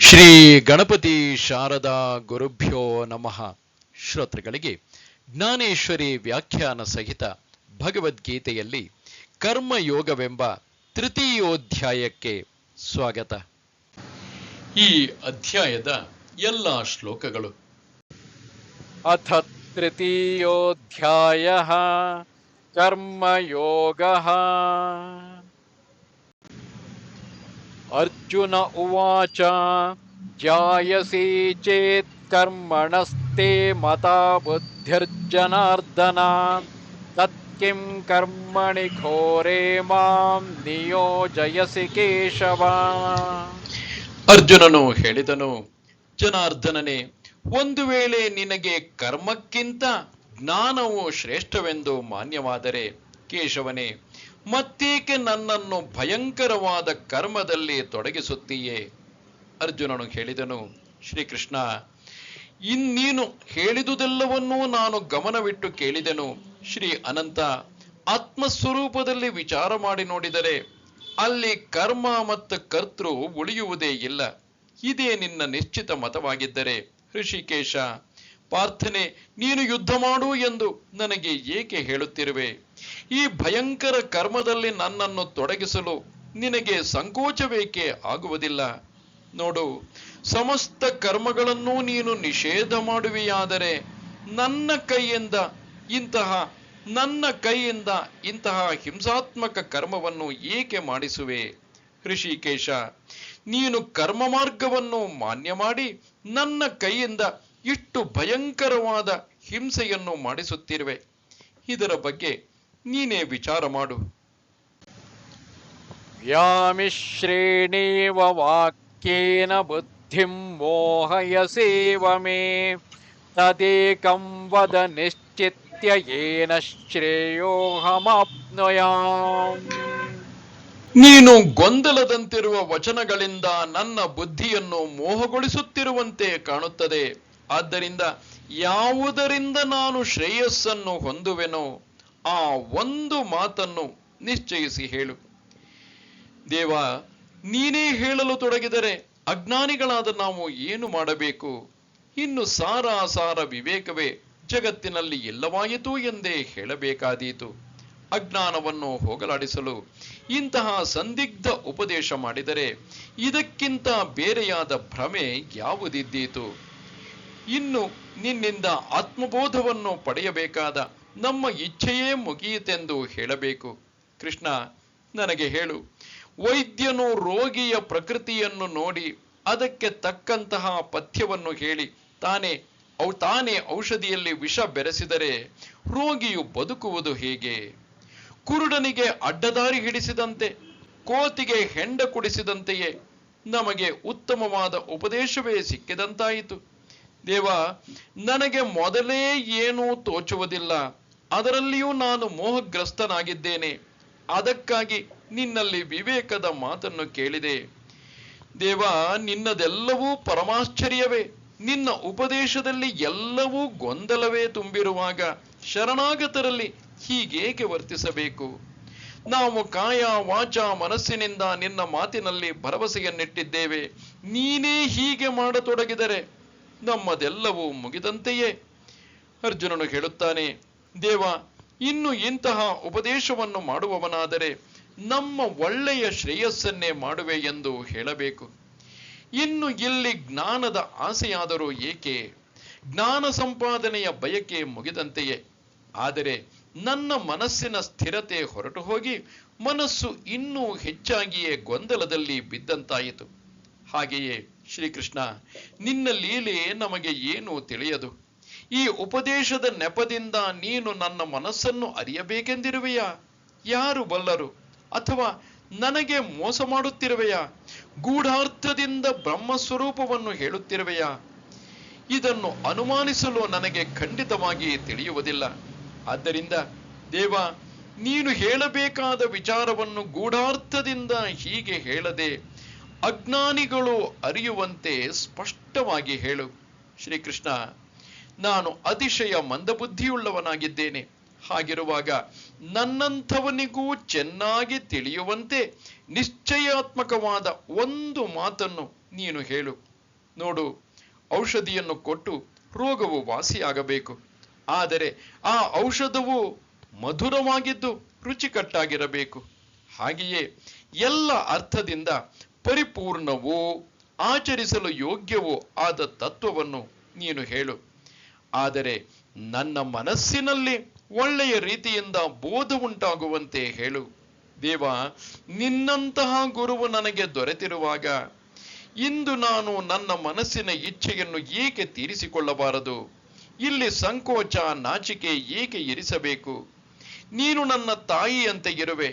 ಶ್ರೀ ಗಣಪತಿ ಶಾರದಾ ಗುರುಭ್ಯೋ ನಮಃ. ಶ್ರೋತೃಗಳಿಗೆ ಜ್ಞಾನೇಶ್ವರಿ ವ್ಯಾಖ್ಯಾನ ಸಹಿತ ಭಗವದ್ಗೀತೆಯಲ್ಲಿ ಕರ್ಮಯೋಗವೆಂಬ ತೃತೀಯೋಧ್ಯಾಯಕ್ಕೆ ಸ್ವಾಗತ. ಈ ಅಧ್ಯಾಯದ ಎಲ್ಲ ಶ್ಲೋಕಗಳು. ಅಥ ತೃತೀಯೋಧ್ಯಾಯಃ ಕರ್ಮಯೋಗಃ. ಅರ್ಜುನ ಉವಾಚ ಜಾಯಸಿ ಚೇತ್ ಕರ್ಮಣಸ್ತೆ ಮತಾ ಬುದ್ಧಿರ್ಜನಾರ್ದನ ತತ್ಕಿಂ ಕರ್ಮಣಿ ಘೋರೆ ಮಾಂ ನಿಯೋಜಯಸಿ ಕೇಶವ. ಅರ್ಜುನನು ಹೇಳಿದನು, ಜನಾರ್ದನನೇ, ಒಂದು ವೇಳೆ ನಿನಗೆ ಕರ್ಮಕ್ಕಿಂತ ಜ್ಞಾನವು ಶ್ರೇಷ್ಠವೆಂದು ಮಾನ್ಯವಾದರೆ, ಕೇಶವನೇ, ಮತ್ತೇಕೆ ನನ್ನನ್ನು ಭಯಂಕರವಾದ ಕರ್ಮದಲ್ಲಿ ತೊಡಗಿಸುತ್ತೀಯೇ? ಅರ್ಜುನನು ಹೇಳಿದನು, ಶ್ರೀಕೃಷ್ಣ, ನೀನು ಹೇಳಿದುದೆಲ್ಲವನ್ನೂ ನಾನು ಗಮನವಿಟ್ಟು ಕೇಳಿದೆನು. ಶ್ರೀ ಅನಂತ, ಆತ್ಮಸ್ವರೂಪದಲ್ಲಿ ವಿಚಾರ ಮಾಡಿ ನೋಡಿದರೆ ಅಲ್ಲಿ ಕರ್ಮ ಮತ್ತು ಕರ್ತೃ ಉಳಿಯುವುದೇ ಇಲ್ಲ. ಇದೇ ನಿನ್ನ ನಿಶ್ಚಿತ ಮತವಾಗಿದ್ದರೆ, ಋಷಿಕೇಶ, ಪಾರ್ಥನೆ, ನೀನು ಯುದ್ಧ ಮಾಡು ಎಂದು ನನಗೆ ಏಕೆ ಹೇಳುತ್ತಿರುವೆ? ಈ ಭಯಂಕರ ಕರ್ಮದಲ್ಲಿ ನನ್ನನ್ನು ತೊಡಗಿಸಲು ನಿನಗೆ ಸಂಕೋಚವೇಕೆ ಆಗುವುದಿಲ್ಲ? ನೋಡು, ಸಮಸ್ತ ಕರ್ಮಗಳನ್ನೂ ನೀನು ನಿಷೇಧ ಮಾಡುವೆಯಾದರೆ ನನ್ನ ಕೈಯಿಂದ ಇಂತಹ ಹಿಂಸಾತ್ಮಕ ಕರ್ಮವನ್ನು ಏಕೆ ಮಾಡಿಸುವೆ? ಋಷಿಕೇಶ, ನೀನು ಕರ್ಮ ಮಾರ್ಗವನ್ನು ಮಾನ್ಯ ಮಾಡಿ ನನ್ನ ಕೈಯಿಂದ ಇಷ್ಟು ಭಯಂಕರವಾದ ಹಿಂಸೆಯನ್ನು ಮಾಡಿಸುತ್ತಿರುವೆ. ಇದರ ಬಗ್ಗೆ ನೀನೇ ವಿಚಾರ ಮಾಡು. ವ್ಯಾಮಿಶ್ರೇಣೇವ ವಾಕ್ಯೇನ ಬುದ್ಧಿಂ ಮೋಹಯಸೇವ ಮೇ ತದೇಕಂ ವದ ನಿಶ್ಚಿತ್ಯ ಯೇನ ಶ್ರೇಯೋಹಮಾಪ್ನುಯಾಮ್. ನೀನು ಗೊಂದಲದಂತಿರುವ ವಚನಗಳಿಂದ ನನ್ನ ಬುದ್ಧಿಯನ್ನು ಮೋಹಗೊಳಿಸುತ್ತಿರುವಂತೆ ಕಾಣುತ್ತದೆ. ಆದ್ದರಿಂದ ಯಾವುದರಿಂದ ನಾನು ಶ್ರೇಯಸ್ಸನ್ನು ಹೊಂದುವೆನೋ ಆ ಒಂದು ಮಾತನ್ನು ನಿಶ್ಚಯಿಸಿ ಹೇಳು. ದೇವ, ನೀನೇ ಹೇಳಲು ತೊಡಗಿದರೆ ಅಜ್ಞಾನಿಗಳಾದ ನಾವು ಏನು ಮಾಡಬೇಕು? ಇನ್ನು ಸಾರಾಸಾರ ವಿವೇಕವೇ ಜಗತ್ತಿನಲ್ಲಿ ಎಲ್ಲವಾಯಿತು ಎಂದೇ ಹೇಳಬೇಕಾದೀತು. ಅಜ್ಞಾನವನ್ನು ಹೋಗಲಾಡಿಸಲು ಇಂತಹ ಸಂದಿಗ್ಧ ಉಪದೇಶ ಮಾಡಿದರೆ ಇದಕ್ಕಿಂತ ಬೇರೆಯಾದ ಭ್ರಮೆ ಯಾವುದಿದ್ದೀತು? ಇನ್ನು ನಿನ್ನಿಂದ ಆತ್ಮಬೋಧವನ್ನು ಪಡೆಯಬೇಕಾದ ನಮ್ಮ ಇಚ್ಛೆಯೇ ಮುಗಿಯಿತೆಂದು ಹೇಳಬೇಕು. ಕೃಷ್ಣ, ನನಗೆ ಹೇಳು, ವೈದ್ಯನು ರೋಗಿಯ ಪ್ರಕೃತಿಯನ್ನು ನೋಡಿ ಅದಕ್ಕೆ ತಕ್ಕಂತಹ ಪಥ್ಯವನ್ನು ಹೇಳಿ ತಾನೇ ಔಷಧಿಯಲ್ಲಿ ವಿಷ ಬೆರೆಸಿದರೆ ರೋಗಿಯು ಬದುಕುವುದು ಹೇಗೆ? ಕುರುಡನಿಗೆ ಅಡ್ಡದಾರಿ ಹಿಡಿಸಿದಂತೆ, ಕೋತಿಗೆ ಹೆಂಡ ಕುಡಿಸಿದಂತೆಯೇ ನಮಗೆ ಉತ್ತಮವಾದ ಉಪದೇಶವೇ ಸಿಕ್ಕಿದಂತಾಯಿತು. ದೇವ, ನನಗೆ ಮೊದಲೇ ಏನೂ ತೋಚುವುದಿಲ್ಲ. ಅದರಲ್ಲಿಯೂ ನಾನು ಮೋಹಗ್ರಸ್ತನಾಗಿದ್ದೇನೆ. ಅದಕ್ಕಾಗಿ ನಿನ್ನಲ್ಲಿ ವಿವೇಕದ ಮಾತನ್ನು ಕೇಳಿದೆ. ದೇವ, ನಿನ್ನದೆಲ್ಲವೂ ಪರಮಾಶ್ಚರ್ಯವೇ. ನಿನ್ನ ಉಪದೇಶದಲ್ಲಿ ಎಲ್ಲವೂ ಗೊಂದಲವೇ ತುಂಬಿರುವಾಗ ಶರಣಾಗತರಲ್ಲಿ ಹೀಗೇಕೆ ವರ್ತಿಸಬೇಕು? ನಾವು ಕಾಯ ವಾಚ ಮನಸ್ಸಿನಿಂದ ನಿನ್ನ ಮಾತಿನಲ್ಲಿ ಭರವಸೆಯನ್ನಿಟ್ಟಿದ್ದೇವೆ. ನೀನೇ ಹೀಗೆ ಮಾಡತೊಡಗಿದರೆ ನಮ್ಮದೆಲ್ಲವೂ ಮುಗಿದಂತೆಯೇ. ಅರ್ಜುನನು ಹೇಳುತ್ತಾನೆ, ದೇವ, ಇನ್ನು ಇಂತಹ ಉಪದೇಶವನ್ನು ಮಾಡುವವನಾದರೆ ನಮ್ಮ ಒಳ್ಳೆಯ ಶ್ರೇಯಸ್ಸನ್ನೇ ಮಾಡುವೆ ಎಂದು ಹೇಳಬೇಕು. ಇನ್ನು ಇಲ್ಲಿ ಜ್ಞಾನದ ಆಸೆಯಾದರೂ ಏಕೆ? ಜ್ಞಾನ ಸಂಪಾದನೆಯ ಬಯಕೆ ಮುಗಿದಂತೆಯೇ. ಆದರೆ ನನ್ನ ಮನಸ್ಸಿನ ಸ್ಥಿರತೆ ಹೊರಟು ಹೋಗಿ ಮನಸ್ಸು ಇನ್ನೂ ಹೆಚ್ಚಾಗಿಯೇ ಗೊಂದಲದಲ್ಲಿ ಬಿದ್ದಂತಾಯಿತು. ಹಾಗೆಯೇ ಶ್ರೀಕೃಷ್ಣ, ನಿನ್ನ ಲೀಲೆ ನಮಗೆ ಏನೂ ತಿಳಿಯದು. ಈ ಉಪದೇಶದ ನೆಪದಿಂದ ನೀನು ನನ್ನ ಮನಸ್ಸನ್ನು ಅರಿಯಬೇಕೆಂದಿರುವೆಯಾ? ಯಾರು ಬಲ್ಲರು? ಅಥವಾ ನನಗೆ ಮೋಸ ಮಾಡುತ್ತಿರುವೆಯಾ? ಗೂಢಾರ್ಥದಿಂದ ಬ್ರಹ್ಮಸ್ವರೂಪವನ್ನು ಹೇಳುತ್ತಿರುವೆಯಾ? ಇದನ್ನು ಅನುಮಾನಿಸಲು ನನಗೆ ಖಂಡಿತವಾಗಿ ತಿಳಿಯುವುದಿಲ್ಲ. ಆದ್ದರಿಂದ ದೇವ, ನೀನು ಹೇಳಬೇಕಾದ ವಿಚಾರವನ್ನು ಗೂಢಾರ್ಥದಿಂದ ಹೀಗೆ ಹೇಳದೆ ಅಜ್ಞಾನಿಗಳು ಅರಿಯುವಂತೆ ಸ್ಪಷ್ಟವಾಗಿ ಹೇಳು. ಶ್ರೀಕೃಷ್ಣ, ನಾನು ಅತಿಶಯ ಮಂದಬುದ್ಧಿಯುಳ್ಳವನಾಗಿದ್ದೇನೆ. ಹಾಗಿರುವಾಗ ನನ್ನಂಥವನಿಗೂ ಚೆನ್ನಾಗಿ ತಿಳಿಯುವಂತೆ ನಿಶ್ಚಯಾತ್ಮಕವಾದ ಒಂದು ಮಾತನ್ನು ನೀನು ಹೇಳು. ನೋಡು, ಔಷಧಿಯನ್ನು ಕೊಟ್ಟು ರೋಗವು ವಾಸಿಯಾಗಬೇಕು. ಆದರೆ ಆ ಔಷಧವು ಮಧುರವಾಗಿದ್ದು ರುಚಿಕಟ್ಟಾಗಿರಬೇಕು. ಹಾಗೆಯೇ ಎಲ್ಲ ಅರ್ಥದಿಂದ ಪರಿಪೂರ್ಣವೂ ಆಚರಿಸಲು ಯೋಗ್ಯವೂ ಆದ ತತ್ವವನ್ನು ನೀನು ಹೇಳು. ಆದರೆ ನನ್ನ ಮನಸ್ಸಿನಲ್ಲಿ ಒಳ್ಳೆಯ ರೀತಿಯಿಂದ ಬೋಧ ಉಂಟಾಗುವಂತೆ ಹೇಳು. ದೇವ, ನಿನ್ನಂತಹ ಗುರುವು ನನಗೆ ದೊರೆತಿರುವಾಗ ಇಂದು ನಾನು ನನ್ನ ಮನಸ್ಸಿನ ಇಚ್ಛೆಯನ್ನು ಏಕೆ ತೀರಿಸಿಕೊಳ್ಳಬಾರದು? ಇಲ್ಲಿ ಸಂಕೋಚ ನಾಚಿಕೆ ಏಕೆ ಇರಿಸಬೇಕು? ನೀನು ನನ್ನ ತಾಯಿಯಂತೆ ಇರುವೆ.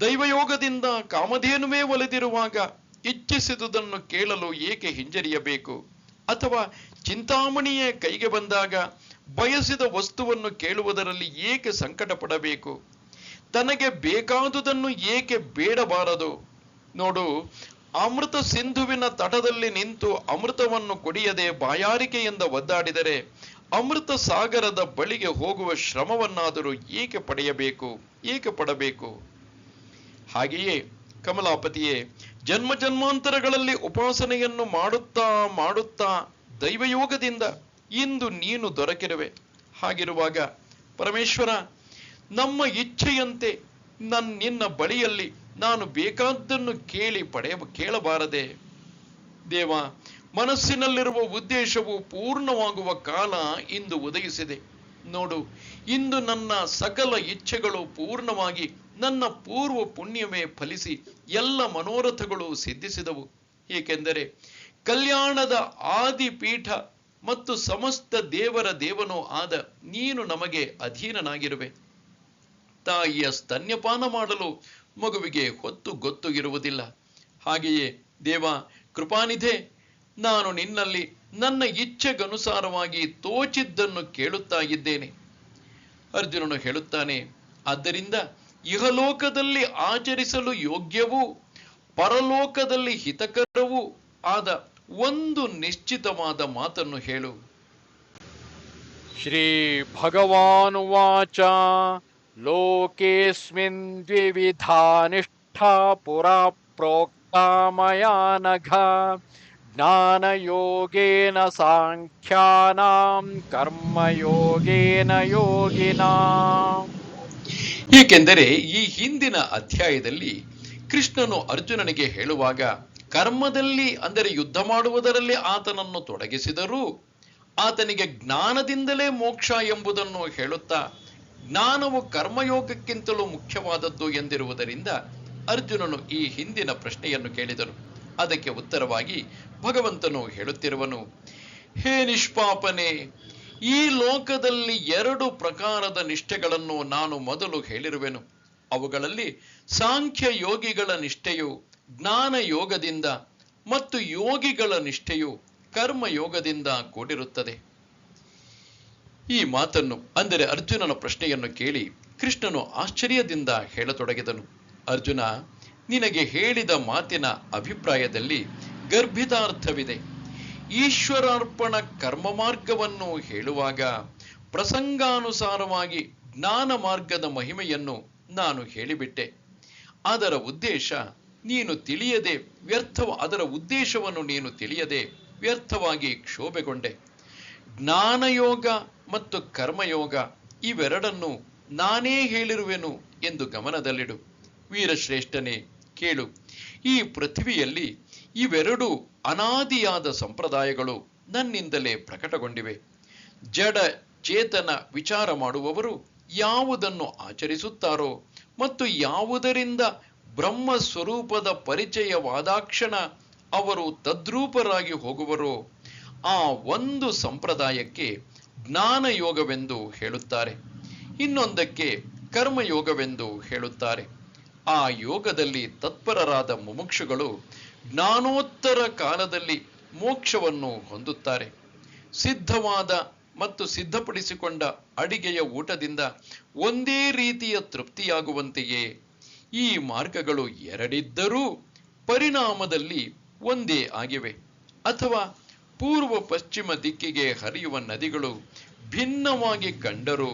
ದೈವಯೋಗದಿಂದ ಕಾಮಧೇನುವೇ ಒಲಿದಿರುವಾಗ ಇಚ್ಛಿಸಿದುದನ್ನು ಕೇಳಲು ಏಕೆ ಹಿಂಜರಿಯಬೇಕು? ಅಥವಾ ಚಿಂತಾಮಣಿಯೇ ಕೈಗೆ ಬಂದಾಗ ಬಯಸಿದ ವಸ್ತುವನ್ನು ಕೇಳುವುದರಲ್ಲಿ ಏಕೆ ಸಂಕಟ ಪಡಬೇಕು? ತನಗೆ ಬೇಕಾದುದನ್ನು ಏಕೆ ಬೇಡಬಾರದು? ನೋಡು, ಅಮೃತ ಸಿಂಧುವಿನ ತಟದಲ್ಲಿ ನಿಂತು ಅಮೃತವನ್ನು ಕುಡಿಯದೆ ಬಾಯಾರಿಕೆಯಿಂದ ಒದ್ದಾಡಿದರೆ ಅಮೃತ ಸಾಗರದ ಬಳಿಗೆ ಹೋಗುವ ಶ್ರಮವನ್ನಾದರೂ ಏಕೆ ಪಡಬೇಕು? ಹಾಗೆಯೇ ಕಮಲಾಪತಿಯೇ, ಜನ್ಮ ಜನ್ಮಾಂತರಗಳಲ್ಲಿ ಉಪಾಸನೆಯನ್ನು ಮಾಡುತ್ತಾ ದೈವಯೋಗದಿಂದ ಇಂದು ನೀನು ದೊರಕಿರುವೆ. ಹಾಗಿರುವಾಗ ಪರಮೇಶ್ವರ, ನಮ್ಮ ಇಚ್ಛೆಯಂತೆ ನಿನ್ನ ಬಳಿಯಲ್ಲಿ ನಾನು ಬೇಕಾದ್ದನ್ನು ಕೇಳಬಾರದೆ? ದೇವ, ಮನಸ್ಸಿನಲ್ಲಿರುವ ಉದ್ದೇಶವು ಪೂರ್ಣವಾಗುವ ಕಾಲ ಇಂದು ಉದಯಿಸಿದೆ. ನೋಡು, ಇಂದು ನನ್ನ ಸಕಲ ಇಚ್ಛೆಗಳು ಪೂರ್ಣವಾಗಿ ನನ್ನ ಪೂರ್ವ ಪುಣ್ಯವೇ ಫಲಿಸಿ ಎಲ್ಲ ಮನೋರಥಗಳು ಸಿದ್ಧಿಸಿದವು. ಏಕೆಂದರೆ ಕಲ್ಯಾಣದ ಆದಿಪೀಠ ಮತ್ತು ಸಮಸ್ತ ದೇವರ ದೇವನೂ ಆದ ನೀನು ನಮಗೆ ಅಧೀನನಾಗಿರುವೆ. ತಾಯಿಯ ಸ್ತನ್ಯಪಾನ ಮಾಡಲು ಮಗುವಿಗೆ ಹೊತ್ತು ಗೊತ್ತು ಇರುವುದಿಲ್ಲ. ಹಾಗೆಯೇ ದೇವ ಕೃಪಾನಿಧೆ, ನಾನು ನಿನ್ನಲ್ಲಿ ನನ್ನ ಇಚ್ಛೆಗನುಸಾರವಾಗಿ ತೋಚಿದ್ದನ್ನು ಕೇಳುತ್ತಾ ಇದ್ದೇನೆ. ಅರ್ಜುನನು ಹೇಳುತ್ತಾನೆ, ಆದ್ದರಿಂದ ಇಹಲೋಕದಲ್ಲಿ ಆಚರಿಸಲು ಯೋಗ್ಯವೂ ಪರಲೋಕದಲ್ಲಿ ಹಿತಕರವೂ ಆದ ಒಂದು ನಿಶ್ಚಿತವಾದ ಮಾತನ್ನು ಹೇಳು. ಶ್ರೀ ಭಗವಾನುವಾಚ ಲೋಕೇಸ್ಮಿನ್ ದ್ವಿವಿಧಾ ನಿಷ್ಠಾ ಪುರಾ ಪ್ರೋಕ್ತಾ ಮಯಾ ನಘ ಜ್ಞಾನಯೋಗೇನ ಸಾಂಖ್ಯಾನಾಂ ಕರ್ಮಯೋಗೇನ ಯೋಗಿನಾಂ. ಏಕೆಂದರೆ ಈ ಹಿಂದಿನ ಅಧ್ಯಾಯದಲ್ಲಿ ಕೃಷ್ಣನು ಅರ್ಜುನನಿಗೆ ಹೇಳುವಾಗ ಕರ್ಮದಲ್ಲಿ, ಅಂದರೆ ಯುದ್ಧ ಮಾಡುವುದರಲ್ಲಿ ಆತನನ್ನು ತೊಡಗಿಸಿದರೂ ಆತನಿಗೆ ಜ್ಞಾನದಿಂದಲೇ ಮೋಕ್ಷ ಎಂಬುದನ್ನು ಹೇಳುತ್ತಾ ಜ್ಞಾನವು ಕರ್ಮಯೋಗಕ್ಕಿಂತಲೂ ಮುಖ್ಯವಾದದ್ದು ಎಂದಿರುವುದರಿಂದ ಅರ್ಜುನನು ಈ ಹಿಂದಿನ ಪ್ರಶ್ನೆಯನ್ನು ಕೇಳಿದನು. ಅದಕ್ಕೆ ಉತ್ತರವಾಗಿ ಭಗವಂತನು ಹೇಳುತ್ತಿರುವನು, ಹೇ ನಿಷ್ಪಾಪನೆ, ಈ ಲೋಕದಲ್ಲಿ 2 ಪ್ರಕಾರದ ನಿಷ್ಠೆಗಳನ್ನು ನಾನು ಮೊದಲು ಹೇಳಿರುವೆನು. ಅವುಗಳಲ್ಲಿ ಸಾಂಖ್ಯ ಯೋಗಿಗಳ ನಿಷ್ಠೆಯು ಜ್ಞಾನ ಯೋಗದಿಂದ ಮತ್ತು ಯೋಗಿಗಳ ನಿಷ್ಠೆಯು ಕರ್ಮಯೋಗದಿಂದ ಕೂಡಿರುತ್ತದೆ. ಈ ಮಾತನ್ನು, ಅಂದರೆ ಅರ್ಜುನನ ಪ್ರಶ್ನೆಯನ್ನು ಕೇಳಿ ಕೃಷ್ಣನು ಆಶ್ಚರ್ಯದಿಂದ ಹೇಳತೊಡಗಿದನು. ಅರ್ಜುನ, ನಿನಗೆ ಹೇಳಿದ ಮಾತಿನ ಅಭಿಪ್ರಾಯದಲ್ಲಿ ಗರ್ಭಿತಾರ್ಥವಿದೆ. ಈಶ್ವರಾರ್ಪಣ ಕರ್ಮ ಮಾರ್ಗವನ್ನು ಹೇಳುವಾಗ ಪ್ರಸಂಗಾನುಸಾರವಾಗಿ ಜ್ಞಾನ ಮಾರ್ಗದ ಮಹಿಮೆಯನ್ನು ನಾನು ಹೇಳಿಬಿಟ್ಟೆ. ಅದರ ಉದ್ದೇಶವನ್ನು ನೀನು ತಿಳಿಯದೆ ವ್ಯರ್ಥವಾಗಿ ಕ್ಷೋಭೆಗೊಂಡೆ. ಜ್ಞಾನಯೋಗ ಮತ್ತು ಕರ್ಮಯೋಗ ಇವೆರಡನ್ನು ನಾನೇ ಹೇಳಿರುವೆನು ಎಂದು ಗಮನದಲ್ಲಿಡು. ವೀರಶ್ರೇಷ್ಠನೇ, ಕೇಳು, ಈ ಪೃಥ್ವಿಯಲ್ಲಿ ಇವೆರಡೂ ಅನಾದಿಯಾದ ಸಂಪ್ರದಾಯಗಳು ನನ್ನಿಂದಲೇ ಪ್ರಕಟಗೊಂಡಿವೆ. ಜಡ ಚೇತನ ವಿಚಾರ ಮಾಡುವವರು ಯಾವುದನ್ನು ಆಚರಿಸುತ್ತಾರೋ ಮತ್ತು ಯಾವುದರಿಂದ ಬ್ರಹ್ಮ ಸ್ವರೂಪದ ಪರಿಚಯವಾದಾಕ್ಷಣ ಅವರು ತದ್ರೂಪರಾಗಿ ಹೋಗುವರೋ ಆ ಒಂದು ಸಂಪ್ರದಾಯಕ್ಕೆ ಜ್ಞಾನಯೋಗವೆಂದು ಹೇಳುತ್ತಾರೆ, ಇನ್ನೊಂದಕ್ಕೆ ಕರ್ಮಯೋಗವೆಂದು ಹೇಳುತ್ತಾರೆ. ಆ ಯೋಗದಲ್ಲಿ ತತ್ಪರರಾದ ಮುಮುಕ್ಷುಗಳು ಜ್ಞಾನೋತ್ತರ ಕಾಲದಲ್ಲಿ ಮೋಕ್ಷವನ್ನು ಹೊಂದುತ್ತಾರೆ. ಸಿದ್ಧವಾದ ಮತ್ತು ಸಿದ್ಧಪಡಿಸಿಕೊಂಡ ಅಡಿಗೆಯ ಊಟದಿಂದ ಒಂದೇ ರೀತಿಯ ತೃಪ್ತಿಯಾಗುವಂತೆಯೇ ಈ ಮಾರ್ಗಗಳು ಎರಡಿದ್ದರೂ ಪರಿಣಾಮದಲ್ಲಿ ಒಂದೇ ಆಗಿವೆ. ಅಥವಾ ಪೂರ್ವ ಪಶ್ಚಿಮ ದಿಕ್ಕಿಗೆ ಹರಿಯುವ ನದಿಗಳು ಭಿನ್ನವಾಗಿ ಕಂಡರೂ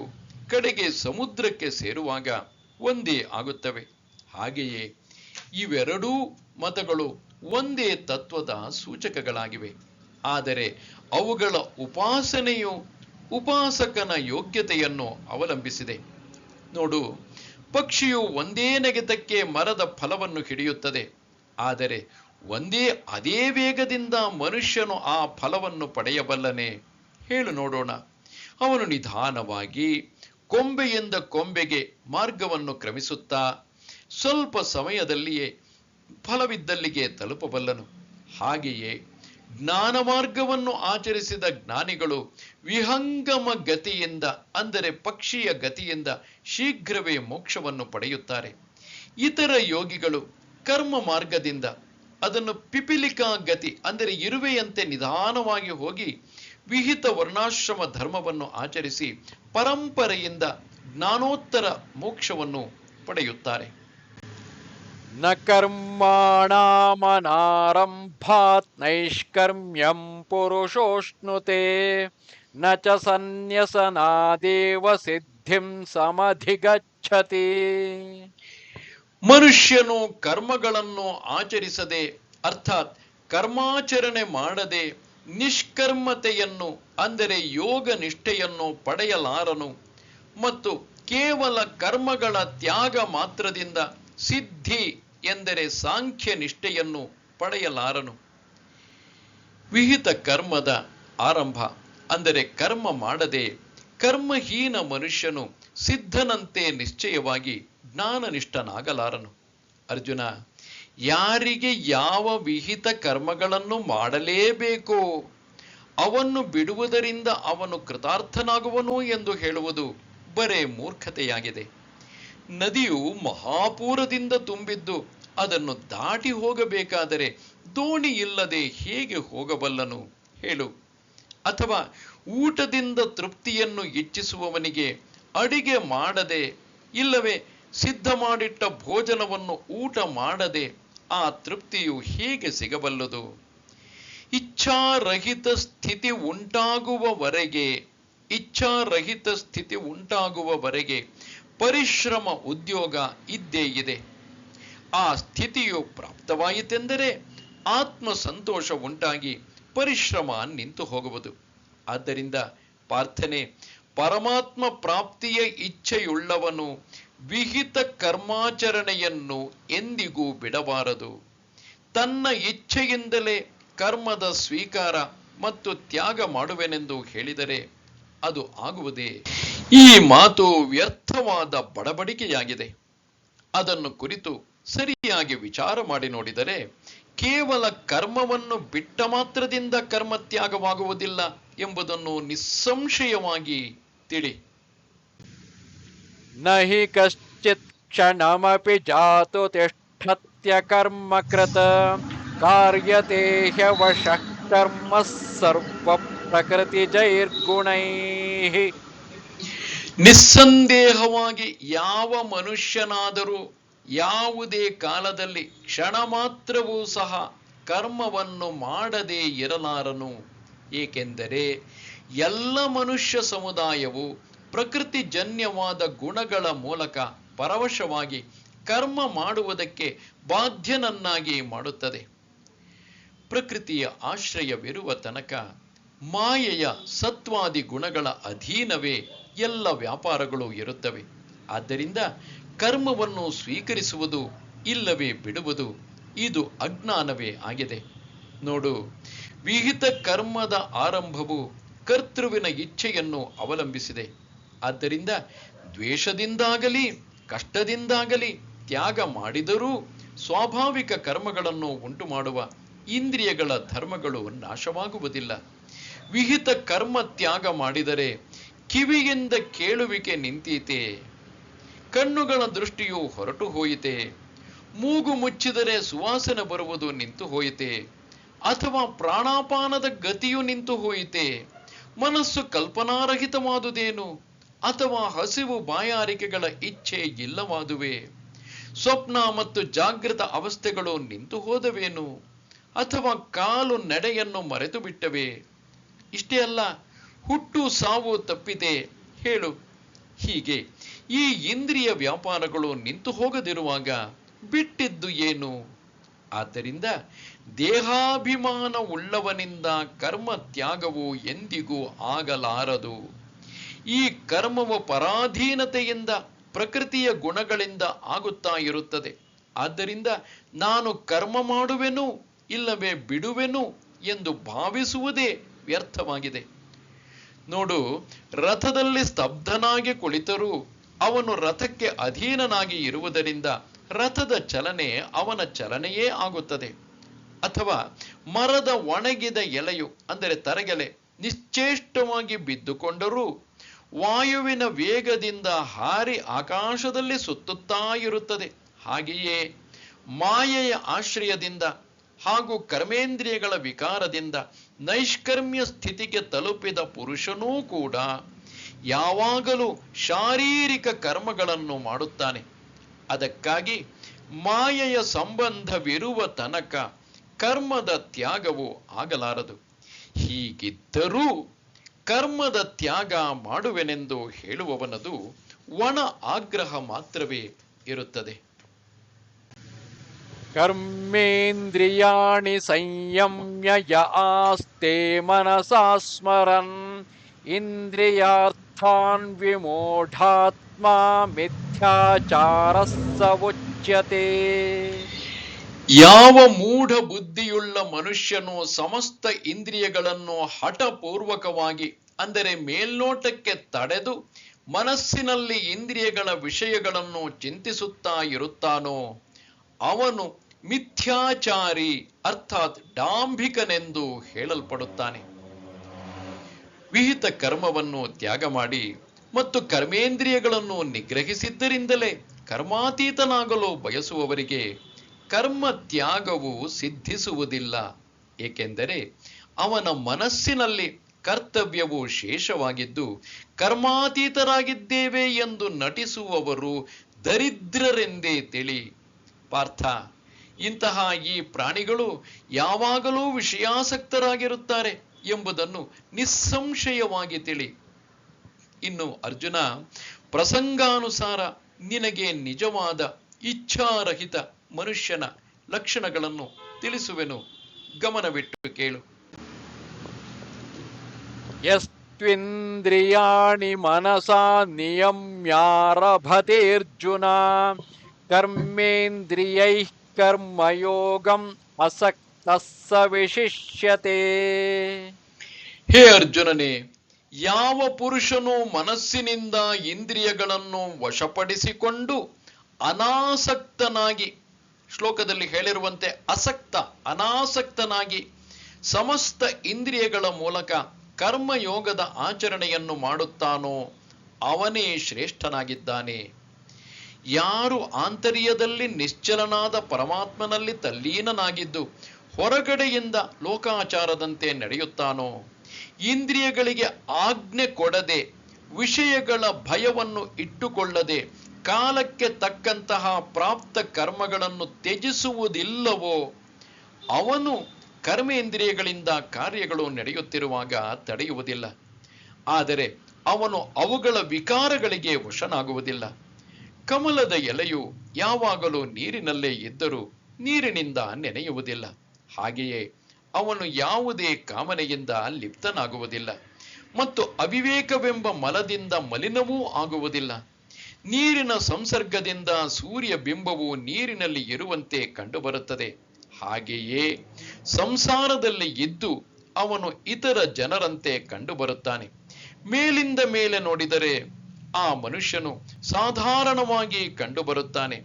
ಕಡೆಗೆ ಸಮುದ್ರಕ್ಕೆ ಸೇರುವಾಗ ಒಂದೇ ಆಗುತ್ತವೆ. ಹಾಗೆಯೇ ಇವೆರಡೂ ಮತಗಳು ಒಂದೇ ತತ್ವದ ಸೂಚಕಗಳಾಗಿವೆ. ಆದರೆ ಅವುಗಳ ಉಪಾಸನೆಯು ಉಪಾಸಕನ ಯೋಗ್ಯತೆಯನ್ನು ಅವಲಂಬಿಸಿದೆ. ನೋಡು, ಪಕ್ಷಿಯು ಒಂದೇ ನೆಗೆತಕ್ಕೆ ಮರದ ಫಲವನ್ನು ಹಿಡಿಯುತ್ತದೆ. ಆದರೆ ಅದೇ ವೇಗದಿಂದ ಮನುಷ್ಯನು ಆ ಫಲವನ್ನು ಪಡೆಯಬಲ್ಲನೆ? ಹೇಳು ನೋಡೋಣ. ಅವನು ನಿಧಾನವಾಗಿ ಕೊಂಬೆಯಿಂದ ಕೊಂಬೆಗೆ ಮಾರ್ಗವನ್ನು ಕ್ರಮಿಸುತ್ತಾ ಸ್ವಲ್ಪ ಸಮಯದಲ್ಲಿಯೇ ಫಲವಿದ್ದಲ್ಲಿಗೆ ತಲುಪಬಲ್ಲನು. ಹಾಗೆಯೇ ಜ್ಞಾನ ಮಾರ್ಗವನ್ನು ಆಚರಿಸಿದ ಜ್ಞಾನಿಗಳು ವಿಹಂಗಮ ಗತಿಯಿಂದ, ಅಂದರೆ ಪಕ್ಷಿಯ ಗತಿಯಿಂದ ಶೀಘ್ರವೇ ಮೋಕ್ಷವನ್ನು ಪಡೆಯುತ್ತಾರೆ. ಇತರ ಯೋಗಿಗಳು ಕರ್ಮ ಮಾರ್ಗದಿಂದ ಅದನ್ನು ಪಿಪಿಲಿಕಾ ಗತಿ, ಅಂದರೆ ಇರುವೆಯಂತೆ ನಿಧಾನವಾಗಿ ಹೋಗಿ ವಿಹಿತ ವರ್ಣಾಶ್ರಮ ಧರ್ಮವನ್ನು ಆಚರಿಸಿ ಪರಂಪರೆಯಿಂದ ಜ್ಞಾನೋತ್ತರ ಮೋಕ್ಷವನ್ನು ಪಡೆಯುತ್ತಾರೆ. ನ ಕರ್ಮಾಣಾಮನಾರಂಭಾತ್ ನೈಷ್ಕರ್ಮ್ಯಂ ಪುರುಷೋಷ್ಣುತೆ ನ ಚ ಸನ್ಯಸನಾದೇವ ಸಿದ್ಧಿಂ ಸಮಧಿಗಚ್ಚತಿ. ಮನುಷ್ಯನು ಕರ್ಮಗಳನ್ನು ಆಚರಿಸದೆ, ಅರ್ಥಾತ್ ಕರ್ಮಾಚರಣೆ ಮಾಡದೆ ನಿಷ್ಕರ್ಮತೆಯನ್ನು, ಅಂದರೆ ಯೋಗ ನಿಷ್ಠೆಯನ್ನು ಪಡೆಯಲಾರನು. ಮತ್ತು ಕೇವಲ ಕರ್ಮಗಳ ತ್ಯಾಗ ಮಾತ್ರದಿಂದ ಸಿದ್ಧಿ, ಎಂದರೆ ಸಾಂಖ್ಯ ನಿಷ್ಠೆಯನ್ನು ಪಡೆಯಲಾರನು. ವಿಹಿತ ಕರ್ಮದ ಆರಂಭ, ಅಂದರೆ ಕರ್ಮ ಮಾಡದೆ ಕರ್ಮಹೀನ ಮನುಷ್ಯನು ಸಿದ್ಧನಂತೆ ನಿಶ್ಚಯವಾಗಿ ಜ್ಞಾನನಿಷ್ಠನಾಗಲಾರನು. ಅರ್ಜುನ, ಯಾರಿಗೆ ಯಾವ ವಿಹಿತ ಕರ್ಮಗಳನ್ನು ಮಾಡಲೇಬೇಕೋ ಅವನ್ನು ಬಿಡುವುದರಿಂದ ಅವನು ಕೃತಾರ್ಥನಾಗುವನು ಎಂದು ಹೇಳುವುದು ಬರೇ ಮೂರ್ಖತೆಯಾಗಿದೆ. ನದಿಯು ಮಹಾಪೂರದಿಂದ ತುಂಬಿದ್ದು ಅದನ್ನು ದಾಟಿ ಹೋಗಬೇಕಾದರೆ ದೋಣಿ ಇಲ್ಲದೆ ಹೇಗೆ ಹೋಗಬಲ್ಲನು ಹೇಳು? ಅಥವಾ ಊಟದಿಂದ ತೃಪ್ತಿಯನ್ನು ಇಚ್ಛಿಸುವವನಿಗೆ ಅಡಿಗೆ ಮಾಡದೆ, ಇಲ್ಲವೇ ಸಿದ್ಧ ಮಾಡಿಟ್ಟ ಭೋಜನವನ್ನು ಊಟ ಮಾಡದೆ ಆ ತೃಪ್ತಿಯು ಹೇಗೆ ಸಿಗಬಲ್ಲದು? ಇಚ್ಛಾರಹಿತ ಸ್ಥಿತಿ ಉಂಟಾಗುವವರೆಗೆ ಪರಿಶ್ರಮ ಉದ್ಯೋಗ ಇದ್ದೇ ಇದೆ. ಆ ಸ್ಥಿತಿಯು ಪ್ರಾಪ್ತವಾಯಿತೆಂದರೆ ಆತ್ಮ ಸಂತೋಷ ಉಂಟಾಗಿ ಪರಿಶ್ರಮ ನಿಂತು ಹೋಗುವುದು. ಆದ್ದರಿಂದ ಪಾರ್ಥನೆ, ಪರಮಾತ್ಮ ಪ್ರಾಪ್ತಿಯ ಇಚ್ಛೆಯುಳ್ಳವನು ವಿಹಿತ ಕರ್ಮಾಚರಣೆಯನ್ನು ಎಂದಿಗೂ ಬಿಡಬಾರದು. ತನ್ನ ಇಚ್ಛೆಯಿಂದಲೇ ಕರ್ಮದ ಸ್ವೀಕಾರ ಮತ್ತು ತ್ಯಾಗ ಮಾಡುವೆನೆಂದು ಹೇಳಿದರೆ ಅದು ಆಗುವುದೇ? ಈ ಮಾತು ವ್ಯರ್ಥವಾದ ಬಡಬಡಿಕೆಯಾಗಿದೆ. ಅದನ್ನು ಕುರಿತು ಸರಿಯಾಗಿ ವಿಚಾರ ಮಾಡಿ ನೋಡಿದರೆ ಕೇವಲ ಕರ್ಮವನ್ನು ಬಿಟ್ಟ ಮಾತ್ರದಿಂದ ಕರ್ಮ ತ್ಯಾಗವಾಗುವುದಿಲ್ಲ ಎಂಬುದನ್ನು ನಿಸ್ಸಂಶಯವಾಗಿ ತಿಳಿ. ನಹಿ ಕಶ್ಚಿತ್ ಕ್ಷಣಮಪಿ ಜಾತು ತಿಷ್ಠತ್ಯ ಕರ್ಮ ಕೃತ ಕಾರ್ಯತೆ ಹ್ಯವಶಃ ಕರ್ಮ ಸರ್ವ ಪ್ರಕೃತಿ ಜೈರ್ಗುಣೈಃ. ನಿಸ್ಸಂದೇಹವಾಗಿ ಯಾವ ಮನುಷ್ಯನಾದರೂ ಯಾವುದೇ ಕಾಲದಲ್ಲಿ ಕ್ಷಣ ಮಾತ್ರವೂ ಸಹ ಕರ್ಮವನ್ನು ಮಾಡದೇ ಇರಲಾರನು. ಏಕೆಂದರೆ ಎಲ್ಲ ಮನುಷ್ಯ ಸಮುದಾಯವು ಪ್ರಕೃತಿಜನ್ಯವಾದ ಗುಣಗಳ ಮೂಲಕ ಪರವಶವಾಗಿ ಕರ್ಮ ಮಾಡುವುದಕ್ಕೆ ಬಾಧ್ಯನನ್ನಾಗಿ ಮಾಡುತ್ತದೆ. ಪ್ರಕೃತಿಯ ಆಶ್ರಯವಿರುವ ತನಕ ಮಾಯೆಯ ಸತ್ವಾದಿ ಗುಣಗಳ ಅಧೀನವೇ ಎಲ್ಲ ವ್ಯಾಪಾರಗಳು ಇರುತ್ತವೆ. ಆದ್ದರಿಂದ ಕರ್ಮವನ್ನು ಸ್ವೀಕರಿಸುವುದು ಇಲ್ಲವೇ ಬಿಡುವುದು ಇದು ಅಜ್ಞಾನವೇ ಆಗಿದೆ. ನೋಡು, ವಿಹಿತ ಕರ್ಮದ ಆರಂಭವು ಕರ್ತೃವಿನ ಇಚ್ಛೆಯನ್ನು ಅವಲಂಬಿಸಿದೆ. ಆದ್ದರಿಂದ ದ್ವೇಷದಿಂದಾಗಲಿ ಕಷ್ಟದಿಂದಾಗಲಿ ತ್ಯಾಗ ಮಾಡಿದರೂ ಸ್ವಾಭಾವಿಕ ಕರ್ಮಗಳನ್ನು ಉಂಟು ಮಾಡುವ ಇಂದ್ರಿಯಗಳ ಧರ್ಮಗಳು ನಾಶವಾಗುವುದಿಲ್ಲ. ವಿಹಿತ ಕರ್ಮ ತ್ಯಾಗ ಮಾಡಿದರೆ ಕಿವಿಯಿಂದ ಕೇಳುವಿಕೆ ನಿಂತೀತೆ, ಕಣ್ಣುಗಳ ದೃಷ್ಟಿಯು ಹೊರಟು ಹೋಯಿತೆ, ಮೂಗು ಮುಚ್ಚಿದರೆ ಸುವಾಸನೆ ಬರುವುದು ನಿಂತು ಹೋಯಿತೆ, ಅಥವಾ ಪ್ರಾಣಾಪಾನದ ಗತಿಯು ನಿಂತು ಹೋಯಿತೆ, ಮನಸ್ಸು ಕಲ್ಪನಾರಹಿತವಾದುದೇನು, ಅಥವಾ ಹಸಿವು ಬಾಯಾರಿಕೆಗಳ ಇಚ್ಛೆ ಇಲ್ಲವಾದುವೆ, ಸ್ವಪ್ನ ಮತ್ತು ಜಾಗೃತ ಅವಸ್ಥೆಗಳು ನಿಂತು ಹೋದವೇನು, ಅಥವಾ ಕಾಲು ನಡೆಯನ್ನು ಮರೆತು ಬಿಟ್ಟವೆ. ಇಷ್ಟೇ ಅಲ್ಲ, ಹುಟ್ಟು ಸಾವು ತಪ್ಪಿದೆ ಹೇಳು. ಹೀಗೆ ಈ ಇಂದ್ರಿಯ ವ್ಯಾಪಾರಗಳು ನಿಂತು ಹೋಗದಿರುವಾಗ ಬಿಟ್ಟಿದ್ದು ಏನು? ಆದ್ದರಿಂದ ದೇಹಾಭಿಮಾನ ಉಳ್ಳವನಿಂದ ಕರ್ಮ ತ್ಯಾಗವು ಎಂದಿಗೂ ಆಗಲಾರದು. ಈ ಕರ್ಮವು ಪರಾಧೀನತೆಯಿಂದ, ಪ್ರಕೃತಿಯ ಗುಣಗಳಿಂದ ಆಗುತ್ತಾ ಇರುತ್ತದೆ. ಆದ್ದರಿಂದ ನಾನು ಕರ್ಮ ಮಾಡುವೆನು ಇಲ್ಲವೇ ಬಿಡುವೆನು ಎಂದು ಭಾವಿಸುವುದೇ ವ್ಯರ್ಥವಾಗಿದೆ. ನೋಡು, ರಥದಲ್ಲಿ ಸ್ತಬ್ಧನಾಗಿ ಕುಳಿತರೂ ಅವನು ರಥಕ್ಕೆ ಅಧೀನನಾಗಿ ಇರುವುದರಿಂದ ರಥದ ಚಲನೆ ಅವನ ಚಲನೆಯೇ ಆಗುತ್ತದೆ. ಅಥವಾ ಮರದ ಒಣಗಿದ ಎಲೆಯು ಅಂದರೆ ತರಗೆಲೆ ನಿಶ್ಚೇಷ್ಟವಾಗಿ ಬಿದ್ದುಕೊಂಡರೂ ವಾಯುವಿನ ವೇಗದಿಂದ ಹಾರಿ ಆಕಾಶದಲ್ಲಿ ಸುತ್ತುತ್ತಾ ಇರುತ್ತದೆ. ಹಾಗೆಯೇ ಮಾಯೆಯ ಆಶ್ರಯದಿಂದ ಹಾಗೂ ಕರ್ಮೇಂದ್ರಿಯಗಳ ವಿಕಾರದಿಂದ ನೈಷ್ಕರ್ಮ್ಯ ಸ್ಥಿತಿಗೆ ತಲುಪಿದ ಪುರುಷನೂ ಕೂಡ ಯಾವಾಗಲೂ ಶಾರೀರಿಕ ಕರ್ಮಗಳನ್ನು ಮಾಡುತ್ತಾನೆ. ಅದಕ್ಕಾಗಿ ಮಾಯೆಯ ಸಂಬಂಧವಿರುವ ತನಕ ಕರ್ಮದ ತ್ಯಾಗವು ಆಗಲಾರದು. ಹೀಗಿದ್ದರೂ ಕರ್ಮದ ತ್ಯಾಗ ಮಾಡುವೆನೆಂದು ಹೇಳುವವನದು ಒಣ ಆಗ್ರಹ ಮಾತ್ರವೇ ಇರುತ್ತದೆ. ಕರ್ಮೇಂದ್ರಿಯಾಣಿ ಸಂಯಮ್ಯ ಯ ಆಸ್ತೆ ಮನಸಾ ಸ್ಮರನ್ ಇಂದ್ರಿಯಾರ್ಥಾನ್ ವಿಮೂಢಾತ್ಮ ಮಿಥ್ಯಾಚಾರಃ ಸ ಉಚ್ಯತೆ. ಯಾವ ಮೂಢ ಬುದ್ಧಿಯುಳ್ಳ ಮನುಷ್ಯನು ಸಮಸ್ತ ಇಂದ್ರಿಯಗಳನ್ನು ಹಠಪೂರ್ವಕವಾಗಿ ಅಂದರೆ ಮೇಲ್ನೋಟಕ್ಕೆ ತಡೆದು ಮನಸ್ಸಿನಲ್ಲಿ ಇಂದ್ರಿಯಗಳ ವಿಷಯಗಳನ್ನು ಚಿಂತಿಸುತ್ತಾ ಇರುತ್ತಾನೋ ಅವನು ಮಿಥ್ಯಾಚಾರಿ ಅರ್ಥಾತ್ ಡಾಂಭಿಕನೆಂದು ಹೇಳಲ್ಪಡುತ್ತಾನೆ. ವಿಹಿತ ಕರ್ಮವನ್ನು ತ್ಯಾಗ ಮಾಡಿ ಮತ್ತು ಕರ್ಮೇಂದ್ರಿಯಗಳನ್ನು ನಿಗ್ರಹಿಸಿದ್ದರಿಂದಲೇ ಕರ್ಮಾತೀತನಾಗಲು ಬಯಸುವವರಿಗೆ ಕರ್ಮ ತ್ಯಾಗವು ಸಿದ್ಧಿಸುವುದಿಲ್ಲ. ಏಕೆಂದರೆ ಅವನ ಮನಸ್ಸಿನಲ್ಲಿ ಕರ್ತವ್ಯವು ಶೇಷವಾಗಿದ್ದು ಕರ್ಮಾತೀತರಾಗಿದ್ದೇವೆ ಎಂದು ನಟಿಸುವವರು ದರಿದ್ರರೆಂದೇ ತಿಳಿ. ಪಾರ್ಥ, ಇಂತಹ ಈ ಪ್ರಾಣಿಗಳು ಯಾವಾಗಲೂ ವಿಷಯಾಸಕ್ತರಾಗಿರುತ್ತಾರೆ ಎಂಬುದನ್ನು ನಿಸ್ಸಂಶಯವಾಗಿ ತಿಳಿ. ಇನ್ನು ಅರ್ಜುನ, ಪ್ರಸಂಗಾನುಸಾರ ನಿನಗೆ ನಿಜವಾದ ಇಚ್ಛಾರಹಿತ ಮನುಷ್ಯನ ಲಕ್ಷಣಗಳನ್ನು ತಿಳಿಸುವೆನು. ಗಮನವಿಟ್ಟು ಕೇಳು. ಯಸ್ತ್ವಿಂದ್ರಿಯಾಣಿ ಮನಸಾ ನಿಯಮ್ಯಾರಭತೇರ್ಜುನ ಕರ್ಮೇಂದ್ರಿಯೈಃ ಕರ್ಮಯೋಗಂ ಅಸಕ್ತಃ ಸ ವಿಶಿಷ್ಯತೆ. ಹೇ ಅರ್ಜುನನೇ, ಯಾವ ಪುರುಷನು ಮನಸ್ಸಿನಿಂದ ಇಂದ್ರಿಯಗಳನ್ನು ವಶಪಡಿಸಿಕೊಂಡು ಅನಾಸಕ್ತನಾಗಿ, ಶ್ಲೋಕದಲ್ಲಿ ಹೇಳಿರುವಂತೆ ಅನಾಸಕ್ತನಾಗಿ ಸಮಸ್ತ ಇಂದ್ರಿಯಗಳ ಮೂಲಕ ಕರ್ಮಯೋಗದ ಆಚರಣೆಯನ್ನು ಮಾಡುತ್ತಾನೋ ಅವನೇ ಶ್ರೇಷ್ಠನಾಗಿದ್ದಾನೆ. ಯಾರು ಆಂತರ್ಯದಲ್ಲಿ ನಿಶ್ಚಲನಾದ ಪರಮಾತ್ಮನಲ್ಲಿ ತಲ್ಲೀನನಾಗಿದ್ದು ಹೊರಗಡೆಯಿಂದ ಲೋಕಾಚಾರದಂತೆ ನಡೆಯುತ್ತಾನೋ, ಇಂದ್ರಿಯಗಳಿಗೆ ಆಜ್ಞೆ ಕೊಡದೆ, ವಿಷಯಗಳ ಭಯವನ್ನು ಇಟ್ಟುಕೊಳ್ಳದೆ ಕಾಲಕ್ಕೆ ತಕ್ಕಂತಹ ಪ್ರಾಪ್ತ ಕರ್ಮಗಳನ್ನು ತ್ಯಜಿಸುವುದಿಲ್ಲವೋ ಅವನು ಕರ್ಮೇಂದ್ರಿಯಗಳಿಂದ ಕಾರ್ಯಗಳು ನಡೆಯುತ್ತಿರುವಾಗ ತಡೆಯುವುದಿಲ್ಲ. ಆದರೆ ಅವನು ಅವುಗಳ ವಿಕಾರಗಳಿಗೆ ವಶನಾಗುವುದಿಲ್ಲ. ಕಮಲದ ಎಲೆಯು ಯಾವಾಗಲೂ ನೀರಿನಲ್ಲೇ ಇದ್ದರೂ ನೀರಿನಿಂದ ನೆನೆಯುವುದಿಲ್ಲ. ಹಾಗೆಯೇ ಅವನು ಯಾವುದೇ ಕಾಮನೆಯಿಂದ ಲಿಪ್ತನಾಗುವುದಿಲ್ಲ ಮತ್ತು ಅವಿವೇಕವೆಂಬ ಮಲದಿಂದ ಮಲಿನವೂ ಆಗುವುದಿಲ್ಲ. ನೀರಿನ ಸಂಸರ್ಗದಿಂದ ಸೂರ್ಯ ಬಿಂಬವು ನೀರಿನಲ್ಲಿ ಇರುವಂತೆ ಕಂಡುಬರುತ್ತದೆ. ಹಾಗೆಯೇ ಸಂಸಾರದಲ್ಲಿ ಇದ್ದು ಅವನು ಇತರ ಜನರಂತೆ ಕಂಡುಬರುತ್ತಾನೆ. ಮೇಲಿಂದ ಮೇಲೆ ನೋಡಿದರೆ ಆ ಮನುಷ್ಯನು ಸಾಧಾರಣವಾಗಿ ಕಂಡುಬರುತ್ತಾನೆ.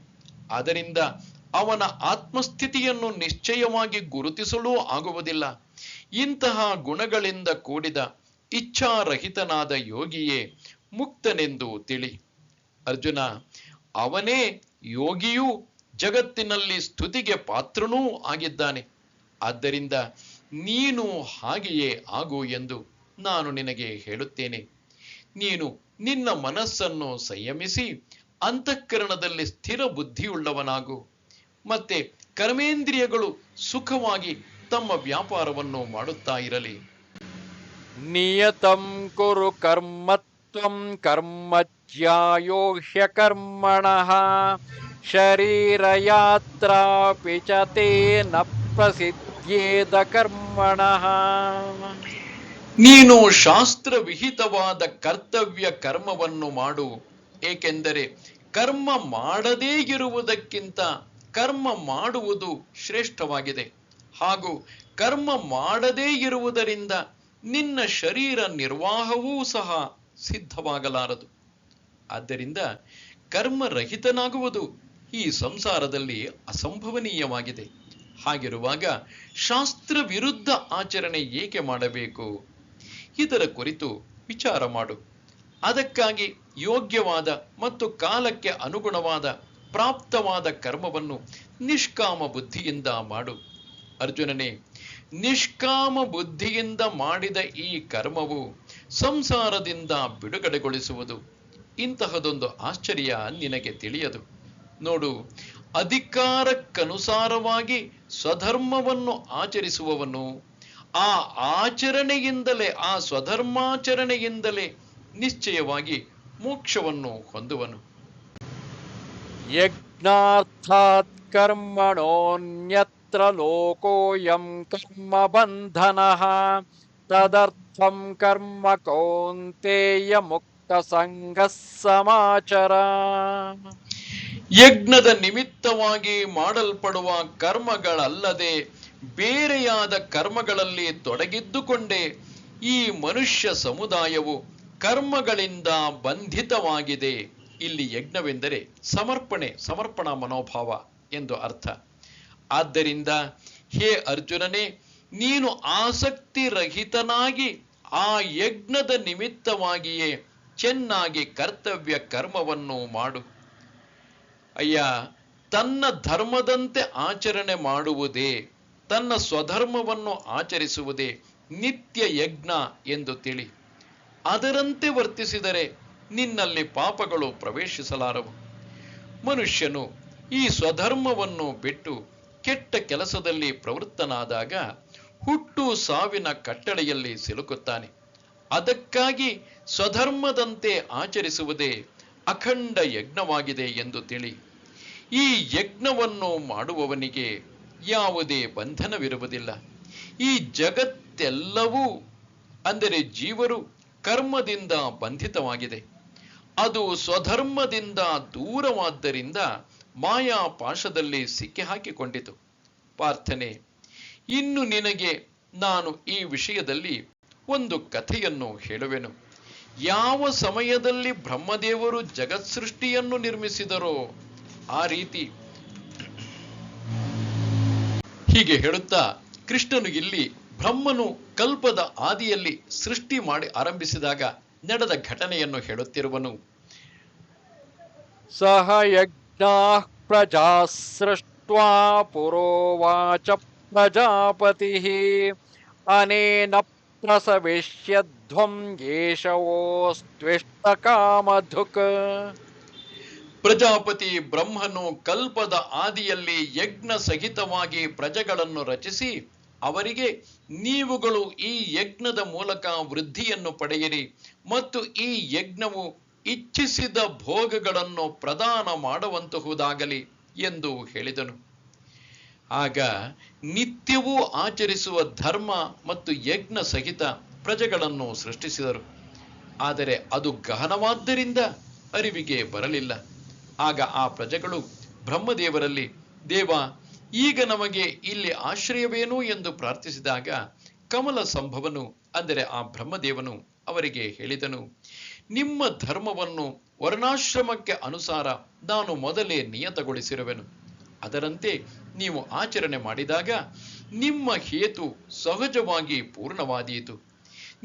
ಅದರಿಂದ ಅವನ ಆತ್ಮಸ್ಥಿತಿಯನ್ನು ನಿಶ್ಚಯವಾಗಿ ಗುರುತಿಸಲೂ ಆಗುವುದಿಲ್ಲ. ಇಂತಹ ಗುಣಗಳಿಂದ ಕೂಡಿದ ಇಚ್ಛಾರಹಿತನಾದ ಯೋಗಿಯೇ ಮುಕ್ತನೆಂದು ತಿಳಿ. ಅರ್ಜುನ, ಅವನೇ ಯೋಗಿಯೂ ಜಗತ್ತಿನಲ್ಲಿ ಸ್ತುತಿಗೆ ಪಾತ್ರನೂ ಆಗಿದ್ದಾನೆ. ಆದ್ದರಿಂದ ನೀನು ಹಾಗೆಯೇ ಆಗು ಎಂದು ನಾನು ನಿನಗೆ ಹೇಳುತ್ತೇನೆ. ನೀನು ನಿನ್ನ ಮನಸ್ಸನ್ನು ಸಂಯಮಿಸಿ ಅಂತಃಕರಣದಲ್ಲಿ ಸ್ಥಿರ ಬುದ್ಧಿಯುಳ್ಳವನಾಗು. ಮತ್ತೆ ಕರ್ಮೇಂದ್ರಿಯಗಳು ಸುಖವಾಗಿ ತಮ್ಮ ವ್ಯಾಪಾರವನ್ನು ಮಾಡುತ್ತಾ ಇರಲಿ. ನಿಯತಂ ಕುರು ಕರ್ಮತ್ವಂ ಕರ್ಮ ಜ್ಯಾಯೋ ಹ್ಯಕರ್ಮಣಃ ಶರೀರಯಾತ್ರಾಪಿ ಚ ತೇನ ಪ್ರಸಿದ್ಧೇದ ಕರ್ಮಣಃ. ನೀನು ಶಾಸ್ತ್ರವಿಹಿತವಾದ ಕರ್ತವ್ಯ ಕರ್ಮವನ್ನು ಮಾಡು, ಏಕೆಂದರೆ ಕರ್ಮ ಮಾಡದೇ ಇರುವುದಕ್ಕಿಂತ ಕರ್ಮ ಮಾಡುವುದು ಶ್ರೇಷ್ಠವಾಗಿದೆ. ಹಾಗೂ ಕರ್ಮ ಮಾಡದೇ ಇರುವುದರಿಂದ ನಿನ್ನ ಶರೀರ ನಿರ್ವಾಹವೂ ಸಹ ಸಿದ್ಧವಾಗಲಾರದು. ಆದ್ದರಿಂದ ಕರ್ಮರಹಿತನಾಗುವುದು ಈ ಸಂಸಾರದಲ್ಲಿ ಅಸಂಭವನೀಯವಾಗಿದೆ. ಹಾಗಿರುವಾಗ ಶಾಸ್ತ್ರ ವಿರುದ್ಧ ಆಚರಣೆ ಏಕೆ ಮಾಡಬೇಕು? ಇದರ ಕುರಿತು ವಿಚಾರ ಮಾಡು. ಅದಕ್ಕಾಗಿ ಯೋಗ್ಯವಾದ ಮತ್ತು ಕಾಲಕ್ಕೆ ಅನುಗುಣವಾದ ಪ್ರಾಪ್ತವಾದ ಕರ್ಮವನ್ನು ನಿಷ್ಕಾಮ ಬುದ್ಧಿಯಿಂದ ಮಾಡು. ಅರ್ಜುನನೇ, ನಿಷ್ಕಾಮ ಬುದ್ಧಿಯಿಂದ ಮಾಡಿದ ಈ ಕರ್ಮವು ಸಂಸಾರದಿಂದ ಬಿಡುಗಡೆಗೊಳಿಸುವುದು. ಇಂತಹದೊಂದು ಆಶ್ಚರ್ಯ ನಿನಗೆ ತಿಳಿಯದು. ನೋಡು, ಅಧಿಕಾರಕ್ಕನುಸಾರವಾಗಿ ಸ್ವಧರ್ಮವನ್ನು ಆಚರಿಸುವವನು ಆ ಆಚರಣೆಯಿಂದಲೇ, ಆ ಸ್ವಧರ್ಮಾಚರಣೆಯಿಂದಲೇ ನಿಶ್ಚಯವಾಗಿ ಮೋಕ್ಷವನ್ನು ಹೊಂದುವನು. ಯಜ್ಞಾರ್ಥಾತ್ ಕರ್ಮಣೋನ್ಯತ್ರ ಲೋಕೋಯಂ ಕರ್ಮ ಬಂಧನಃ ತದರ್ಥಂ ಕರ್ಮ ಕೌಂತೇಯ ಮುಕ್ತ ಸಂಗಃ ಸಮಾಚರ. ಯಜ್ಞದ ನಿಮಿತ್ತವಾಗಿ ಮಾಡಲ್ಪಡುವ ಕರ್ಮಗಳಲ್ಲದೆ ಬೇರೆಯಾದ ಕರ್ಮಗಳಲ್ಲಿ ತೊಡಗಿದ್ದುಕೊಂಡೇ ಈ ಮನುಷ್ಯ ಸಮುದಾಯವು ಕರ್ಮಗಳಿಂದ ಬಂಧಿತವಾಗಿದೆ. ಇಲ್ಲಿ ಯಜ್ಞವೆಂದರೆ ಸಮರ್ಪಣಾ ಮನೋಭಾವ ಎಂದು ಅರ್ಥ. ಆದ್ದರಿಂದ ಹೇ ಅರ್ಜುನನೇ, ನೀನು ಆಸಕ್ತಿ ರಹಿತನಾಗಿ ಆ ಯಜ್ಞದ ನಿಮಿತ್ತವಾಗಿಯೇ ಚೆನ್ನಾಗಿ ಕರ್ತವ್ಯ ಕರ್ಮವನ್ನು ಮಾಡು. ಅಯ್ಯ, ತನ್ನ ಧರ್ಮದಂತೆ ಆಚರಣೆ ಮಾಡುವುದೇ, ತನ್ನ ಸ್ವಧರ್ಮವನ್ನು ಆಚರಿಸುವುದೇ ನಿತ್ಯ ಯಜ್ಞ ಎಂದು ತಿಳಿ. ಅದರಂತೆ ವರ್ತಿಸಿದರೆ ನಿನ್ನಲ್ಲಿ ಪಾಪಗಳು ಪ್ರವೇಶಿಸಲಾರವು. ಮನುಷ್ಯನು ಈ ಸ್ವಧರ್ಮವನ್ನು ಬಿಟ್ಟು ಕೆಟ್ಟ ಕೆಲಸದಲ್ಲಿ ಪ್ರವೃತ್ತನಾದಾಗ ಹುಟ್ಟು ಸಾವಿನ ಕಟ್ಟಳೆಯಲ್ಲಿ ಸಿಲುಕುತ್ತಾನೆ. ಅದಕ್ಕಾಗಿ ಸ್ವಧರ್ಮದಂತೆ ಆಚರಿಸುವುದೇ ಅಖಂಡ ಯಜ್ಞವಾಗಿದೆ ಎಂದು ತಿಳಿ. ಈ ಯಜ್ಞವನ್ನು ಮಾಡುವವನಿಗೆ ಯಾವುದೇ ಬಂಧನವಿರುವುದಿಲ್ಲ. ಈ ಜಗತ್ತೆಲ್ಲವೂ ಅಂದರೆ ಜೀವರು ಕರ್ಮದಿಂದ ಬಂಧಿತವಾಗಿದೆ. ಅದು ಸ್ವಧರ್ಮದಿಂದ ದೂರವಾದ್ದರಿಂದ ಮಾಯಾಪಾಶದಲ್ಲಿ ಸಿಕ್ಕಿ ಹಾಕಿಕೊಂಡಿತು. ಪಾರ್ಥನೆ, ಇನ್ನು ನಿನಗೆ ನಾನು ಈ ವಿಷಯದಲ್ಲಿ ಒಂದು ಕಥೆಯನ್ನು ಹೇಳುವೆನು. ಯಾವ ಸಮಯದಲ್ಲಿ ಬ್ರಹ್ಮದೇವರು ಜಗತ್ಸೃಷ್ಟಿಯನ್ನು ನಿರ್ಮಿಸಿದರೋ ಆ ರೀತಿ. ಹೀಗೆ ಹೇಳುತ್ತಾ ಕೃಷ್ಣನು ಇಲ್ಲಿ ಬ್ರಹ್ಮನು ಕಲ್ಪದ ಆದಿಯಲ್ಲಿ ಸೃಷ್ಟಿ ಮಾಡಿ ಆರಂಭಿಸಿದಾಗ ನಡೆದ ಘಟನೆಯನ್ನು ಹೇಳುತ್ತಿರುವನು. ಸಹ ಯಜ್ಞಾಃ ಪ್ರಜಾ ಸೃಷ್ಟ್ವಾ ಪುರೋವಾಚ ಪ್ರಜಾಪತಿಃ ಅನೇನ ಪ್ರಸವಿಷ್ಯಧ್ವಂ ಯೇಷವೋಸ್ತ್ವಿಷ್ಟ ಕಾಮಧುಕ್. ಪ್ರಜಾಪತಿ ಬ್ರಹ್ಮನು ಕಲ್ಪದ ಆದಿಯಲ್ಲಿ ಯಜ್ಞ ಸಹಿತವಾಗಿ ಪ್ರಜೆಗಳನ್ನು ರಚಿಸಿ ಅವರಿಗೆ, ನೀವುಗಳು ಈ ಯಜ್ಞದ ಮೂಲಕ ವೃದ್ಧಿಯನ್ನು ಪಡೆಯಿರಿ ಮತ್ತು ಈ ಯಜ್ಞವು ಇಚ್ಛಿಸಿದ ಭೋಗಗಳನ್ನು ಪ್ರದಾನ ಮಾಡುವಂತಹುದಾಗಲಿ ಎಂದು ಹೇಳಿದನು. ಆಗ ನಿತ್ಯವೂ ಆಚರಿಸುವ ಧರ್ಮ ಮತ್ತು ಯಜ್ಞ ಸಹಿತ ಪ್ರಜೆಗಳನ್ನು ಸೃಷ್ಟಿಸಿದರು. ಆದರೆ ಅದು ಗಹನವಾದ್ದರಿಂದ ಅರಿವಿಗೆ ಬರಲಿಲ್ಲ. ಆಗ ಆ ಪ್ರಜೆಗಳು ಬ್ರಹ್ಮದೇವರಲ್ಲಿ, ದೇವ, ಈಗ ನಮಗೆ ಇಲ್ಲಿ ಆಶ್ರಯವೇನು ಎಂದು ಪ್ರಾರ್ಥಿಸಿದಾಗ ಕಮಲ ಸಂಭವನು ಅಂದರೆ ಆ ಬ್ರಹ್ಮದೇವನು ಅವರಿಗೆ ಹೇಳಿದನು, ನಿಮ್ಮ ಧರ್ಮವನ್ನು ವರ್ಣಾಶ್ರಮಕ್ಕೆ ಅನುಸಾರ ನಾನು ಮೊದಲೇ ನಿಯತಗೊಳಿಸಿರುವೆನು. ಅದರಂತೆ ನೀವು ಆಚರಣೆ ಮಾಡಿದಾಗ ನಿಮ್ಮ ಹೇತು ಸಹಜವಾಗಿ ಪೂರ್ಣವಾದೀತು.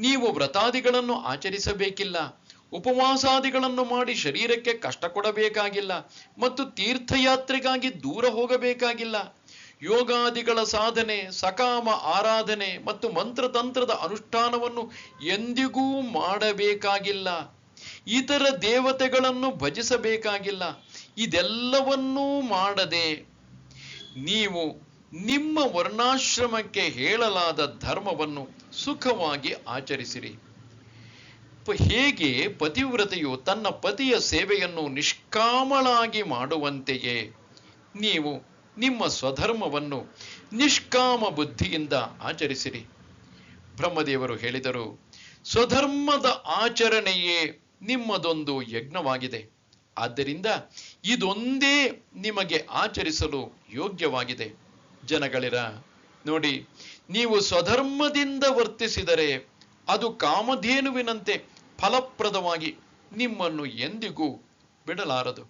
ನೀವು ವ್ರತಾದಿಗಳನ್ನು ಆಚರಿಸಬೇಕಿಲ್ಲ, ಉಪವಾಸಾದಿಗಳನ್ನು ಮಾಡಿ ಶರೀರಕ್ಕೆ ಕಷ್ಟ ಕೊಡಬೇಕಾಗಿಲ್ಲ ಮತ್ತು ತೀರ್ಥಯಾತ್ರೆಗಾಗಿ ದೂರ ಹೋಗಬೇಕಾಗಿಲ್ಲ. ಯೋಗಾದಿಗಳ ಸಾಧನೆ, ಸಕಾಮ ಆರಾಧನೆ ಮತ್ತು ಮಂತ್ರತಂತ್ರದ ಅನುಷ್ಠಾನವನ್ನು ಎಂದಿಗೂ ಮಾಡಬೇಕಾಗಿಲ್ಲ. ಇತರ ದೇವತೆಗಳನ್ನು ಭಜಿಸಬೇಕಾಗಿಲ್ಲ. ಇದೆಲ್ಲವನ್ನೂ ಮಾಡದೆ ನೀವು ನಿಮ್ಮ ವರ್ಣಾಶ್ರಮಕ್ಕೆ ಹೇಳಲಾದ ಧರ್ಮವನ್ನು ಸುಖವಾಗಿ ಆಚರಿಸಿರಿ. ಹೇಗೆ ಪತಿವ್ರತೆಯು ತನ್ನ ಪತಿಯ ಸೇವೆಯನ್ನು ನಿಷ್ಕಾಮಳಾಗಿ ಮಾಡುವಂತೆಯೇ ನೀವು ನಿಮ್ಮ ಸ್ವಧರ್ಮವನ್ನು ನಿಷ್ಕಾಮ ಬುದ್ಧಿಯಿಂದ ಆಚರಿಸಿರಿ. ಬ್ರಹ್ಮದೇವರು ಹೇಳಿದರು, ಸ್ವಧರ್ಮದ ಆಚರಣೆಯೇ ನಿಮ್ಮದೊಂದು ಯಜ್ಞವಾಗಿದೆ. ಆದ್ದರಿಂದ ಇದೊಂದೇ ನಿಮಗೆ ಆಚರಿಸಲು ಯೋಗ್ಯವಾಗಿದೆ. ಜನಗಳಿರ, ನೋಡಿ, ನೀವು ಸ್ವಧರ್ಮದಿಂದ ವರ್ತಿಸಿದರೆ ಅದು ಕಾಮಧೇನುವಿನಂತೆ ಫಲಪ್ರದವಾಗಿ ನಿಮ್ಮನ್ನು ಎಂದಿಗೂ ಬಿಡಲಾರದು.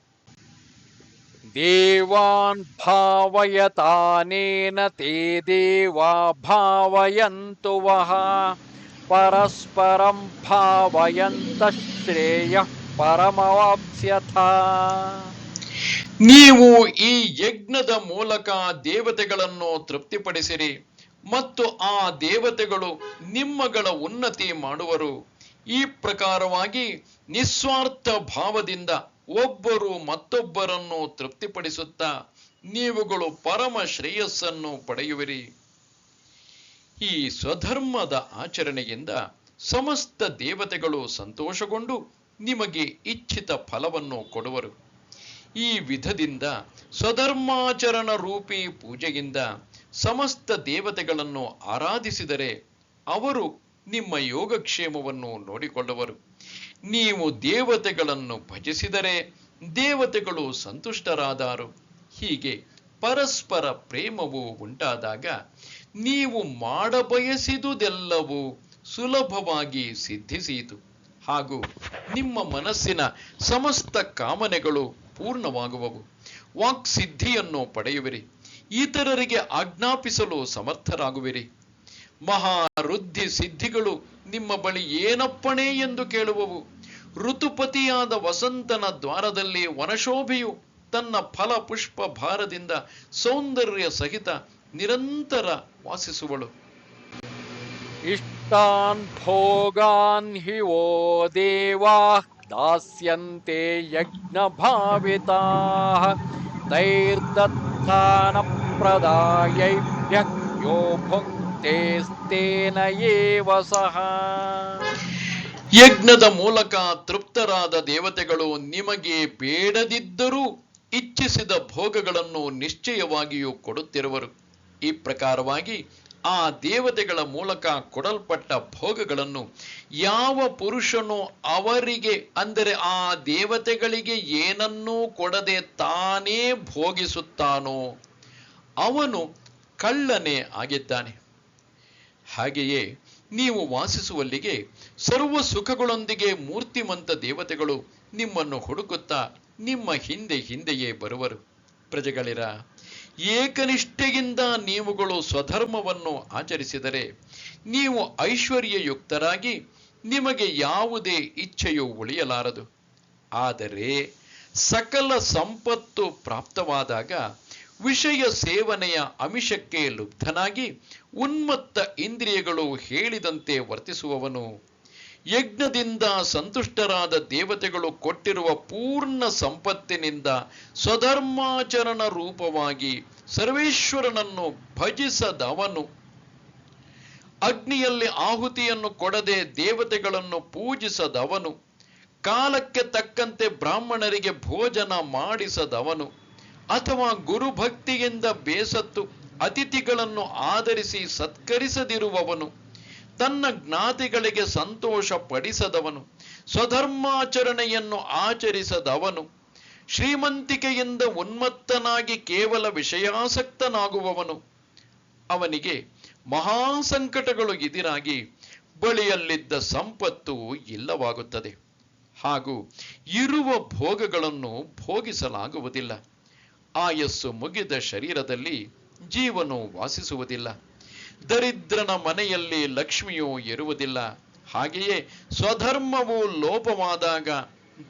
ದೇವಾನ್ ಭಾವಯತಾನೇನ ತೇ ದೇವಾ ಭಾವಯಂತು ವಃ ಪರಸ್ಪರಂ ಭಾವಯಂತ ಶ್ರೇಯಃ ಪರಮವಾಪ್ಸ್ಯಥ. ನೀವು ಈ ಯಜ್ಞದ ಮೂಲಕ ದೇವತೆಗಳನ್ನು ತೃಪ್ತಿಪಡಿಸಿರಿ ಮತ್ತು ಆ ದೇವತೆಗಳು ನಿಮ್ಮಗಳ ಉನ್ನತಿ ಮಾಡುವರು. ಈ ಪ್ರಕಾರವಾಗಿ ನಿಸ್ವಾರ್ಥ ಭಾವದಿಂದ ಒಬ್ಬರು ಮತ್ತೊಬ್ಬರನ್ನು ತೃಪ್ತಿಪಡಿಸುತ್ತಾ ನೀವುಗಳು ಪರಮ ಶ್ರೇಯಸ್ಸನ್ನು ಪಡೆಯುವಿರಿ. ಈ ಸ್ವಧರ್ಮದ ಆಚರಣೆಯಿಂದ ಸಮಸ್ತ ದೇವತೆಗಳು ಸಂತೋಷಗೊಂಡು ನಿಮಗೆ ಇಚ್ಛಿತ ಫಲವನ್ನು ಕೊಡುವರು. ಈ ವಿಧದಿಂದ ಸ್ವಧರ್ಮಾಚರಣ ರೂಪಿ ಪೂಜೆಯಿಂದ ಸಮಸ್ತ ದೇವತೆಗಳನ್ನು ಆರಾಧಿಸಿದರೆ ಅವರು ನಿಮ್ಮ ಯೋಗಕ್ಷೇಮವನ್ನು ನೋಡಿಕೊಳ್ಳುವರು. ನೀವು ದೇವತೆಗಳನ್ನು ಭಜಿಸಿದರೆ ದೇವತೆಗಳು ಸಂತುಷ್ಟರಾದರು. ಹೀಗೆ ಪರಸ್ಪರ ಪ್ರೇಮವು ಉಂಟಾದಾಗ ನೀವು ಮಾಡಬಯಸಿದುದೆಲ್ಲವೂ ಸುಲಭವಾಗಿ ಸಿದ್ಧಿಸಿತು ಹಾಗೂ ನಿಮ್ಮ ಮನಸ್ಸಿನ ಸಮಸ್ತ ಕಾಮನೆಗಳು ಪೂರ್ಣವಾಗುವವು. ವಾಕ್ಸಿದ್ಧಿಯನ್ನು ಪಡೆಯುವಿರಿ. ಇತರರಿಗೆ ಆಜ್ಞಾಪಿಸಲು ಸಮರ್ಥರಾಗುವಿರಿ. ಮಹಾವೃದ್ಧಿ ಸಿದ್ಧಿಗಳು ನಿಮ್ಮ ಬಳಿ ಏನಪ್ಪಣೆ ಎಂದು ಕೇಳುವವು. ಋತುಪತಿಯಾದ ವಸಂತನ ದ್ವಾರದಲ್ಲಿ ವನಶೋಭೆಯು ತನ್ನ ಫಲ ಪುಷ್ಪ ಭಾರದಿಂದ ಸೌಂದರ್ಯ ಸಹಿತ ನಿರಂತರ ವಾಸಿಸುವಳು. ಇಷ್ಟಾನ್ ಭೋಗಾನ್ ಹಿ ವೋ ದೇವಾ ದಾಸ್ಯಂತೆ ಯಜ್ಞ ಭಾವಿತಾಃ ತೈರ್ದತ್ತಾನ ಪ್ರದಾಯೈಭ್ಯಃ ಯೋ ಭುಂಕ್ತೇಸ್ತೇನ ಏವ ಸಹ. ಯಜ್ಞದ ಮೂಲಕ ತೃಪ್ತರಾದ ದೇವತೆಗಳು ನಿಮಗೆ ಬೇಡದಿದ್ದರೂ ಇಚ್ಛಿಸಿದ ಭೋಗಗಳನ್ನು ನಿಶ್ಚಯವಾಗಿಯೂ ಕೊಡುತ್ತಿರುವರು. ಈ ಪ್ರಕಾರವಾಗಿ ಆ ದೇವತೆಗಳ ಮೂಲಕ ಕೊಡಲ್ಪಟ್ಟ ಭೋಗಗಳನ್ನು ಯಾವ ಪುರುಷನು ಅವರಿಗೆ, ಅಂದರೆ ಆ ದೇವತೆಗಳಿಗೆ ಏನನ್ನೂ ಕೊಡದೆ ತಾನೇ ಭೋಗಿಸುತ್ತಾನೋ ಅವನು ಕಳ್ಳನೇ ಆಗಿದ್ದಾನೆ. ಹಾಗೆಯೇ ನೀವು ವಾಸಿಸುವಲ್ಲಿಗೆ ಸರ್ವ ಸುಖಗಳೊಂದಿಗೆ ಮೂರ್ತಿಮಂತ ದೇವತೆಗಳು ನಿಮ್ಮನ್ನು ಹುಡುಕುತ್ತಾ ನಿಮ್ಮ ಹಿಂದೆಯೇ ಬರುವರು. ಪ್ರಜೆಗಳಿರ, ಏಕನಿಷ್ಠೆಯಿಂದ ನೀವುಗಳು ಸ್ವಧರ್ಮವನ್ನು ಆಚರಿಸಿದರೆ ನೀವು ಐಶ್ವರ್ಯಯುಕ್ತರಾಗಿ ನಿಮಗೆ ಯಾವುದೇ ಇಚ್ಛೆಯೂ ಉಳಿಯಲಾರದು. ಆದರೆ ಸಕಲ ಸಂಪತ್ತು ಪ್ರಾಪ್ತವಾದಾಗ ವಿಷಯ ಸೇವನೆಯ ಅಮಿಷಕ್ಕೆ ಲುಬ್ಧನಾಗಿ ಉನ್ಮತ್ತ ಇಂದ್ರಿಯಗಳು ಹೇಳಿದಂತೆ ವರ್ತಿಸುವವನು ಯಜ್ಞದಿಂದ ಸಂತುಷ್ಟರಾದ ದೇವತೆಗಳು ಕೊಟ್ಟಿರುವ ಪೂರ್ಣ ಸಂಪತ್ತಿನಿಂದ ಸ್ವಧರ್ಮಾಚರಣ ರೂಪವಾಗಿ ಸರ್ವೇಶ್ವರನನ್ನು ಭಜಿಸದವನು, ಅಗ್ನಿಯಲ್ಲಿ ಆಹುತಿಯನ್ನು ಕೊಡದೆ ದೇವತೆಗಳನ್ನು ಪೂಜಿಸದವನು, ಕಾಲಕ್ಕೆ ತಕ್ಕಂತೆ ಬ್ರಾಹ್ಮಣರಿಗೆ ಭೋಜನ ಮಾಡಿಸದವನು, ಅಥವಾ ಗುರುಭಕ್ತಿಯಿಂದ ಬೇಸತ್ತು ಅತಿಥಿಗಳನ್ನು ಆದರಿಸಿ ಸತ್ಕರಿಸದಿರುವವನು, ತನ್ನ ಜ್ಞಾತಿಗಳಿಗೆ ಸಂತೋಷ ಪಡಿಸದವನು, ಸ್ವಧರ್ಮಾಚರಣೆಯನ್ನು ಆಚರಿಸದವನು, ಶ್ರೀಮಂತಿಕೆಯಿಂದ ಉನ್ಮತ್ತನಾಗಿ ಕೇವಲ ವಿಷಯಾಸಕ್ತನಾಗುವವನು, ಅವನಿಗೆ ಮಹಾಸಂಕಟಗಳು ಎದುರಾಗಿ ಬಳಿಯಲ್ಲಿದ್ದ ಸಂಪತ್ತು ಇಲ್ಲವಾಗುತ್ತದೆ ಹಾಗೂ ಇರುವ ಭೋಗಗಳನ್ನು ಭೋಗಿಸಲಾಗುವುದಿಲ್ಲ. ಆಯಸ್ಸು ಮುಗಿದ ಶರೀರದಲ್ಲಿ ಜೀವನು ವಾಸಿಸುವುದಿಲ್ಲ. ದರಿದ್ರನ ಮನೆಯಲ್ಲಿ ಲಕ್ಷ್ಮಿಯೂ ಇರುವುದಿಲ್ಲ. ಹಾಗೆಯೇ ಸ್ವಧರ್ಮವು ಲೋಪವಾದಾಗ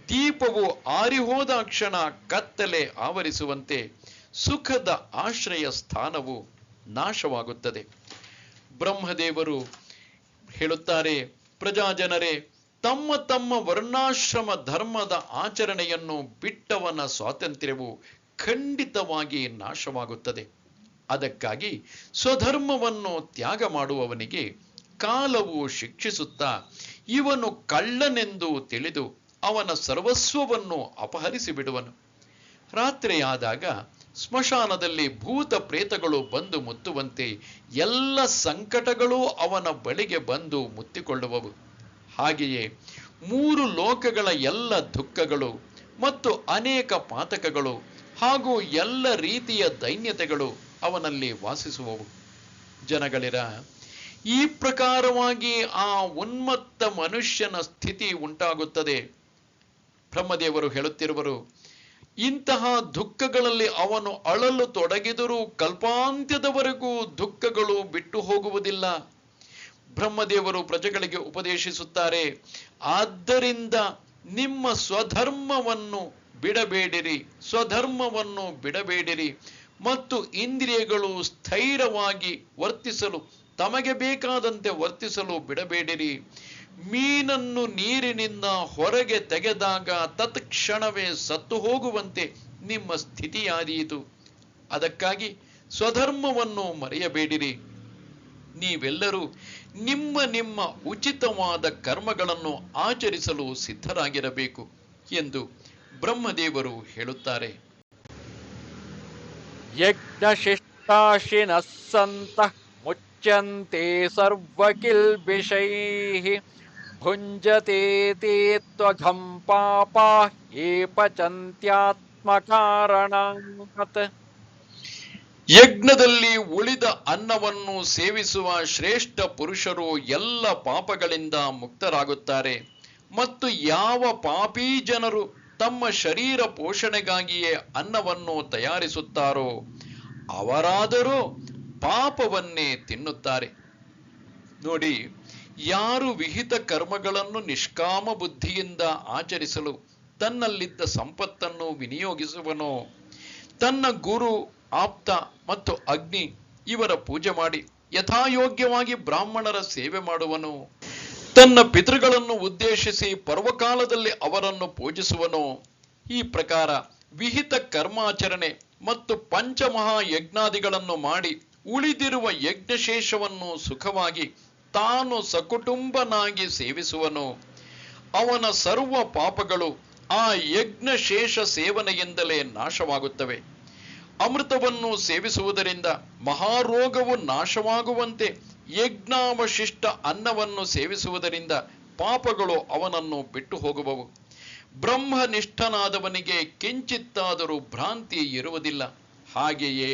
ದೀಪವು ಆರಿಹೋದ ಕ್ಷಣ ಕತ್ತಲೆ ಆವರಿಸುವಂತೆ ಸುಖದ ಆಶ್ರಯ ಸ್ಥಾನವು ನಾಶವಾಗುತ್ತದೆ. ಬ್ರಹ್ಮದೇವರು ಹೇಳುತ್ತಾರೆ, ಪ್ರಜಾಜನರೇ, ತಮ್ಮ ತಮ್ಮ ವರ್ಣಾಶ್ರಮ ಧರ್ಮದ ಆಚರಣೆಯನ್ನು ಬಿಟ್ಟವನ ಸ್ವಾತಂತ್ರ್ಯವು ಖಂಡಿತವಾಗಿ ನಾಶವಾಗುತ್ತದೆ. ಅದಕ್ಕಾಗಿ ಸ್ವಧರ್ಮವನ್ನು ತ್ಯಾಗ ಮಾಡುವವನಿಗೆ ಕಾಲವು ಶಿಕ್ಷಿಸುತ್ತಾ ಇವನು ಕಳ್ಳನೆಂದು ತಿಳಿದು ಅವನ ಸರ್ವಸ್ವವನ್ನು ಅಪಹರಿಸಿ ಬಿಡುವನು. ರಾತ್ರಿಯಾದಾಗ ಸ್ಮಶಾನದಲ್ಲಿ ಭೂತ ಪ್ರೇತಗಳು ಬಂದು ಮುತ್ತುವಂತೆ ಎಲ್ಲ ಸಂಕಟಗಳೂ ಅವನ ಬಳಿಗೆ ಬಂದು ಮುತ್ತಿಕೊಳ್ಳುವವು. ಹಾಗೆಯೇ 3 ಲೋಕಗಳ ಎಲ್ಲ ದುಃಖಗಳು ಮತ್ತು ಅನೇಕ ಪಾತಕಗಳು ಹಾಗೂ ಎಲ್ಲ ರೀತಿಯ ದೈನ್ಯತೆಗಳು ಅವನಲ್ಲಿ ವಾಸಿಸುವವು. ಜನಗಳಿರ, ಈ ಪ್ರಕಾರವಾಗಿ ಆ ಉನ್ಮತ್ತ ಮನುಷ್ಯನ ಸ್ಥಿತಿ ಉಂಟಾಗುತ್ತದೆ. ಬ್ರಹ್ಮದೇವರು ಹೇಳುತ್ತಿರುವರು, ಇಂತಹ ದುಃಖಗಳಲ್ಲಿ ಅವನು ಅಳಲು ತೊಡಗಿದರೂ ಕಲ್ಪಾಂತ್ಯದವರೆಗೂ ದುಃಖಗಳು ಬಿಟ್ಟು ಹೋಗುವುದಿಲ್ಲ. ಬ್ರಹ್ಮದೇವರು ಪ್ರಜೆಗಳಿಗೆ ಉಪದೇಶಿಸುತ್ತಾರೆ, ಆದ್ದರಿಂದ ನಿಮ್ಮ ಸ್ವಧರ್ಮವನ್ನು ಬಿಡಬೇಡಿರಿ ಮತ್ತು ಇಂದ್ರಿಯಗಳು ಸ್ಥೈರ್ಯವಾಗಿ ವರ್ತಿಸಲು, ತಮಗೆ ಬೇಕಾದಂತೆ ವರ್ತಿಸಲು ಬಿಡಬೇಡಿರಿ. ಮೀನನ್ನು ನೀರಿನಿಂದ ಹೊರಗೆ ತೆಗೆದಾಗ ತತ್ಕ್ಷಣವೇ ಸತ್ತು ಹೋಗುವಂತೆ ನಿಮ್ಮ ಸ್ಥಿತಿಯಾದೀತು. ಅದಕ್ಕಾಗಿ ಸ್ವಧರ್ಮವನ್ನು ಮರೆಯಬೇಡಿರಿ. ನೀವೆಲ್ಲರೂ ನಿಮ್ಮ ಉಚಿತವಾದ ಕರ್ಮಗಳನ್ನು ಆಚರಿಸಲು ಸಿದ್ಧರಾಗಿರಬೇಕು ಎಂದು ಬ್ರಹ್ಮದೇವರು ಹೇಳುತ್ತಾರೆ. ಯಜ್ಞಶಿಷ್ಟಾಶಿನಃ ಸಂತಃ ಮುಚ್ಯಂತೆ ಸರ್ವಕಿಲ್ಬಿಷೈಃ ಭುಂಜತೆ ತೇ ತ್ವಘಂ ಪಾಪಾಃ ಯೇ ಪಚಂತ್ಯಾತ್ಮಕಾರಣಾತ್. ಯಜ್ಞದಲ್ಲಿ ಉಳಿದ ಅನ್ನವನ್ನು ಸೇವಿಸುವ ಶ್ರೇಷ್ಠ ಪುರುಷರು ಎಲ್ಲ ಪಾಪಗಳಿಂದ ಮುಕ್ತರಾಗುತ್ತಾರೆ. ಮತ್ತು ಯಾವ ಪಾಪೀ ಜನರು ತಮ್ಮ ಶರೀರ ಪೋಷಣೆಗಾಗಿಯೇ ಅನ್ನವನ್ನು ತಯಾರಿಸುತ್ತಾರೋ ಅವರಾದರೂ ಪಾಪವನ್ನೇ ತಿನ್ನುತ್ತಾರೆ. ನೋಡಿ, ಯಾರು ವಿಹಿತ ಕರ್ಮಗಳನ್ನು ನಿಷ್ಕಾಮ ಬುದ್ಧಿಯಿಂದ ಆಚರಿಸಲು ತನ್ನಲ್ಲಿದ್ದ ಸಂಪತ್ತನ್ನು ವಿನಿಯೋಗಿಸುವನೋ, ತನ್ನ ಗುರು, ಆಪ್ತ ಮತ್ತು ಅಗ್ನಿ ಇವರ ಪೂಜೆ ಮಾಡಿ ಯಥಾಯೋಗ್ಯವಾಗಿ ಬ್ರಾಹ್ಮಣರ ಸೇವೆ ಮಾಡುವನು, ತನ್ನ ಪಿತೃಗಳನ್ನು ಉದ್ದೇಶಿಸಿ ಪರ್ವಕಾಲದಲ್ಲಿ ಅವರನ್ನು ಪೂಜಿಸುವನು, ಈ ಪ್ರಕಾರ ವಿಹಿತ ಕರ್ಮಾಚರಣೆ ಮತ್ತು ಪಂಚಮಹಾ ಯಜ್ಞಾದಿಗಳನ್ನು ಮಾಡಿ ಉಳಿದಿರುವ ಯಜ್ಞಶೇಷವನ್ನು ಸುಖವಾಗಿ ತಾನು ಸಕುಟುಂಬನಾಗಿ ಸೇವಿಸುವನು, ಅವನ ಸರ್ವ ಪಾಪಗಳು ಆ ಯಜ್ಞಶೇಷ ಸೇವನೆಯಿಂದಲೇ ನಾಶವಾಗುತ್ತವೆ. ಅಮೃತವನ್ನು ಸೇವಿಸುವುದರಿಂದ ಮಹಾರೋಗವು ನಾಶವಾಗುವಂತೆ ಯಜ್ಞಾವಶಿಷ್ಟ ಅನ್ನವನ್ನು ಸೇವಿಸುವುದರಿಂದ ಪಾಪಗಳು ಅವನನ್ನು ಬಿಟ್ಟು ಹೋಗುವವು. ಬ್ರಹ್ಮನಿಷ್ಠನಾದವನಿಗೆ ಕಿಂಚಿತ್ತಾದರೂ ಭ್ರಾಂತಿ ಇರುವುದಿಲ್ಲ. ಹಾಗೆಯೇ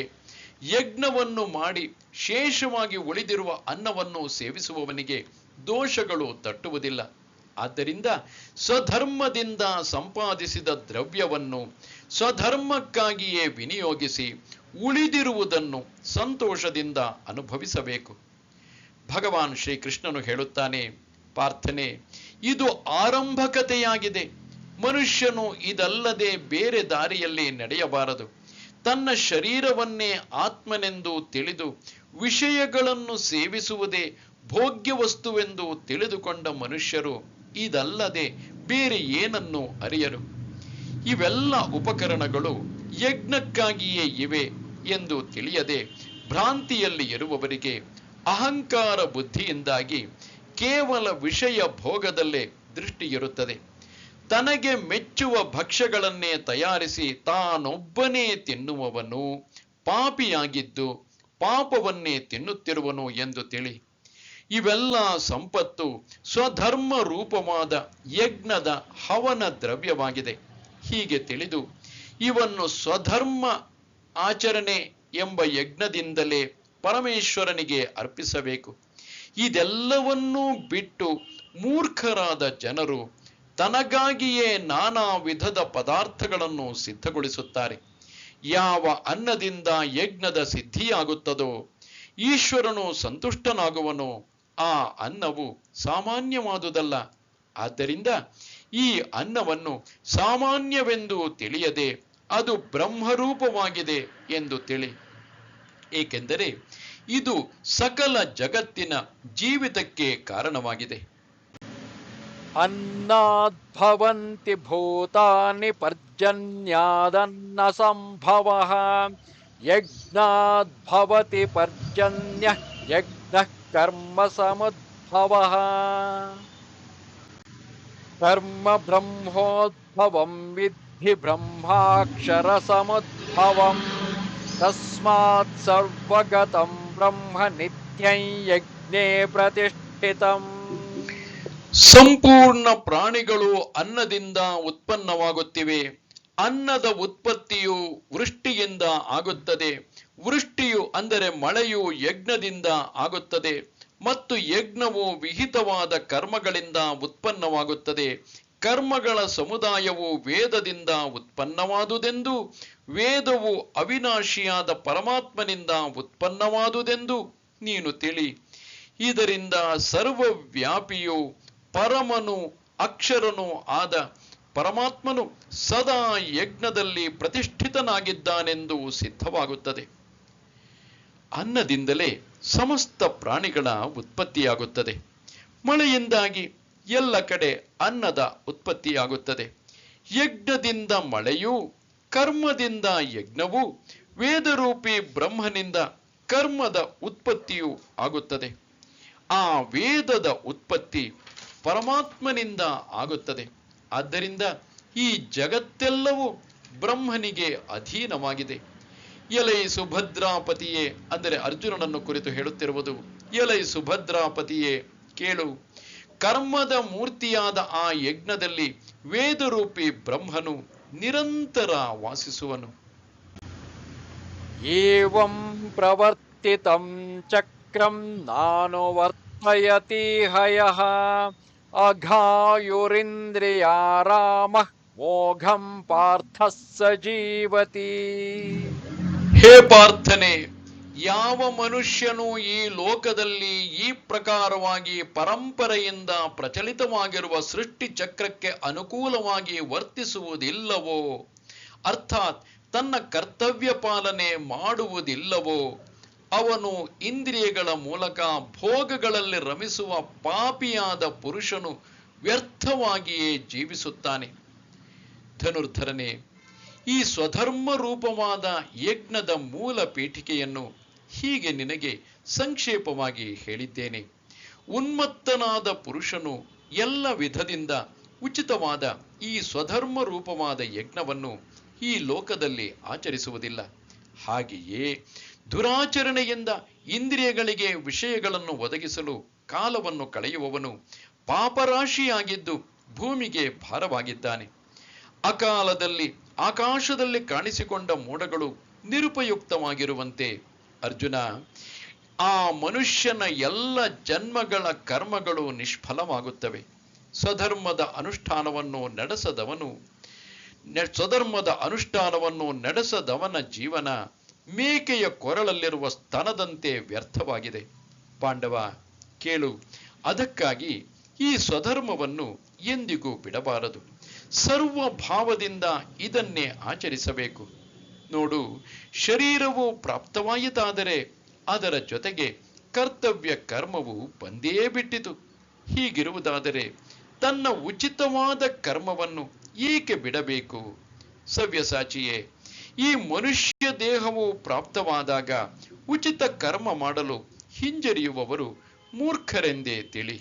ಯಜ್ಞವನ್ನು ಮಾಡಿ ಶೇಷವಾಗಿ ಉಳಿದಿರುವ ಅನ್ನವನ್ನು ಸೇವಿಸುವವನಿಗೆ ದೋಷಗಳು ತಟ್ಟುವುದಿಲ್ಲ. ಆದ್ದರಿಂದ ಸ್ವಧರ್ಮದಿಂದ ಸಂಪಾದಿಸಿದ ದ್ರವ್ಯವನ್ನು ಸ್ವಧರ್ಮಕ್ಕಾಗಿಯೇ ವಿನಿಯೋಗಿಸಿ ಉಳಿದಿರುವುದನ್ನು ಸಂತೋಷದಿಂದ ಅನುಭವಿಸಬೇಕು. ಭಗವಾನ್ ಶ್ರೀಕೃಷ್ಣನು ಹೇಳುತ್ತಾನೆ, ಪಾರ್ಥನೆ, ಇದು ಆರಂಭಕತೆಯಾಗಿದೆ. ಮನುಷ್ಯನು ಇದಲ್ಲದೆ ಬೇರೆ ದಾರಿಯಲ್ಲಿ ನಡೆಯಬಾರದು. ತನ್ನ ಶರೀರವನ್ನೇ ಆತ್ಮನೆಂದು ತಿಳಿದು ವಿಷಯಗಳನ್ನು ಸೇವಿಸುವುದೇ ಭೋಗ್ಯ ವಸ್ತುವೆಂದು ತಿಳಿದುಕೊಂಡ ಮನುಷ್ಯರು ಇದಲ್ಲದೆ ಬೇರೆ ಏನನ್ನು ಅರಿಯರು. ಇವೆಲ್ಲ ಉಪಕರಣಗಳು ಯಜ್ಞಕ್ಕಾಗಿಯೇ ಇವೆ ಎಂದು ತಿಳಿಯದೆ ಭ್ರಾಂತಿಯಲ್ಲಿ ಇರುವವರಿಗೆ ಅಹಂಕಾರ ಬುದ್ಧಿಯಿಂದಾಗಿ ಕೇವಲ ವಿಷಯ ಭೋಗದಲ್ಲೇ ದೃಷ್ಟಿ ಇರುತ್ತದೆ. ತನಗೆ ಮೆಚ್ಚುವ ಭಕ್ಷ್ಯಗಳನ್ನೇ ತಯಾರಿಸಿ ತಾನೊಬ್ಬನೇ ತಿನ್ನುವವನು ಪಾಪಿಯಾಗಿದ್ದು ಪಾಪವನ್ನೇ ತಿನ್ನುತ್ತಿರುವನು ಎಂದು ತಿಳಿ. ಇವೆಲ್ಲ ಸಂಪತ್ತು ಸ್ವಧರ್ಮ ರೂಪವಾದ ಯಜ್ಞದ ಹವನ ದ್ರವ್ಯವಾಗಿದೆ. ಹೀಗೆ ತಿಳಿದು ಇವನ್ನು ಸ್ವಧರ್ಮ ಆಚರಣೆ ಎಂಬ ಯಜ್ಞದಿಂದಲೇ ಪರಮೇಶ್ವರನಿಗೆ ಅರ್ಪಿಸಬೇಕು. ಇದೆಲ್ಲವನ್ನೂ ಬಿಟ್ಟು ಮೂರ್ಖರಾದ ಜನರು ತನಗಾಗಿಯೇ ನಾನಾ ವಿಧದ ಪದಾರ್ಥಗಳನ್ನು ಸಿದ್ಧಗೊಳಿಸುತ್ತಾರೆ. ಯಾವ ಅನ್ನದಿಂದ ಯಜ್ಞದ ಸಿದ್ಧಿಯಾಗುತ್ತದೋ, ಈಶ್ವರನು ಸಂತುಷ್ಟನಾಗುವನೋ ಆ ಅನ್ನವು ಸಾಮಾನ್ಯವಾದುದಲ್ಲ. ಆದ್ದರಿಂದ ಈ ಅನ್ನವನ್ನು ಸಾಮಾನ್ಯವೆಂದು ತಿಳಿಯದೆ ಅದು ಬ್ರಹ್ಮರೂಪವಾಗಿದೆ ಎಂದು ತಿಳಿ. ಏಕೆಂದರೆ ಇದು ಸಕಲ ಜಗತ್ತಿನ ಜೀವಿತಕ್ಕೆ ಕಾರಣವಾಗಿದೆ. ಅನ್ನದ್ಭವಂತಿ ಭೂತಾನಿ ಪರ್ಜನ್ಯಾದನ್ನ ಸಂಭವಃ ಯಜ್ಞಾದ್ಭವತಿ ಪರ್ಜನ್ಯಃ ಯಜ್ಞಃ ಕರ್ಮ ಸಮುದ್ಭವಃ. ಸಮುದ್ಭವಃ ಕರ್ಮ ಬ್ರಹ್ಮೋದ್ಭವಂ ವಿದ್ಧಿ ಬ್ರಹ್ಮಾಕ್ಷರ ಸಮುದ್ಭವಂ ತಸ್ಮಾತ್ ಸರ್ವಗತಂ ಬ್ರಹ್ಮ ನಿತ್ಯಂ ಯಜ್ಞೇ ಪ್ರತಿಷ್ಠಿತಂ. ಸಂಪೂರ್ಣ ಪ್ರಾಣಿಗಳು ಅನ್ನದಿಂದ ಉತ್ಪನ್ನವಾಗುತ್ತಿವೆ. ಅನ್ನದ ಉತ್ಪತ್ತಿಯು ವೃಷ್ಟಿಯಿಂದ ಆಗುತ್ತದೆ. ವೃಷ್ಟಿಯು ಅಂದರೆ ಮಳೆಯು ಯಜ್ಞದಿಂದ ಆಗುತ್ತದೆ ಮತ್ತು ಯಜ್ಞವು ವಿಹಿತವಾದ ಕರ್ಮಗಳಿಂದ ಉತ್ಪನ್ನವಾಗುತ್ತದೆ. ಕರ್ಮಗಳ ಸಮುದಾಯವು ವೇದದಿಂದ ಉತ್ಪನ್ನವಾದುದೆಂದು, ವೇದವು ಅವಿನಾಶಿಯಾದ ಪರಮಾತ್ಮನಿಂದ ಉತ್ಪನ್ನವಾದುದೆಂದು ನೀನು ತಿಳಿ. ಇದರಿಂದ ಸರ್ವವ್ಯಾಪಿಯು ಪರಮನು ಅಕ್ಷರನು ಆದ ಪರಮಾತ್ಮನು ಸದಾ ಯಜ್ಞದಲ್ಲಿ ಪ್ರತಿಷ್ಠಿತನಾಗಿದ್ದಾನೆಂದು ಸಿದ್ಧವಾಗುತ್ತದೆ. ಅನ್ನದಿಂದಲೇ ಸಮಸ್ತ ಪ್ರಾಣಿಗಳ ಉತ್ಪತ್ತಿಯಾಗುತ್ತದೆ. ಮಳೆಯಿಂದಾಗಿ ಎಲ್ಲ ಕಡೆ ಅನ್ನದ ಉತ್ಪತ್ತಿಯಾಗುತ್ತದೆ. ಯಜ್ಞದಿಂದ ಮಳೆಯೂ, ಕರ್ಮದಿಂದ ಯಜ್ಞವೂ, ವೇದರೂಪಿ ಬ್ರಹ್ಮನಿಂದ ಕರ್ಮದ ಉತ್ಪತ್ತಿಯೂ ಆಗುತ್ತದೆ. ಆ ವೇದದ ಉತ್ಪತ್ತಿ ಪರಮಾತ್ಮನಿಂದ ಆಗುತ್ತದೆ. ಆದ್ದರಿಂದ ಈ ಜಗತ್ತೆಲ್ಲವೂ ಬ್ರಹ್ಮನಿಗೆ ಅಧೀನವಾಗಿದೆ. ಎಲೈ ಸುಭದ್ರಾಪತಿಯೇ, ಅಂದರೆ ಅರ್ಜುನನನ್ನು ಕುರಿತು ಹೇಳುತ್ತಿರುವುದು, ಎಲೈ ಸುಭದ್ರಾಪತಿಯೇ ಕೇಳು, ಕರ್ಮದ ಮೂರ್ತಿಯಾದ ಆ ಯಜ್ಞದಲ್ಲಿ ವೇದರೂಪಿ ಬ್ರಹ್ಮನು ನಿರಂತರ ವಾಸಿಸುವನು. ಏವಂ ಪ್ರವರ್ತಿತಂ ಚಕ್ರಂ ನಾನುವರ್ತಯತಿ ಹಯಃ ಅಘಾಯುರಿಂದ್ರಿಯಾರಾಮಃ ಮೋಘಂ ಪಾರ್ಥಃ ಸ ಜೀವತಿ. ಹೇ ಪಾರ್ಥನೆ, ಯಾವ ಮನುಷ್ಯನು ಈ ಲೋಕದಲ್ಲಿ ಈ ಪ್ರಕಾರವಾಗಿ ಪರಂಪರೆಯಿಂದ ಪ್ರಚಲಿತವಾಗಿರುವ ಸೃಷ್ಟಿ ಚಕ್ರಕ್ಕೆ ಅನುಕೂಲವಾಗಿ ವರ್ತಿಸುವುದಿಲ್ಲವೋ, ಅರ್ಥಾತ್ ತನ್ನ ಕರ್ತವ್ಯ ಪಾಲನೆ ಮಾಡುವುದಿಲ್ಲವೋ, ಅವನು ಇಂದ್ರಿಯಗಳ ಮೂಲಕ ಭೋಗಗಳಲ್ಲಿ ರಮಿಸುವ ಪಾಪಿಯಾದ ಪುರುಷನು ವ್ಯರ್ಥವಾಗಿಯೇ ಜೀವಿಸುತ್ತಾನೆ. ಧನುರ್ಧರನೇ, ಈ ಸ್ವಧರ್ಮ ರೂಪವಾದ ಯಜ್ಞದ ಮೂಲ ಪೀಠಿಕೆಯನ್ನು ಹೀಗೆ ನಿನಗೆ ಸಂಕ್ಷೇಪವಾಗಿ ಹೇಳಿದ್ದೇನೆ. ಉನ್ಮತ್ತನಾದ ಪುರುಷನು ಎಲ್ಲ ವಿಧದಿಂದ ಉಚಿತವಾದ ಈ ಸ್ವಧರ್ಮ ರೂಪವಾದ ಯಜ್ಞವನ್ನು ಈ ಲೋಕದಲ್ಲಿ ಆಚರಿಸುವುದಿಲ್ಲ. ಹಾಗೆಯೇ ದುರಾಚರಣೆಯಿಂದ ಇಂದ್ರಿಯಗಳಿಗೆ ವಿಷಯಗಳನ್ನು ಒದಗಿಸಲು ಕಾಲವನ್ನು ಕಳೆಯುವವನು ಪಾಪರಾಶಿಯಾಗಿದ್ದು ಭೂಮಿಗೆ ಭಾರವಾಗಿದ್ದಾನೆ. ಅಕಾಲದಲ್ಲಿ ಆಕಾಶದಲ್ಲಿ ಕಾಣಿಸಿಕೊಂಡ ಮೋಡಗಳು ನಿರುಪಯುಕ್ತವಾಗಿರುವಂತೆ ಅರ್ಜುನ, ಆ ಮನುಷ್ಯನ ಎಲ್ಲ ಜನ್ಮಗಳ ಕರ್ಮಗಳು ನಿಷ್ಫಲವಾಗುತ್ತವೆ. ಸ್ವಧರ್ಮದ ಅನುಷ್ಠಾನವನ್ನು ನಡೆಸದವನ ಜೀವನ ಮೇಕೆಯ ಕೊರಳಲ್ಲಿರುವ ಸ್ತನದಂತೆ ವ್ಯರ್ಥವಾಗಿದೆ. ಪಾಂಡವ ಕೇಳು, ಅದಕ್ಕಾಗಿ ಈ ಸ್ವಧರ್ಮವನ್ನು ಎಂದಿಗೂ ಬಿಡಬಾರದು. ಸರ್ವ ಭಾವದಿಂದ ಇದನ್ನೇ ಆಚರಿಸಬೇಕು. ನೋಡು, ಶರೀರವು ಪ್ರಾಪ್ತವಾಯಿತಾದರೆ ಅದರ ಜೊತೆಗೆ ಕರ್ತವ್ಯ ಕರ್ಮವು ಬಂದೇ ಬಿಟ್ಟಿತು. ಹೀಗಿರುವುದಾದರೆ ತನ್ನ ಉಚಿತವಾದ ಕರ್ಮವನ್ನು ಏಕೆ ಬಿಡಬೇಕು? ಸವ್ಯಸಾಚಿಯೇ, ಈ ಮನುಷ್ಯ ದೇಹವು ಪ್ರಾಪ್ತವಾದಾಗ ಉಚಿತ ಕರ್ಮ ಮಾಡಲು ಹಿಂಜರಿಯುವವರು ಮೂರ್ಖರೆಂದೇ ತಿಳಿ.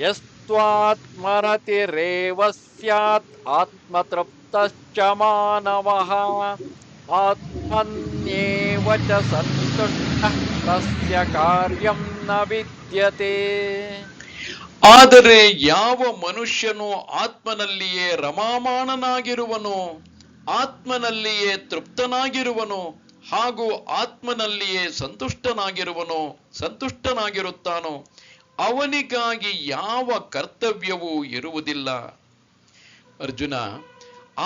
ಯಸ್ತ್ವಾತ್ಮರತಿರೇವ ಸ್ಯಾತ್ ಆತ್ಮತೃಪ್ತಶ್ಚ ಮಾನವಃ ಆತ್ಮನ್ಯೇವ ಚ ಸಂತುಷ್ಟಃ ತಸ್ಯ ಕಾರ್ಯಂ ನ ವಿದ್ಯತೆ. ಆದರೆ ಯಾವ ಮನುಷ್ಯನು ಆತ್ಮನಲ್ಲಿಯೇ ರಮಾಮಾಣನಾಗಿರುವನೋ, ಆತ್ಮನಲ್ಲಿಯೇ ತೃಪ್ತನಾಗಿರುವನೋ ಹಾಗೂ ಆತ್ಮನಲ್ಲಿಯೇ ಸಂತುಷ್ಟನಾಗಿರುತ್ತಾನೋ ಅವನಿಗಾಗಿ ಯಾವ ಕರ್ತವ್ಯವೂ ಇರುವುದಿಲ್ಲ. ಅರ್ಜುನ,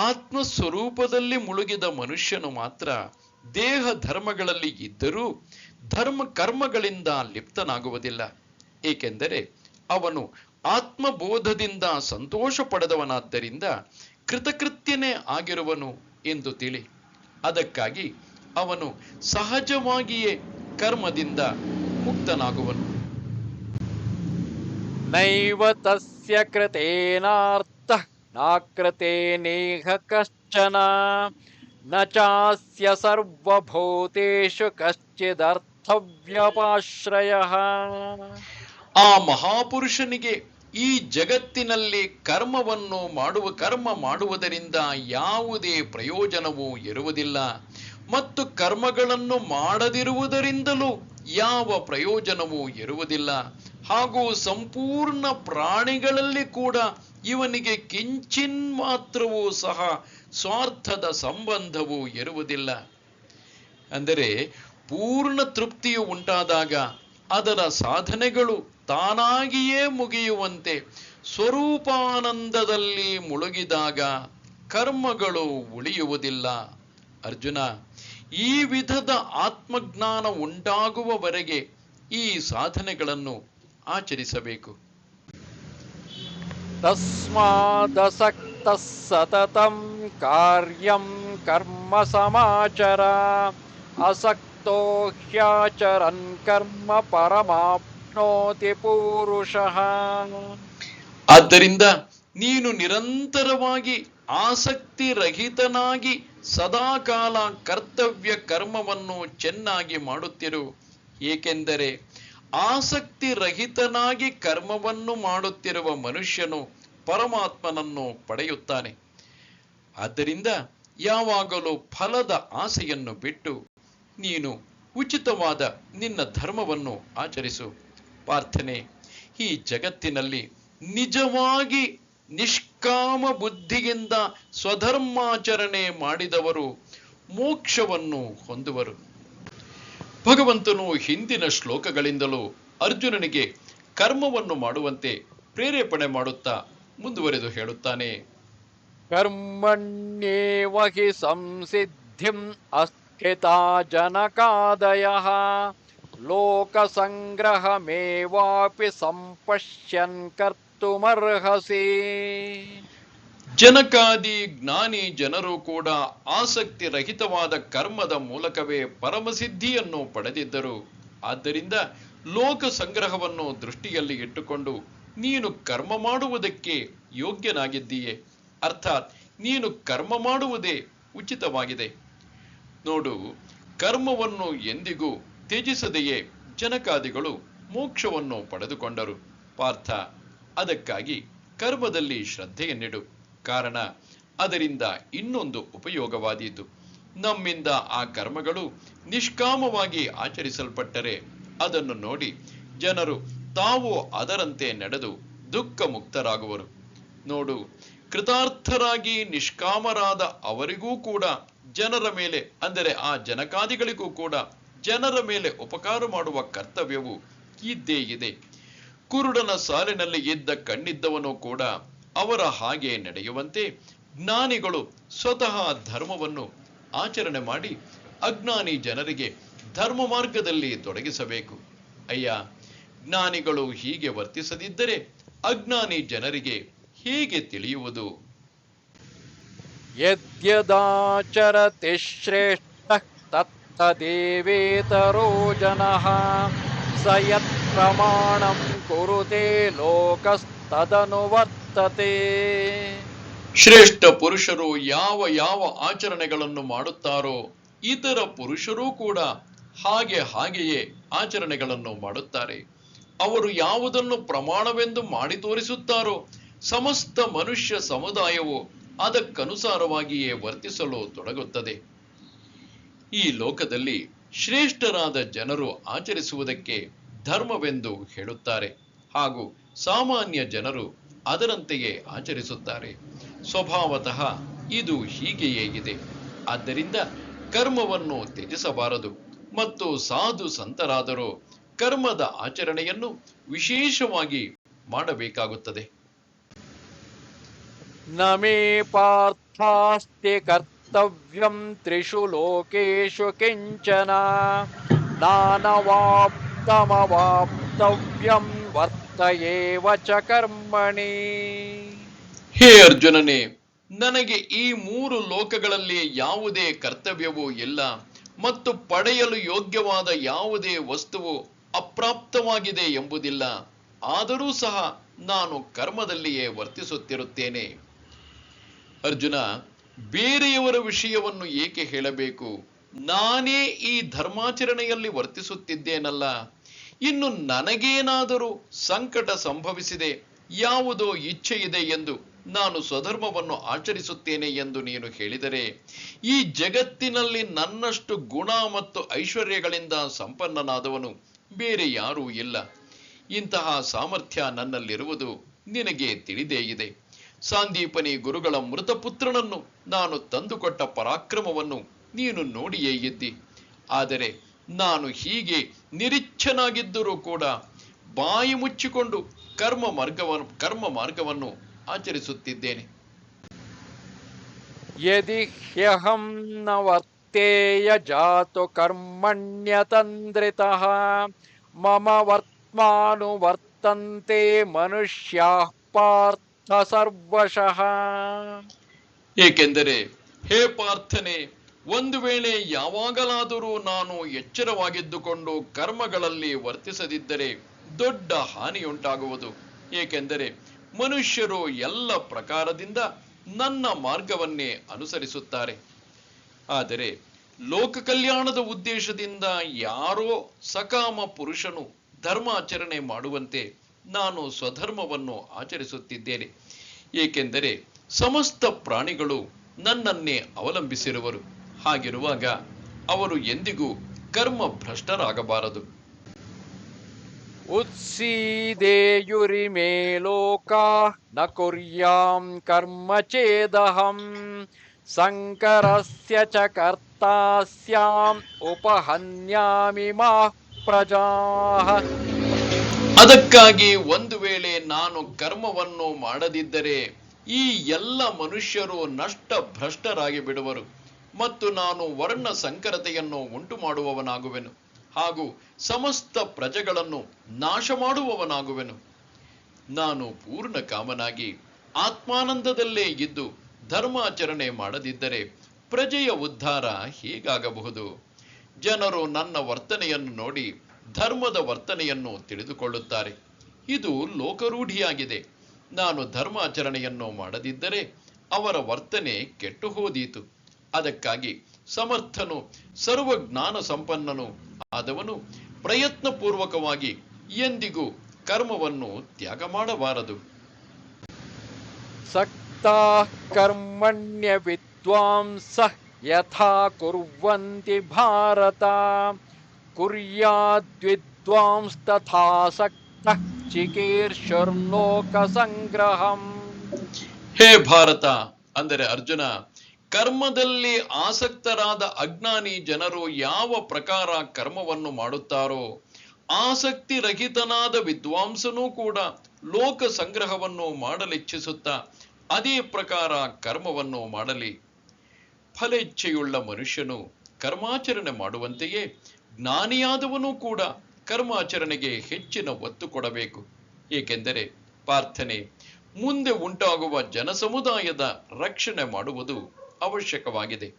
ಆತ್ಮಸ್ವರೂಪದಲ್ಲಿ ಮುಳುಗಿದ ಮನುಷ್ಯನು ಮಾತ್ರ ದೇಹ ಧರ್ಮಗಳಲ್ಲಿ ಇದ್ದರೂ ಕರ್ಮಗಳಿಂದ ಲಿಪ್ತನಾಗುವುದಿಲ್ಲ. ಏಕೆಂದರೆ ಅವನು ಆತ್ಮಬೋಧದಿಂದ ಸಂತೋಷ ಪಡೆದವನಾದ್ದರಿಂದ ಕೃತಕೃತ್ಯನೇ ಆಗಿರುವನು ಎಂದು ತಿಳಿ. ಅದಕ್ಕಾಗಿ ಅವನು ಸಹಜವಾಗಿಯೇ ಕರ್ಮದಿಂದ ಮುಕ್ತನಾಗುವನು. ನೈವ ತಸ್ಯ ಕೃತೇನಾರ್ಥಃ ನಾಕೃತೇನೇಹ ಕಶ್ಚನ ನ ಚಾಸ್ಯ ಸರ್ವಭೂತೇಷು ಕಶ್ಚಿದರ್ಥ ಕರ್ತವ್ಯಪಾಶ್ರಯಃ. ಆ ಮಹಾಪುರುಷನಿಗೆ ಈ ಜಗತ್ತಿನಲ್ಲಿ ಕರ್ಮ ಮಾಡುವುದರಿಂದ ಯಾವುದೇ ಪ್ರಯೋಜನವೂ ಇರುವುದಿಲ್ಲ ಮತ್ತು ಕರ್ಮಗಳನ್ನು ಮಾಡದಿರುವುದರಿಂದಲೂ ಯಾವ ಪ್ರಯೋಜನವೂ ಇರುವುದಿಲ್ಲ. ಹಾಗೂ ಸಂಪೂರ್ಣ ಪ್ರಾಣಿಗಳಲ್ಲಿ ಕೂಡ ಇವನಿಗೆ ಕಿಂಚಿನ್ ಮಾತ್ರವೂ ಸಹ ಸ್ವಾರ್ಥದ ಸಂಬಂಧವೂ ಇರುವುದಿಲ್ಲ. ಅಂದರೆ ಪೂರ್ಣ ತೃಪ್ತಿಯು ಉಂಟಾದಾಗ ಅದರ ಸಾಧನೆಗಳು ತಾನಾಗಿಯೇ ಮುಗಿಯುವಂತೆ ಸ್ವರೂಪಾನಂದದಲ್ಲಿ ಮುಳುಗಿದಾಗ ಕರ್ಮಗಳು ಉಳಿಯುವುದಿಲ್ಲ. ಅರ್ಜುನ, ಈ ವಿಧದ ಆತ್ಮಜ್ಞಾನ ಉಂಟಾಗುವವರೆಗೆ ಈ ಸಾಧನೆಗಳನ್ನು ಆಚರಿಸಬೇಕು. ತಸ್ಮಾದಸಕ್ತಃ ಸತತಂ ಕಾರ್ಯಂ ಕರ್ಮ ಸಮಾಚರ, ಅಸಕ್ತೋ ಹ್ಯಾಚರನ್ ಕರ್ಮ ಪರಮಾಪ್ನೋತಿ ಪೂರುಷಃ. ಆದ್ದರಿಂದ ನೀನು ನಿರಂತರವಾಗಿ ಆಸಕ್ತಿ ರಹಿತನಾಗಿ ಸದಾಕಾಲ ಕರ್ತವ್ಯ ಕರ್ಮವನ್ನು ಚೆನ್ನಾಗಿ ಮಾಡುತ್ತಿರು. ಏಕೆಂದರೆ ಆಸಕ್ತಿ ರಹಿತನಾಗಿ ಕರ್ಮವನ್ನು ಮಾಡುತ್ತಿರುವ ಮನುಷ್ಯನು ಪರಮಾತ್ಮನನ್ನು ಪಡೆಯುತ್ತಾನೆ. ಆದ್ದರಿಂದ ಯಾವಾಗಲೂ ಫಲದ ಆಸೆಯನ್ನು ಬಿಟ್ಟು ನೀನು ಉಚಿತವಾದ ನಿನ್ನ ಧರ್ಮವನ್ನು ಆಚರಿಸು. ಪ್ರಾರ್ಥನೆ, ಈ ಜಗತ್ತಿನಲ್ಲಿ ನಿಜವಾಗಿ ನಿಷ್ಕಾಮ ಬುದ್ಧಿಯಿಂದ ಸ್ವಧರ್ಮಾಚರಣೆ ಮಾಡಿದವರು ಮೋಕ್ಷವನ್ನು ಹೊಂದುವರು. ಭಗವಂತನು ಹಿಂದಿನ ಶ್ಲೋಕಗಳಿಂದಲೂ ಅರ್ಜುನನಿಗೆ ಕರ್ಮವನ್ನು ಮಾಡುವಂತೆ ಪ್ರೇರೇಪಣೆ ಮಾಡುತ್ತಾ ಮುಂದುವರೆದು ಹೇಳುತ್ತಾನೆ. ಕರ್ಮಣ್ಯೇವ ಹಿ ಸಂಸಿದ್ಧಿಂ ಅಸ್ಥಿತಾ ಜನಕಾದಯಃ, ಲೋಕ ಸಂಗ್ರಹಮೇವಾಪಿ ಸಂಪಶ್ಯನ್ ಕರ್ತುಮರ್ಹಸಿ. ಜನಕಾದಿ ಜ್ಞಾನಿ ಜನರು ಕೂಡ ಆಸಕ್ತಿ ರಹಿತವಾದ ಕರ್ಮದ ಮೂಲಕವೇ ಪರಮಸಿದ್ಧಿಯನ್ನು ಪಡೆದಿದ್ದರು. ಆದ್ದರಿಂದ ಲೋಕ ಸಂಗ್ರಹವನ್ನು ದೃಷ್ಟಿಯಲ್ಲಿ ಇಟ್ಟುಕೊಂಡು ನೀನು ಕರ್ಮ ಮಾಡುವುದಕ್ಕೆ ಯೋಗ್ಯನಾಗಿದ್ದೀಯೆ. ಅರ್ಥಾತ್ ನೀನು ಕರ್ಮ ಮಾಡುವುದೇ ಉಚಿತವಾಗಿದೆ. ನೋಡು, ಕರ್ಮವನ್ನು ಎಂದಿಗೂ ತ್ಯಜಿಸದೆಯೇ ಜನಕಾದಿಗಳು ಮೋಕ್ಷವನ್ನು ಪಡೆದುಕೊಂಡರು. ಪಾರ್ಥ, ಅದಕ್ಕಾಗಿ ಕರ್ಮದಲ್ಲಿ ಶ್ರದ್ಧೆಯನ್ನಿಡು. ಕಾರಣ ಅದರಿಂದ ಇನ್ನೊಂದು ಉಪಯೋಗವಾದೀತು. ನಮ್ಮಿಂದ ಆ ಕರ್ಮಗಳು ನಿಷ್ಕಾಮವಾಗಿ ಆಚರಿಸಲ್ಪಟ್ಟರೆ ಅದನ್ನು ನೋಡಿ ಜನರು ತಾವು ಅದರಂತೆ ನಡೆದು ದುಃಖ ಮುಕ್ತರಾಗುವರು. ನೋಡು, ಕೃತಾರ್ಥರಾಗಿ ನಿಷ್ಕಾಮರಾದ ಅವರಿಗೂ ಕೂಡ ಜನರ ಮೇಲೆ, ಅಂದರೆ ಆ ಜನಕಾದಿಗಳಿಗೂ ಕೂಡ ಜನರ ಮೇಲೆ ಉಪಕಾರ ಮಾಡುವ ಕರ್ತವ್ಯವು ಇದ್ದೇ ಇದೆ. ಕುರುಡನ ಸಾಲಿನಲ್ಲಿ ಇದ್ದ ಕಣ್ಣಿದ್ದವನು ಕೂಡ ಅವರ ಹಾಗೆ ನಡೆಯುವಂತೆ ಜ್ಞಾನಿಗಳು ಸ್ವತಃ ಧರ್ಮವನ್ನು ಆಚರಣೆ ಮಾಡಿ ಅಜ್ಞಾನಿ ಜನರಿಗೆ ಧರ್ಮ ಮಾರ್ಗದಲ್ಲಿ ತೊಡಗಿಸಬೇಕು. ಅಯ್ಯ, ಜ್ಞಾನಿಗಳು ಹೀಗೆ ವರ್ತಿಸದಿದ್ದರೆ ಅಜ್ಞಾನಿ ಜನರಿಗೆ ಹೇಗೆ ತಿಳಿಯುವುದು? ಯದ್ಯದಾಚರತಿ ಶ್ರೇಷ್ಠಃ ತತ್ತದೇವೇತರೋ ಜನಃ, ಸ ಯತ್ ಪ್ರಮಾಣಂ ಕುರುತೆ ಲೋಕಸ್ತದನುವರ್ತತೆ. ಶ್ರೇಷ್ಠ ಪುರುಷರು ಯಾವ ಯಾವ ಆಚರಣೆಗಳನ್ನು ಮಾಡುತ್ತಾರೋ ಇತರ ಪುರುಷರೂ ಕೂಡ ಹಾಗೆಯೇ ಆಚರಣೆಗಳನ್ನು ಮಾಡುತ್ತಾರೆ. ಅವರು ಯಾವುದನ್ನು ಪ್ರಮಾಣವೆಂದು ಮಾಡಿ ತೋರಿಸುತ್ತಾರೋ ಸಮಸ್ತ ಮನುಷ್ಯ ಸಮುದಾಯವು ಅದಕ್ಕನುಸಾರವಾಗಿಯೇ ವರ್ತಿಸಲು ತೊಡಗುತ್ತದೆ. ಈ ಲೋಕದಲ್ಲಿ ಶ್ರೇಷ್ಠರಾದ ಜನರು ಆಚರಿಸುವುದಕ್ಕೆ ಧರ್ಮವೆಂದು ಹೇಳುತ್ತಾರೆ, ಹಾಗೂ ಸಾಮಾನ್ಯ ಜನರು ಅದರಂತೆಯೇ ಆಚರಿಸುತ್ತಾರೆ. ಸ್ವಭಾವತಃ ಇದು ಹೀಗೆಯೇ ಇದೆ. ಆದ್ದರಿಂದ ಕರ್ಮವನ್ನು ತ್ಯಜಿಸಬಾರದು. ಮತ್ತು ಸಾಧು ಸಂತರಾದರೂ ಕರ್ಮದ ಆಚರಣೆಯನ್ನು ವಿಶೇಷವಾಗಿ ಮಾಡಬೇಕಾಗುತ್ತದೆ. ನ ಮೇ ಪಾರ್ಥಾಸ್ತಿ ಕರ್ತವ್ಯಂ ತ್ರಿಷು ಲೋಕೇಶು ಕಿಂಚನ, ನಾನವಾಪ್ತಮವಾಪ್ತವ್ಯಂ ವರ್ತಯೇವ ಚ ಕರ್ಮಣಿ. ಹೇ ಅರ್ಜುನನೇ, ನನಗೆ ಈ 3 ಲೋಕಗಳಲ್ಲಿ ಯಾವುದೇ ಕರ್ತವ್ಯವೂ ಇಲ್ಲ ಮತ್ತು ಪಡೆಯಲು ಯೋಗ್ಯವಾದ ಯಾವುದೇ ವಸ್ತುವು ಅಪ್ರಾಪ್ತವಾಗಿದೆ ಎಂಬುದಿಲ್ಲ. ಆದರೂ ಸಹ ನಾನು ಕರ್ಮದಲ್ಲಿಯೇ ವರ್ತಿಸುತ್ತಿರುತ್ತೇನೆ. ಅರ್ಜುನ, ಬೇರೆಯವರ ವಿಷಯವನ್ನು ಏಕೆ ಹೇಳಬೇಕು? ನಾನೇ ಈ ಧರ್ಮಾಚರಣೆಯಲ್ಲಿ ವರ್ತಿಸುತ್ತಿದ್ದೇನಲ್ಲ, ಇನ್ನು ನನಗೇನಾದರೂ ಸಂಕಟ ಸಂಭವಿಸಿದೆ, ಯಾವುದೋ ಇಚ್ಛೆ ಇದೆ ಎಂದು ನಾನು ಸ್ವಧರ್ಮವನ್ನು ಆಚರಿಸುತ್ತೇನೆ ಎಂದು ನೀನು ಹೇಳಿದರೆ, ಈ ಜಗತ್ತಿನಲ್ಲಿ ನನ್ನಷ್ಟು ಗುಣ ಮತ್ತು ಐಶ್ವರ್ಯಗಳಿಂದ ಸಂಪನ್ನನಾದವನು ಬೇರೆ ಯಾರೂ ಇಲ್ಲ. ಇಂತಹ ಸಾಮರ್ಥ್ಯ ನನ್ನಲ್ಲಿರುವುದು ನಿನಗೆ ತಿಳಿದೇ ಇದೆ. ಸಾಂದೀಪನಿ ಗುರುಗಳ ಮೃತಪುತ್ರನನ್ನು ನಾನು ತಂದುಕೊಟ್ಟ ಪರಾಕ್ರಮವನ್ನು ನೀನು ನೋಡಿಯೇ ಇದ್ದಿ. ಆದರೆ ನಾನು ಹೀಗೆ ನಿರಿಚ್ಛನಾಗಿದ್ದರೂ ಕೂಡ ಬಾಯಿ ಮುಚ್ಚಿಕೊಂಡು ಕರ್ಮ ಮಾರ್ಗವನ್ನು ಆಚರಿಸುತ್ತಿದ್ದೇನೆ. ಯದಿ ಹ್ಯಹಂ ನ ವರ್ತೇಯ ಜಾತು ಕರ್ಮಣ್ಯತಂದ್ರಿತಃ ಮಮ ವರ್ತಮಾನುವರ್ತಂತೆ ಮನುಷ್ಯಾಃ ಪಾರ್ಥ ಸರ್ವಶಃ. ಏಕೆಂದರೆ ಹೇ ಪಾರ್ಥನೆ, ಒಂದು ವೇಳೆ ಯಾವಾಗಲಾದರೂ ನಾನು ಎಚ್ಚರವಾಗಿದ್ದುಕೊಂಡು ಕರ್ಮಗಳಲ್ಲಿ ವರ್ತಿಸದಿದ್ದರೆ ದೊಡ್ಡ ಹಾನಿಯುಂಟಾಗುವುದು. ಏಕೆಂದರೆ ಮನುಷ್ಯರು ಎಲ್ಲ ಪ್ರಕಾರದಿಂದ ನನ್ನ ಮಾರ್ಗವನ್ನೇ ಅನುಸರಿಸುತ್ತಾರೆ. ಆದರೆ ಲೋಕ ಕಲ್ಯಾಣದ ಉದ್ದೇಶದಿಂದ ಯಾರೋ ಸಕಾಮ ಪುರುಷನು ಧರ್ಮಾಚರಣೆ ಮಾಡುವಂತೆ ನಾನು ಸ್ವಧರ್ಮವನ್ನು ಆಚರಿಸುತ್ತಿದ್ದೇನೆ. ಏಕೆಂದರೆ ಸಮಸ್ತ ಪ್ರಾಣಿಗಳು ನನ್ನನ್ನೇ ಅವಲಂಬಿಸಿರುವರು. ಹಾಗಿರುವಾಗ ಅವರು ಎಂದಿಗೂ ಕರ್ಮ ಭ್ರಷ್ಟರಾಗಬಾರದು. ಉತ್ಸೀದೇಯುರಿಮೇ ಲೋಕಾ ನ ಕುರ್ಯಾಂ ಕರ್ಮ ಚೇದಹಂ ಸಂಕರಸ್ಯ ಚ ಕರ್ತಾ ಸ್ಯಾಂ ಉಪಹನ್ಯಾಮಿ ಮಾಃ ಪ್ರಜಾಃ. ಅದಕ್ಕಾಗಿ ಒಂದು ವೇಳೆ ನಾನು ಕರ್ಮವನ್ನು ಮಾಡದಿದ್ದರೆ ಈ ಎಲ್ಲ ಮನುಷ್ಯರು ನಷ್ಟ ಭ್ರಷ್ಟರಾಗಿ ಬಿಡುವರು ಮತ್ತು ನಾನು ವರ್ಣ ಸಂಕರತೆಯನ್ನು ಉಂಟು ಮಾಡುವವನಾಗುವೆನು ಹಾಗೂ ಸಮಸ್ತ ಪ್ರಜೆಗಳನ್ನು ನಾಶ ಮಾಡುವವನಾಗುವೆನು. ನಾನು ಪೂರ್ಣ ಕಾಮನಾಗಿ ಆತ್ಮಾನಂದದಲ್ಲೇ ಇದ್ದು ಧರ್ಮಾಚರಣೆ ಮಾಡದಿದ್ದರೆ ಪ್ರಜೆಯ ಉದ್ಧಾರ ಹೇಗಾಗಬಹುದು? ಜನರು ನನ್ನ ವರ್ತನೆಯನ್ನು ನೋಡಿ ಧರ್ಮದ ವರ್ತನೆಯನ್ನು ತಿಳಿದುಕೊಳ್ಳುತ್ತಾರೆ. ಇದು ಲೋಕರೂಢಿಯಾಗಿದೆ. ನಾನು ಧರ್ಮಾಚರಣೆಯನ್ನು ಮಾಡದಿದ್ದರೆ ಅವರ ವರ್ತನೆ ಕೆಟ್ಟು ಹೋದೀತು. ಅದಕ್ಕಾಗಿ ಸಮರ್ಥನು ಸರ್ವಜ್ಞಾನ ಸಂಪನ್ನನು ಆದವನು ಪ್ರಯತ್ನಪೂರ್ವಕವಾಗಿ ಎಂದಿಗೂ ಕರ್ಮವನ್ನು ತ್ಯಾಗ ಮಾಡಬಾರದು. ಸಕ್ತಾಃ ಕರ್ಮಣ್ಯ ವಿದ್ವಾಂಸಃ ಯಥಾ ಕುರ್ವಂತಿ ಭಾರತ ಕುರ್ಯಾದ್ವಿದ್ವಾಂಸ್ತಥಾ ಸಕ್ತಃ ಚಿಕೀರ್ಷುರ್ಲೋಕ ಸಂಗ್ರಹಂ. ಹೇ ಭಾರತ, ಅಂದರೆ ಅರ್ಜುನ, ಕರ್ಮದಲ್ಲಿ ಆಸಕ್ತರಾದ ಅಜ್ಞಾನಿ ಜನರು ಯಾವ ಪ್ರಕಾರ ಕರ್ಮವನ್ನು ಮಾಡುತ್ತಾರೋ, ಆಸಕ್ತಿ ರಹಿತನಾದ ವಿದ್ವಾಂಸನೂ ಕೂಡ ಲೋಕ ಸಂಗ್ರಹವನ್ನು ಮಾಡಲಿಚ್ಛಿಸುತ್ತಾ ಅದೇ ಪ್ರಕಾರ ಕರ್ಮವನ್ನು ಮಾಡಲಿ. ಫಲೇಚ್ಛೆಯುಳ್ಳ ಮನುಷ್ಯನು ಕರ್ಮಾಚರಣೆ ಮಾಡುವಂತೆಯೇ ಜ್ಞಾನಿಯಾದವನೂ ಕೂಡ ಕರ್ಮಾಚರಣೆಗೆ ಹೆಚ್ಚಿನ ಒತ್ತು ಕೊಡಬೇಕು. ಏಕೆಂದರೆ ಪಾರ್ಥನೆ, ಮುಂದೆ ಉಂಟಾಗುವ ಜನಸಮುದಾಯದ ರಕ್ಷಣೆ ಮಾಡುವುದು ಅವಶ್ಯಕವಾಗಿದೆ.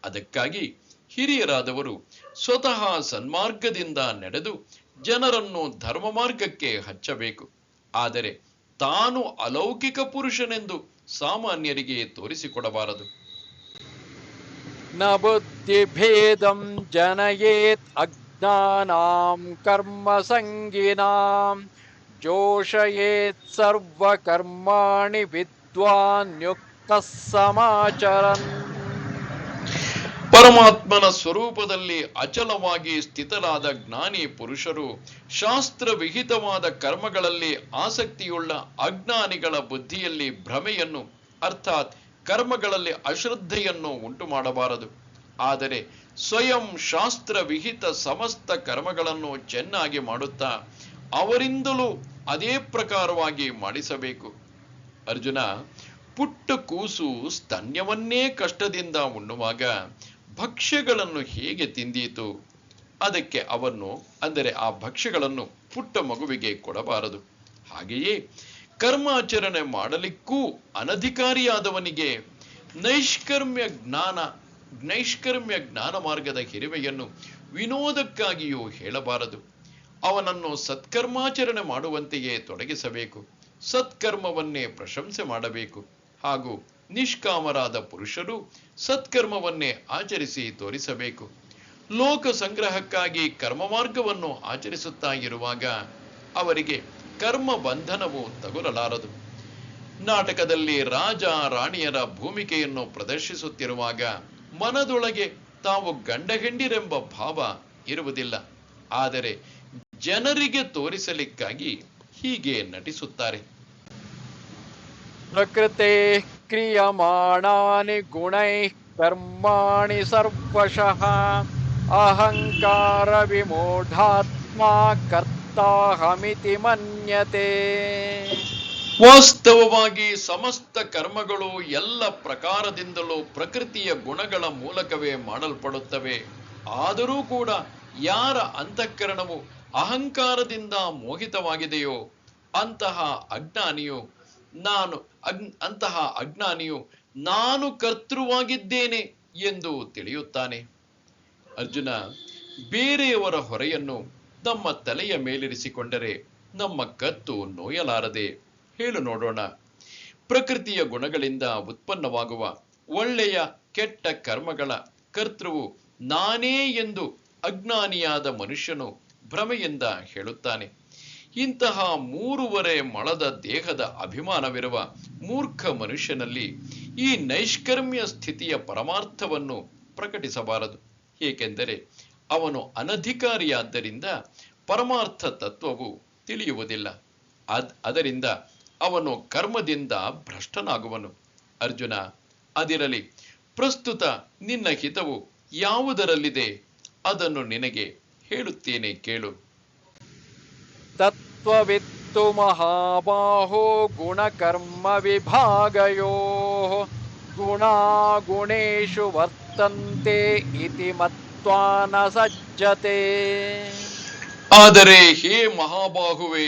ಅದಕ್ಕಾಗಿ ಹಿರಿಯರಾದವರು ಸ್ವತಃ ಸನ್ಮಾರ್ಗದಿಂದ ನಡೆದು ಜನರನ್ನು ಧರ್ಮ ಮಾರ್ಗಕ್ಕೆ ಹಚ್ಚಬೇಕು. ಆದರೆ ತಾನು ಅಲೌಕಿಕ ಪುರುಷನೆಂದು ಸಾಮಾನ್ಯರಿಗೆ ತೋರಿಸಿಕೊಡಬಾರದು. ನ ಬುದ್ಧಿಭೇದಂ ಜನಯೇತ್ ಅಜ್ಞಾನಾಂ ಕರ್ಮ ಸಂಗಿನಾಂ ಜೋಷಯೇತ್ ಸರ್ವಕರ್ಮಾಣಿ ವಿದ್ವಾನ್ ಯುಕ್ತಃ ಸಮಾಚರನ್. ಪರಮಾತ್ಮನ ಸ್ವರೂಪದಲ್ಲಿ ಅಚಲವಾಗಿ ಸ್ಥಿತರಾದ ಜ್ಞಾನಿ ಪುರುಷರು ಶಾಸ್ತ್ರವಿಹಿತವಾದ ಕರ್ಮಗಳಲ್ಲಿ ಆಸಕ್ತಿಯುಳ್ಳ ಅಜ್ಞಾನಿಗಳ ಬುದ್ಧಿಯಲ್ಲಿ ಭ್ರಮೆಯನ್ನು, ಅರ್ಥಾತ್ ಕರ್ಮಗಳಲ್ಲಿ ಅಶ್ರದ್ಧೆಯನ್ನು ಉಂಟು ಮಾಡಬಾರದು. ಆದರೆ ಸ್ವಯಂ ಶಾಸ್ತ್ರವಿಹಿತ ಸಮಸ್ತ ಕರ್ಮಗಳನ್ನು ಚೆನ್ನಾಗಿ ಮಾಡುತ್ತಾ ಅವರಿಂದಲೂ ಅದೇ ಪ್ರಕಾರವಾಗಿ ಮಾಡಿಸಬೇಕು. ಅರ್ಜುನ, ಪುಟ್ಟ ಕೂಸು ಸ್ತನ್ಯವನ್ನೇ ಕಷ್ಟದಿಂದ ಉಣ್ಣುವಾಗ ಭಕ್ಷ್ಯಗಳನ್ನು ಹೇಗೆ ತಿಂದೀತು? ಅದಕ್ಕೆ ಅವನ್ನು, ಅಂದರೆ ಆ ಭಕ್ಷ್ಯಗಳನ್ನು ಪುಟ್ಟ ಮಗುವಿಗೆ ಕೊಡಬಾರದು. ಹಾಗೆಯೇ ಕರ್ಮಾಚರಣೆ ಮಾಡಲಿಕ್ಕೂ ಅನಧಿಕಾರಿಯಾದವನಿಗೆ ನೈಷ್ಕರ್ಮ್ಯ ಜ್ಞಾನ ಮಾರ್ಗದ ಹಿರಿಮೆಯನ್ನು ವಿನೋದಕ್ಕಾಗಿಯೂ ಹೇಳಬಾರದು. ಅವನನ್ನು ಸತ್ಕರ್ಮಾಚರಣೆ ಮಾಡುವಂತೆಯೇ ತೊಡಗಿಸಬೇಕು. ಸತ್ಕರ್ಮವನ್ನೇ ಪ್ರಶಂಸೆ ಮಾಡಬೇಕು ಹಾಗೂ ನಿಷ್ಕಾಮರಾದ ಪುರುಷರು ಸತ್ಕರ್ಮವನ್ನೇ ಆಚರಿಸಿ ತೋರಿಸಬೇಕು. ಲೋಕ ಸಂಗ್ರಹಕ್ಕಾಗಿ ಕರ್ಮ ಮಾರ್ಗವನ್ನು ಆಚರಿಸುತ್ತಾ ಇರುವಾಗ ಅವರಿಗೆ ಕರ್ಮ ಬಂಧನವು ತಗುಲಲಾರದು. ನಾಟಕದಲ್ಲಿ ರಾಜ ರಾಣಿಯರ ಭೂಮಿಕೆಯನ್ನು ಪ್ರದರ್ಶಿಸುತ್ತಿರುವಾಗ ಮನದೊಳಗೆ ತಾವು ಗಂಡ ಹೆಂಡಿರೆಂಬ ಭಾವ ಇರುವುದಿಲ್ಲ. ಆದರೆ ಜನರಿಗೆ ತೋರಿಸಲಿಕ್ಕಾಗಿ ಹೀಗೆ ನಟಿಸುತ್ತಾರೆ. ಪ್ರಕೃತೆ ಕ್ರಿಯಮಾಣಾನಿ ಗುಣೈಃ ಕರ್ಮಾಣಿ ಸರ್ವಶಃ ಅಹಂಕಾರ ವಿಮೂಢಾತ್ಮ ಕರ್ತಾಹಮಿತಿ ಮನ್ಯತೆ. ವಾಸ್ತವವಾಗಿ ಸಮಸ್ತ ಕರ್ಮಗಳು ಎಲ್ಲ ಪ್ರಕಾರದಿಂದಲೂ ಪ್ರಕೃತಿಯ ಗುಣಗಳ ಮೂಲಕವೇ ಮಾಡಲ್ಪಡುತ್ತವೆ. ಆದರೂ ಕೂಡ ಯಾರ ಅಂತಃಕರಣವು ಅಹಂಕಾರದಿಂದ ಮೋಹಿತವಾಗಿದೆಯೋ ಅಂತಹ ಅಜ್ಞಾನಿಯು ನಾನು ಕರ್ತೃವಾಗಿದ್ದೇನೆ ಎಂದು ತಿಳಿಯುತ್ತಾನೆ. ಅರ್ಜುನ, ಬೇರೆಯವರ ಹೊರೆಯನ್ನು ನಮ್ಮ ತಲೆಯ ಮೇಲಿರಿಸಿಕೊಂಡರೆ ನಮ್ಮ ಕತ್ತು ನೋಯಲಾರದೆ? ಹೇಳು ನೋಡೋಣ. ಪ್ರಕೃತಿಯ ಗುಣಗಳಿಂದ ಉತ್ಪನ್ನವಾಗುವ ಒಳ್ಳೆಯ ಕೆಟ್ಟ ಕರ್ಮಗಳ ಕರ್ತೃವು ನಾನೇ ಎಂದು ಅಜ್ಞಾನಿಯಾದ ಮನುಷ್ಯನು ಭ್ರಮೆಯಿಂದ ಹೇಳುತ್ತಾನೆ. ಇಂತಹ 3.5 ಮೊಳದ ದೇಹದ ಅಭಿಮಾನವಿರುವ ಮೂರ್ಖ ಮನುಷ್ಯನಲ್ಲಿ ಈ ನೈಷ್ಕರ್ಮ್ಯ ಸ್ಥಿತಿಯ ಪರಮಾರ್ಥವನ್ನು ಪ್ರಕಟಿಸಬಾರದು. ಏಕೆಂದರೆ ಅವನು ಅನಧಿಕಾರಿಯಾದ್ದರಿಂದ ಪರಮಾರ್ಥ ತತ್ವವು ತಿಳಿಯುವುದಿಲ್ಲ. ಅದರಿಂದ ಅವನು ಕರ್ಮದಿಂದ ಭ್ರಷ್ಟನಾಗುವನು. ಅರ್ಜುನ, ಅದಿರಲಿ, ಪ್ರಸ್ತುತ ನಿನ್ನ ಹಿತವು ಯಾವುದರಲ್ಲಿದೆ ಅದನ್ನು ನಿನಗೆ ಹೇಳುತ್ತೇನೆ ಕೇಳು. ತತ್ವವಿತ್ತು ಮಹಾಬಾಹೋ ಗುಣಕರ್ಮ ವಿಭಾಗಯೋಃ ಗುಣಾ ಗುಣೇಷು ವರ್ತಂತೆ ಇತಿ ಮತ್ವಾ ನ ಸಜ್ಜತೆ. ಆದರೆ ಹೇ ಮಹಾಬಾಹುವೆ,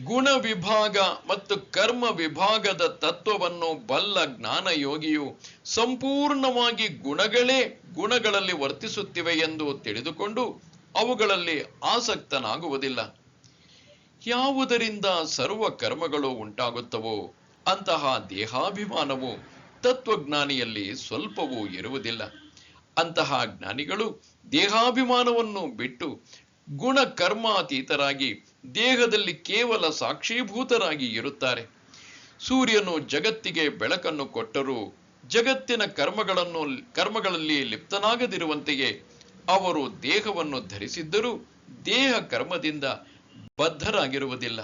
ಗುಣ ವಿಭಾಗ ಮತ್ತು ಕರ್ಮ ವಿಭಾಗದ ತತ್ವವನ್ನು ಬಲ್ಲ ಜ್ಞಾನಯೋಗಿಯು ಸಂಪೂರ್ಣವಾಗಿ ಗುಣಗಳೇ ಗುಣಗಳಲ್ಲಿ ವರ್ತಿಸುತ್ತಿವೆ ಎಂದು ತಿಳಿದುಕೊಂಡು ಅವುಗಳಲ್ಲಿ ಆಸಕ್ತನಾಗುವುದಿಲ್ಲ. ಯಾವುದರಿಂದ ಸರ್ವ ಕರ್ಮಗಳು ಉಂಟಾಗುತ್ತವೋ ಅಂತಹ ದೇಹಾಭಿಮಾನವು ತತ್ವಜ್ಞಾನಿಯಲ್ಲಿ ಸ್ವಲ್ಪವೂ ಇರುವುದಿಲ್ಲ. ಅಂತಹ ಜ್ಞಾನಿಗಳು ದೇಹಾಭಿಮಾನವನ್ನು ಬಿಟ್ಟು ಗುಣ ಕರ್ಮಾತೀತರಾಗಿ ದೇಹದಲ್ಲಿ ಕೇವಲ ಸಾಕ್ಷೀಭೂತರಾಗಿ ಇರುತ್ತಾರೆ. ಸೂರ್ಯನು ಜಗತ್ತಿಗೆ ಬೆಳಕನ್ನು ಕೊಟ್ಟರೂ ಜಗತ್ತಿನ ಕರ್ಮಗಳಲ್ಲಿ ಲಿಪ್ತನಾಗದಿರುವಂತೆಯೇ ಅವರು ದೇಹವನ್ನು ಧರಿಸಿದ್ದರೂ ದೇಹ ಕರ್ಮದಿಂದ ಬದ್ಧರಾಗಿರುವುದಿಲ್ಲ.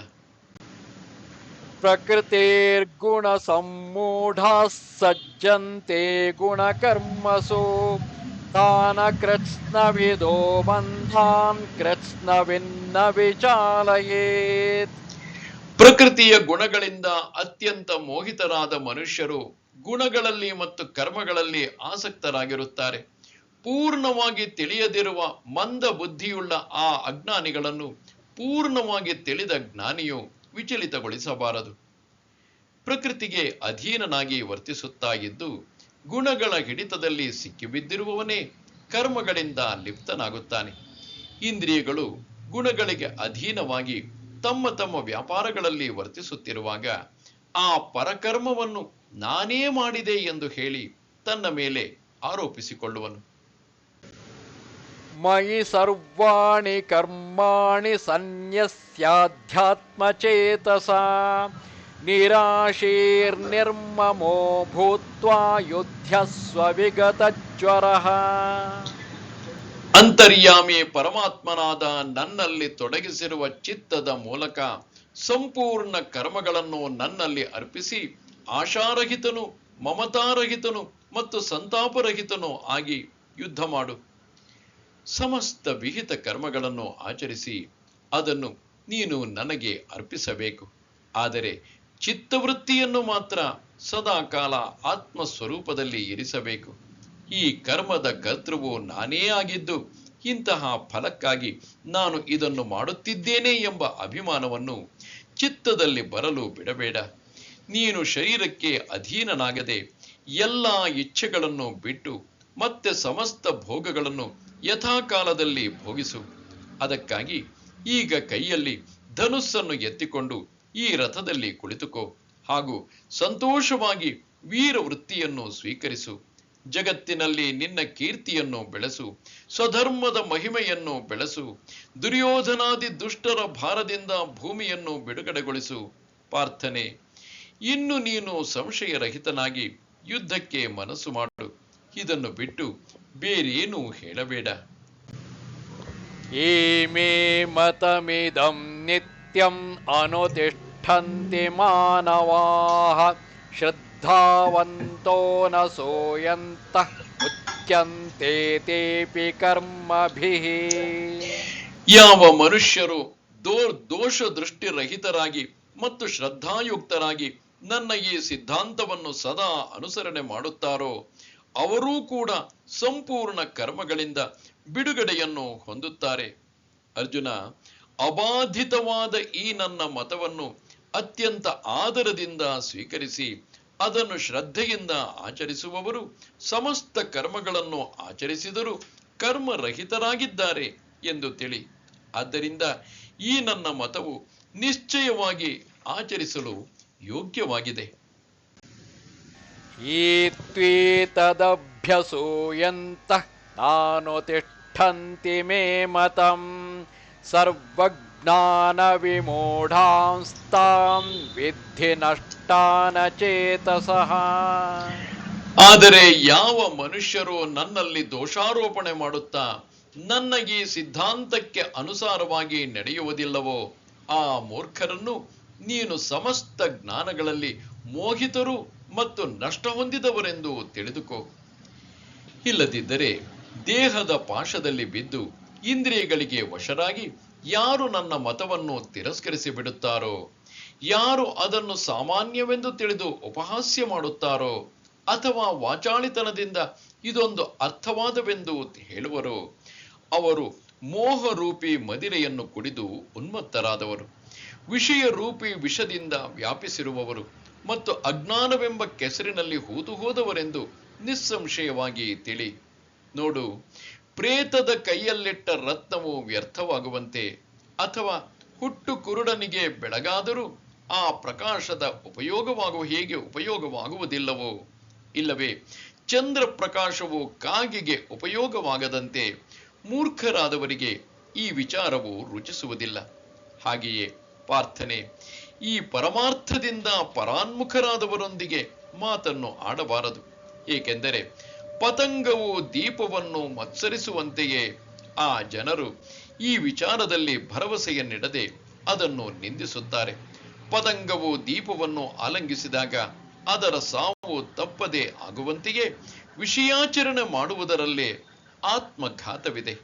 ಪ್ರಕೃತಿರ್ಗುಣ ಸಮೂಢಾ ಸಜ್ಜಂತೆ ಗುಣಕರ್ಮಸು ತಾನ ಕೃತ್ಸ್ನವಿದೋ ಬಂಧಾನ್ ಕೃತ್ಸ್ನವಿನ್ನ ವಿಚಾಲಯೇತ್. ಪ್ರಕೃತಿಯ ಗುಣಗಳಿಂದ ಅತ್ಯಂತ ಮೋಹಿತರಾದ ಮನುಷ್ಯರು ಗುಣಗಳಲ್ಲಿ ಮತ್ತು ಕರ್ಮಗಳಲ್ಲಿ ಆಸಕ್ತರಾಗಿರುತ್ತಾರೆ. ಪೂರ್ಣವಾಗಿ ತಿಳಿಯದಿರುವ ಮಂದ ಬುದ್ಧಿಯುಳ್ಳ ಆ ಅಜ್ಞಾನಿಗಳನ್ನು ಪೂರ್ಣವಾಗಿ ತಿಳಿದ ಜ್ಞಾನಿಯು ವಿಚಲಿತಗೊಳಿಸಬಾರದು. ಪ್ರಕೃತಿಗೆ ಅಧೀನನಾಗಿ ವರ್ತಿಸುತ್ತಾ ಇದ್ದು ಗುಣಗಳ ಹಿಡಿತದಲ್ಲಿ ಸಿಕ್ಕಿಬಿದ್ದಿರುವವನೇ ಕರ್ಮಗಳಿಂದ ಲಿಪ್ತನಾಗುತ್ತಾನೆ. ಇಂದ್ರಿಯಗಳು ಗುಣಗಳಿಗೆ ಅಧೀನವಾಗಿ ತಮ್ಮ ತಮ್ಮ ವ್ಯಾಪಾರಗಳಲ್ಲಿ ವರ್ತಿಸುತ್ತಿರುವಾಗ ಆ ಪರಕರ್ಮವನ್ನು ನಾನೇ ಮಾಡಿದೆ ಎಂದು ಹೇಳಿ ತನ್ನ ಮೇಲೆ ಆರೋಪಿಸಿಕೊಳ್ಳುವನು. ಮಯಿ ಸರ್ವಾಣಿ ಕರ್ಮಾಣಿ ಸನ್ಯಸ್ಯಾಧ್ಯಾತ್ಮಚೇತಸಾ ನಿರಾಶೀರ್ನಿರ್ಮಮೋ ಭೂತ್ವಾ ಯುಧ್ಯಸ್ವ ವಿಗತಜ್ವರಃ. ಅಂತರ್ಯಾಮಿ ಪರಮಾತ್ಮನಾದ ನನ್ನಲ್ಲಿ ತೊಡಗಿಸಿರುವ ಚಿತ್ತದ ಮೂಲಕ ಸಂಪೂರ್ಣ ಕರ್ಮಗಳನ್ನು ನನ್ನಲ್ಲಿ ಅರ್ಪಿಸಿ ಆಶಾರಹಿತನು, ಮಮತಾರಹಿತನು ಮತ್ತು ಸಂತಾಪರಹಿತನು ಆಗಿ ಯುದ್ಧ ಮಾಡು. ಸಮಸ್ತ ವಿಹಿತ ಕರ್ಮಗಳನ್ನು ಆಚರಿಸಿ ಅದನ್ನು ನೀನು ನನಗೆ ಅರ್ಪಿಸಬೇಕು. ಆದರೆ ಚಿತ್ತವೃತ್ತಿಯನ್ನು ಮಾತ್ರ ಸದಾಕಾಲ ಆತ್ಮಸ್ವರೂಪದಲ್ಲಿ ಇರಿಸಬೇಕು. ಈ ಕರ್ಮದ ಕರ್ತೃವು ನಾನೇ ಆಗಿದ್ದು ಇಂತಹ ಫಲಕ್ಕಾಗಿ ನಾನು ಇದನ್ನು ಮಾಡುತ್ತಿದ್ದೇನೆ ಎಂಬ ಅಭಿಮಾನವನ್ನು ಚಿತ್ತದಲ್ಲಿ ಬರಲು ಬಿಡಬೇಡ. ನೀನು ಶರೀರಕ್ಕೆ ಅಧೀನನಾಗದೆ ಎಲ್ಲ ಇಚ್ಛೆಗಳನ್ನು ಬಿಟ್ಟು ಮತ್ತೆ ಸಮಸ್ತ ಭೋಗಗಳನ್ನು ಯಥಾಕಾಲದಲ್ಲಿ ಭೋಗಿಸು. ಅದಕ್ಕಾಗಿ ಈಗ ಕೈಯಲ್ಲಿ ಧನುಸ್ಸನ್ನು ಎತ್ತಿಕೊಂಡು ಈ ರಥದಲ್ಲಿ ಕುಳಿತುಕೋ ಹಾಗೂ ಸಂತೋಷವಾಗಿ ವೀರ ವೃತ್ತಿಯನ್ನು ಸ್ವೀಕರಿಸು. ಜಗತ್ತಿನಲ್ಲಿ ನಿನ್ನ ಕೀರ್ತಿಯನ್ನು ಬೆಳೆಸು. ಸ್ವಧರ್ಮದ ಮಹಿಮೆಯನ್ನು ಬೆಳೆಸು. ದುರ್ಯೋಧನಾದಿ ದುಷ್ಟರ ಭಾರದಿಂದ ಭೂಮಿಯನ್ನು ಬಿಡುಗಡೆಗೊಳಿಸು. ಪಾರ್ಥನೆ, ಇನ್ನು ನೀನು ಸಂಶಯರಹಿತನಾಗಿ ಯುದ್ಧಕ್ಕೆ ಮನಸ್ಸು ಮಾಡು. ಇದನ್ನು ಬಿಟ್ಟು ಬೇರೇನೂ ಹೇಳಬೇಡ. ಏಮೇ ಮತಮಿದಂ ನಿತ್ಯಂ ಅನುತಿಷ್ಠಂತಿ ಮಾನವಾಃ ಶ್ರದ್ಧಾವಂತೋ ನ ಸೋಯಂತಃ ಮುಚ್ಯಂತೆ ತೇಪಿ ಕರ್ಮಭಿಃ. ಯಾವ ಮನುಷ್ಯರು ದೋಷ ದೃಷ್ಟಿರಹಿತರಾಗಿ ಮತ್ತು ಶ್ರದ್ಧಾಯುಕ್ತರಾಗಿ ನನ್ನ ಈ ಸಿದ್ಧಾಂತವನ್ನು ಸದಾ ಅನುಸರಣೆ ಮಾಡುತ್ತಾರೋ ಅವರೂ ಕೂಡ ಸಂಪೂರ್ಣ ಕರ್ಮಗಳಿಂದ ಬಿಡುಗಡೆಯನ್ನು ಹೊಂದುತ್ತಾರೆ. ಅರ್ಜುನ, ಅಬಾಧಿತವಾದ ಈ ನನ್ನ ಮತವನ್ನು ಅತ್ಯಂತ ಆದರದಿಂದ ಸ್ವೀಕರಿಸಿ ಅದನ್ನು ಶ್ರದ್ಧೆಯಿಂದ ಆಚರಿಸುವವರು ಸಮಸ್ತ ಕರ್ಮಗಳನ್ನು ಆಚರಿಸಿದರೂ ಕರ್ಮರಹಿತರಾಗಿದ್ದಾರೆ ಎಂದು ತಿಳಿ. ಆದ್ದರಿಂದ ಈ ನನ್ನ ಮತವು ನಿಶ್ಚಯವಾಗಿ ಆಚರಿಸಲು ಯೋಗ್ಯವಾಗಿದೆ. ಏತ್ವೇತದಭ್ಯಸೂಯಂತಃ ನಾನುತಿಷ್ಠಂತಿ ಮೇ ಮತಂ ಸರ್ವಜ್ಞಾನ ವಿಮೂಢಾಂಸ್ತಾಂ ವಿದ್ಧಿ ನಷ್ಟಾನ ಚೇತಸಃ. ಆದರೆ ಯಾವ ಮನುಷ್ಯರು ನನ್ನಲ್ಲಿ ದೋಷಾರೋಪಣೆ ಮಾಡುತ್ತಾ ನನ್ನ ಈ ಸಿದ್ಧಾಂತಕ್ಕೆ ಅನುಸಾರವಾಗಿ ನಡೆಯುವುದಿಲ್ಲವೋ ಆ ಮೂರ್ಖರನ್ನು ನೀನು ಸಮಸ್ತ ಜ್ಞಾನಗಳಲ್ಲಿ ಮೋಹಿತರು ಮತ್ತು ನಷ್ಟ ಹೊಂದಿದವರೆಂದು ತಿಳಿದುಕೋ. ಇಲ್ಲದಿದ್ದರೆ ದೇಹದ ಪಾಶದಲ್ಲಿ ಬಿದ್ದು ಇಂದ್ರಿಯಗಳಿಗೆ ವಶರಾಗಿ ಯಾರು ನನ್ನ ಮತವನ್ನು ತಿರಸ್ಕರಿಸಿ ಬಿಡುತ್ತಾರೋ, ಯಾರು ಅದನ್ನು ಸಾಮಾನ್ಯವೆಂದು ತಿಳಿದು ಉಪಹಾಸ್ಯ ಮಾಡುತ್ತಾರೋ ಅಥವಾ ವಾಚಾಳಿತನದಿಂದ ಇದೊಂದು ಅರ್ಥವಾದವೆಂದು ಹೇಳುವರೋ ಅವರು ಮೋಹರೂಪಿ ಮದಿರೆಯನ್ನು ಕುಡಿದು ಉನ್ಮತ್ತರಾದವರು, ವಿಷಯ ರೂಪಿ ವಿಷದಿಂದ ವ್ಯಾಪಿಸಿರುವವರು ಮತ್ತು ಅಜ್ಞಾನವೆಂಬ ಕೆಸರಿನಲ್ಲಿ ಹೂತು ಹೋದವರೆಂದು ನಿಸ್ಸಂಶಯವಾಗಿ ತಿಳಿ. ನೋಡು, ಪ್ರೇತದ ಕೈಯಲ್ಲಿಟ್ಟ ರತ್ನವು ವ್ಯರ್ಥವಾಗುವಂತೆ ಅಥವಾ ಹುಟ್ಟು ಕುರುಡನಿಗೆ ಬೆಳಗಾದರೂ ಆ ಪ್ರಕಾಶದ ಹೇಗೆ ಉಪಯೋಗವಾಗುವುದಿಲ್ಲವೋ, ಇಲ್ಲವೇ ಚಂದ್ರ ಪ್ರಕಾಶವು ಕಾಗಿಗೆ ಉಪಯೋಗವಾಗದಂತೆ ಮೂರ್ಖರಾದವರಿಗೆ ಈ ವಿಚಾರವು ರುಚಿಸುವುದಿಲ್ಲ. ಹಾಗೆಯೇ ಪಾರ್ಥನೆ, ಈ ಪರಮಾರ್ಥದಿಂದ ಪರಾನ್ಮುಖರಾದವರೊಂದಿಗೆ ಮಾತನ್ನು ಆಡಬಾರದು. ಏಕೆಂದರೆ ಪತಂಗವು ದೀಪವನ್ನು ಮತ್ಸರಿಸುವಂತೆಯೇ ಆ ಜನರು ಈ ವಿಚಾರದಲ್ಲಿ ಭರವಸೆಯನ್ನಿಡದೆ ಅದನ್ನು ನಿಂದಿಸುತ್ತಾರೆ. ಪತಂಗವು ದೀಪವನ್ನು ಆಲಂಗಿಸಿದಾಗ ಅದರ ಸಾವು ತಪ್ಪದೆ ಆಗುವಂತೆಯೇ ವಿಷಯಾಚರಣೆ ಮಾಡುವುದರಲ್ಲೇ ಆತ್ಮಘಾತವಿದೆ.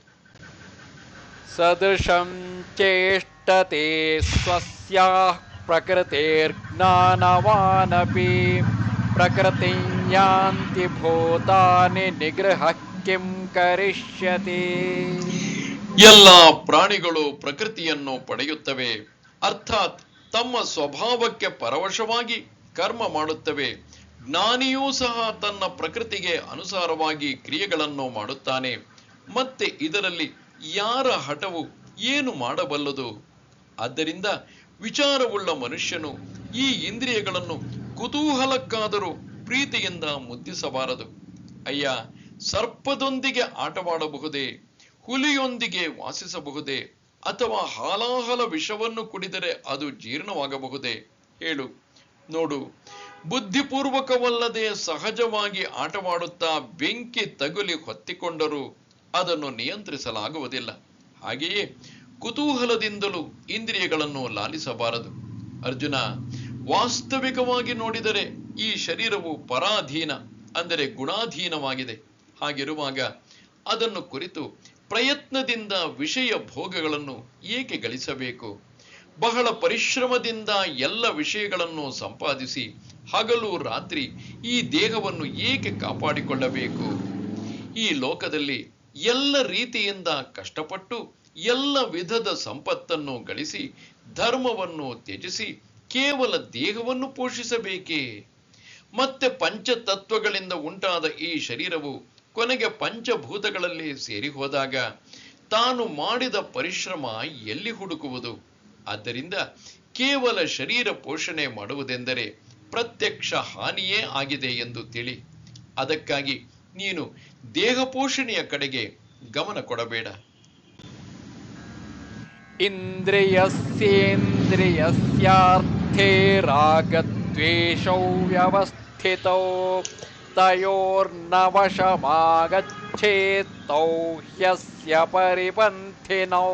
ಸದೃಶಂ ಚೇಷ್ಟತೆ ಸ್ವಸ್ಯಾಃ ಪ್ರಕೃತಿರ್ಜ್ಞಾನವಾನಪಿ ಪ್ರಕೃತಿಂ ಯಾಂತಿ ಭೂತಾನಿ ನಿಗ್ರಹ ಕಿಂ ಕರಿಷ್ಯತಿ. ಎಲ್ಲ ಪ್ರಾಣಿಗಳು ಪ್ರಕೃತಿಯನ್ನು ಪಡೆಯುತ್ತವೆ, ಅರ್ಥಾತ್ ತಮ್ಮ ಸ್ವಭಾವಕ್ಕೆ ಪರವಶವಾಗಿ ಕರ್ಮ ಮಾಡುತ್ತವೆ. ಜ್ಞಾನಿಯೂ ಸಹ ತನ್ನ ಪ್ರಕೃತಿಗೆ ಅನುಸಾರವಾಗಿ ಕ್ರಿಯೆಗಳನ್ನು ಮಾಡುತ್ತಾನೆ. ಮತ್ತೆ ಇದರಲ್ಲಿ ಯಾರ ಹಠವು ಏನು ಮಾಡಬಲ್ಲದು? ಆದ್ದರಿಂದ ವಿಚಾರವುಳ್ಳ ಮನುಷ್ಯನು ಈ ಇಂದ್ರಿಯಗಳನ್ನು ಕುತೂಹಲಕ್ಕಾದರೂ ಪ್ರೀತಿಯಿಂದ ಮುದ್ದಿಸಬಾರದು. ಅಯ್ಯ, ಸರ್ಪದೊಂದಿಗೆ ಆಟವಾಡಬಹುದೇ, ಹುಲಿಯೊಂದಿಗೆ ವಾಸಿಸಬಹುದೇ, ಅಥವಾ ಹಾಲಾಹಲ ವಿಷವನ್ನು ಕುಡಿದರೆ ಅದು ಜೀರ್ಣವಾಗಬಹುದೇ? ಹೇಳು. ನೋಡು, ಬುದ್ಧಿಪೂರ್ವಕವಲ್ಲದೆ ಸಹಜವಾಗಿ ಆಟವಾಡುತ್ತಾ ಬೆಂಕಿ ತಗುಲಿ ಹೊತ್ತಿಕೊಂಡರೂ ಅದನ್ನು ನಿಯಂತ್ರಿಸಲಾಗುವುದಿಲ್ಲ. ಹಾಗೆಯೇ ಕುತೂಹಲದಿಂದಲೂ ಇಂದ್ರಿಯಗಳನ್ನು ಲಾಲಿಸಬಾರದು. ಅರ್ಜುನ, ವಾಸ್ತವಿಕವಾಗಿ ನೋಡಿದರೆ ಈ ಶರೀರವು ಪರಾಧೀನ, ಅಂದರೆ ಗುಣಾಧೀನವಾಗಿದೆ. ಹಾಗಿರುವಾಗ ಅದನ್ನು ಕುರಿತು ಪ್ರಯತ್ನದಿಂದ ವಿಷಯ ಭೋಗಗಳನ್ನು ಏಕೆ ಗಳಿಸಬೇಕು? ಬಹಳ ಪರಿಶ್ರಮದಿಂದ ಎಲ್ಲ ವಿಷಯಗಳನ್ನು ಸಂಪಾದಿಸಿ ಹಗಲು ರಾತ್ರಿ ಈ ದೇಹವನ್ನು ಏಕೆ ಕಾಪಾಡಿಕೊಳ್ಳಬೇಕು? ಈ ಲೋಕದಲ್ಲಿ ಎಲ್ಲ ರೀತಿಯಿಂದ ಕಷ್ಟಪಟ್ಟು ಎಲ್ಲ ವಿಧದ ಸಂಪತ್ತನ್ನು ಗಳಿಸಿ ಧರ್ಮವನ್ನು ತ್ಯಜಿಸಿ ಕೇವಲ ದೇಹವನ್ನು ಪೋಷಿಸಬೇಕೇ? ಮತ್ತೆ ಪಂಚತತ್ವಗಳಿಂದ ಉಂಟಾದ ಈ ಶರೀರವು ಕೊನೆಗೆ ಪಂಚಭೂತಗಳಲ್ಲಿ ಸೇರಿ ಹೋದಾಗ ತಾನು ಮಾಡಿದ ಪರಿಶ್ರಮ ಎಲ್ಲಿ ಹುಡುಕುವುದು? ಆದ್ದರಿಂದ ಕೇವಲ ಶರೀರ ಪೋಷಣೆ ಮಾಡುವುದೆಂದರೆ ಪ್ರತ್ಯಕ್ಷ ಹಾನಿಯೇ ಆಗಿದೆ ಎಂದು ತಿಳಿ. ಅದಕ್ಕಾಗಿ ನೀನು ದೇಹ ಪೋಷಣೆಯ ಕಡೆಗೆ ಗಮನ ಕೊಡಬೇಡ. ಇಂದ್ರಿಯಸ್ಯೇಂದ್ರಿಯಸ್ಯಾರ್ಥೇ ರಾಗದ್ವೇಷೌ ವ್ಯವಸ್ಥಿತೌ ತಯೋರ್ನವಶಮಾಗಚ್ಛೇತ್ತೌ ಹ್ಯಸ್ಯ ಪರಿಪಂಥಿನೌ.